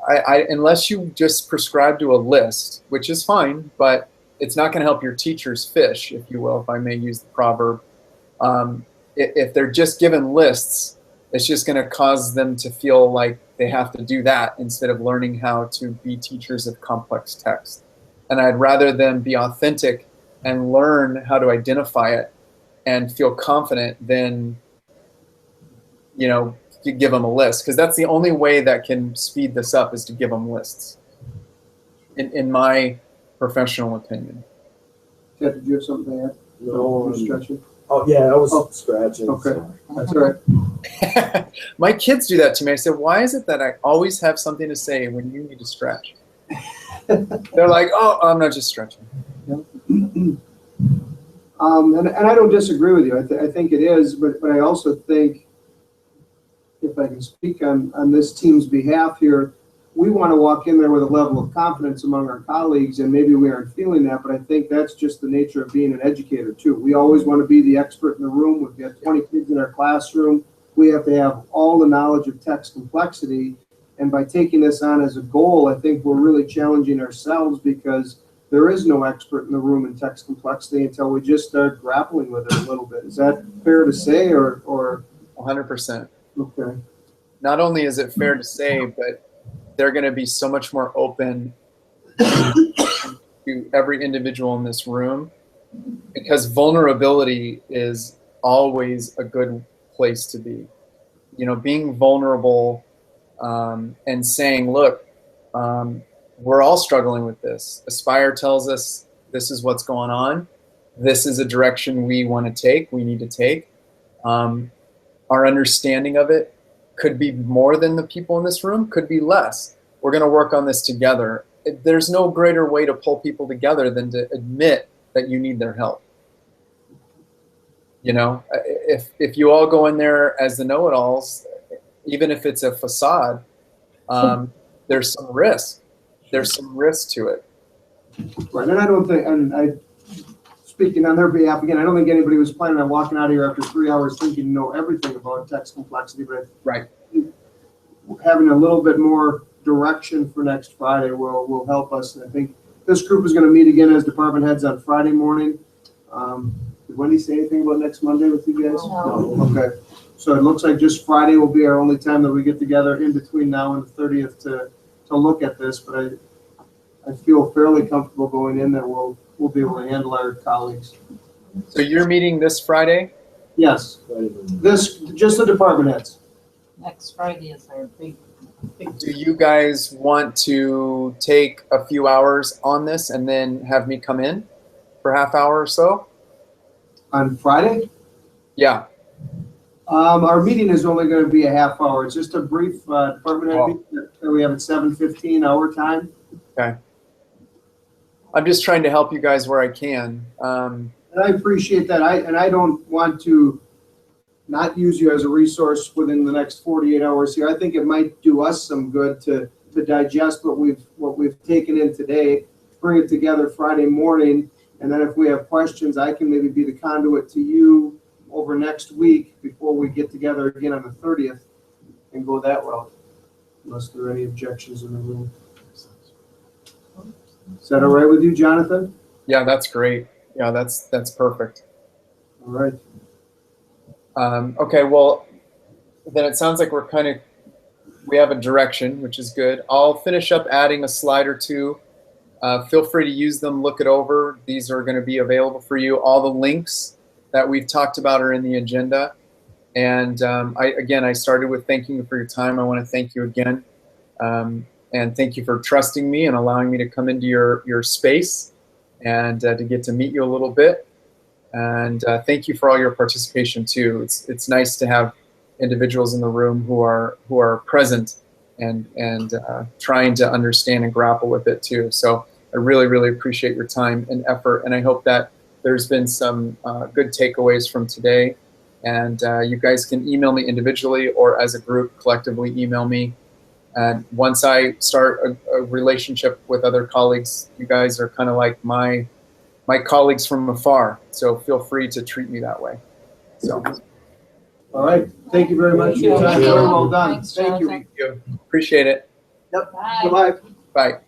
S1: Unless you just prescribe to a list, which is fine, but it's not going to help your teachers fish, if you will, if I may use the proverb. If they're just given lists, it's just going to cause them to feel like they have to do that instead of learning how to be teachers of complex text. And I'd rather them be authentic and learn how to identify it and feel confident than, you give them a list, because that's the only way that can speed this up, is to give them lists, in my professional opinion.
S2: Ted, did you have something to add?
S12: No.
S2: Stretching?
S12: Oh, yeah, I was scratching.
S2: Okay,
S12: So.
S2: that's all right.
S1: My kids do that to me. I said, why is it that I always have something to say when you need to stretch? They're like, oh, I'm not just stretching.
S2: And I don't disagree with you. I think it is, but I also think, if I can speak on this team's behalf here, we want to walk in there with a level of confidence among our colleagues, and maybe we aren't feeling that, but I think that's just the nature of being an educator too. We always want to be the expert in the room. We've got 20 kids in our classroom. We have to have all the knowledge of text complexity, and by taking this on as a goal, I think we're really challenging ourselves, because there is no expert in the room in text complexity until we just start grappling with it a little bit. Is that fair to say, or?
S1: 100%.
S2: Okay.
S1: Not only is it fair to say, but they're going to be so much more open to every individual in this room, because vulnerability is always a good place to be. Being vulnerable and saying, look, we're all struggling with this. Aspire tells us this is what's going on. This is a direction we want to take, we need to take. Our understanding of it could be more than the people in this room, could be less. we're going to work on this together. There's no greater way to pull people together than to admit that you need their help. You know, if you all go in there as the know-it-alls, even if it's a facade, there's some risk. There's some risk to it.
S2: Right, and I don't think, and I, speaking on their behalf again, I don't think anybody was planning on walking out of here after 3 hours thinking you know everything about text complexity, but
S1: right,
S2: having a little bit more direction for next Friday will help us. And I think this group is going to meet again as department heads on Friday morning. Did Wendy say anything about next Monday with you guys? No. Okay. So it looks like just Friday will be our only time that we get together in between now and the 30th to look at this. But I feel fairly comfortable going in that we'll be able to handle our colleagues.
S1: So you're meeting this Friday?
S2: Yes. This, just the department heads.
S8: Next Friday is our big.
S1: Do you guys want to take a few hours on this and then have me come in for a half hour or so?
S2: On Friday?
S1: Yeah.
S2: Our meeting is only going to be a half hour. It's just a brief department head meeting that we have at 7:15 our time.
S1: Okay. I'm just trying to help you guys where I can.
S2: And I appreciate that. I don't want to not use you as a resource within the next 48 hours here. I think it might do us some good to digest what we've taken in today, bring it together Friday morning, and then if we have questions, I can maybe be the conduit to you over next week before we get together again on the 30th and go that route, unless there are any objections in the room. Is that all right with you, Jonathan?
S1: Yeah, that's great. Yeah, that's perfect.
S2: All right.
S1: Okay, well, then it sounds like we have a direction, which is good. I'll finish up adding a slide or two. Feel free to use them, look it over. These are going to be available for you. All the links that we've talked about are in the agenda. And I started with thanking you for your time. I want to thank you again. And thank you for trusting me and allowing me to come into your space and to get to meet you a little bit. And thank you for all your participation too. It's nice to have individuals in the room who are present and trying to understand and grapple with it too. So I really, really appreciate your time and effort. And I hope that there's been some good takeaways from today. And you guys can email me individually or as a group, collectively email me. And once I start a relationship with other colleagues, you guys are kind of like my colleagues from afar. So feel free to treat me that way. So.
S2: All right. Thank you very much for your time. Very well done.
S8: Thanks,
S2: Thank you.
S8: Jonathan.
S1: Thank you. Appreciate it.
S2: Yep.
S8: Bye.
S2: Goodbye.
S1: Bye.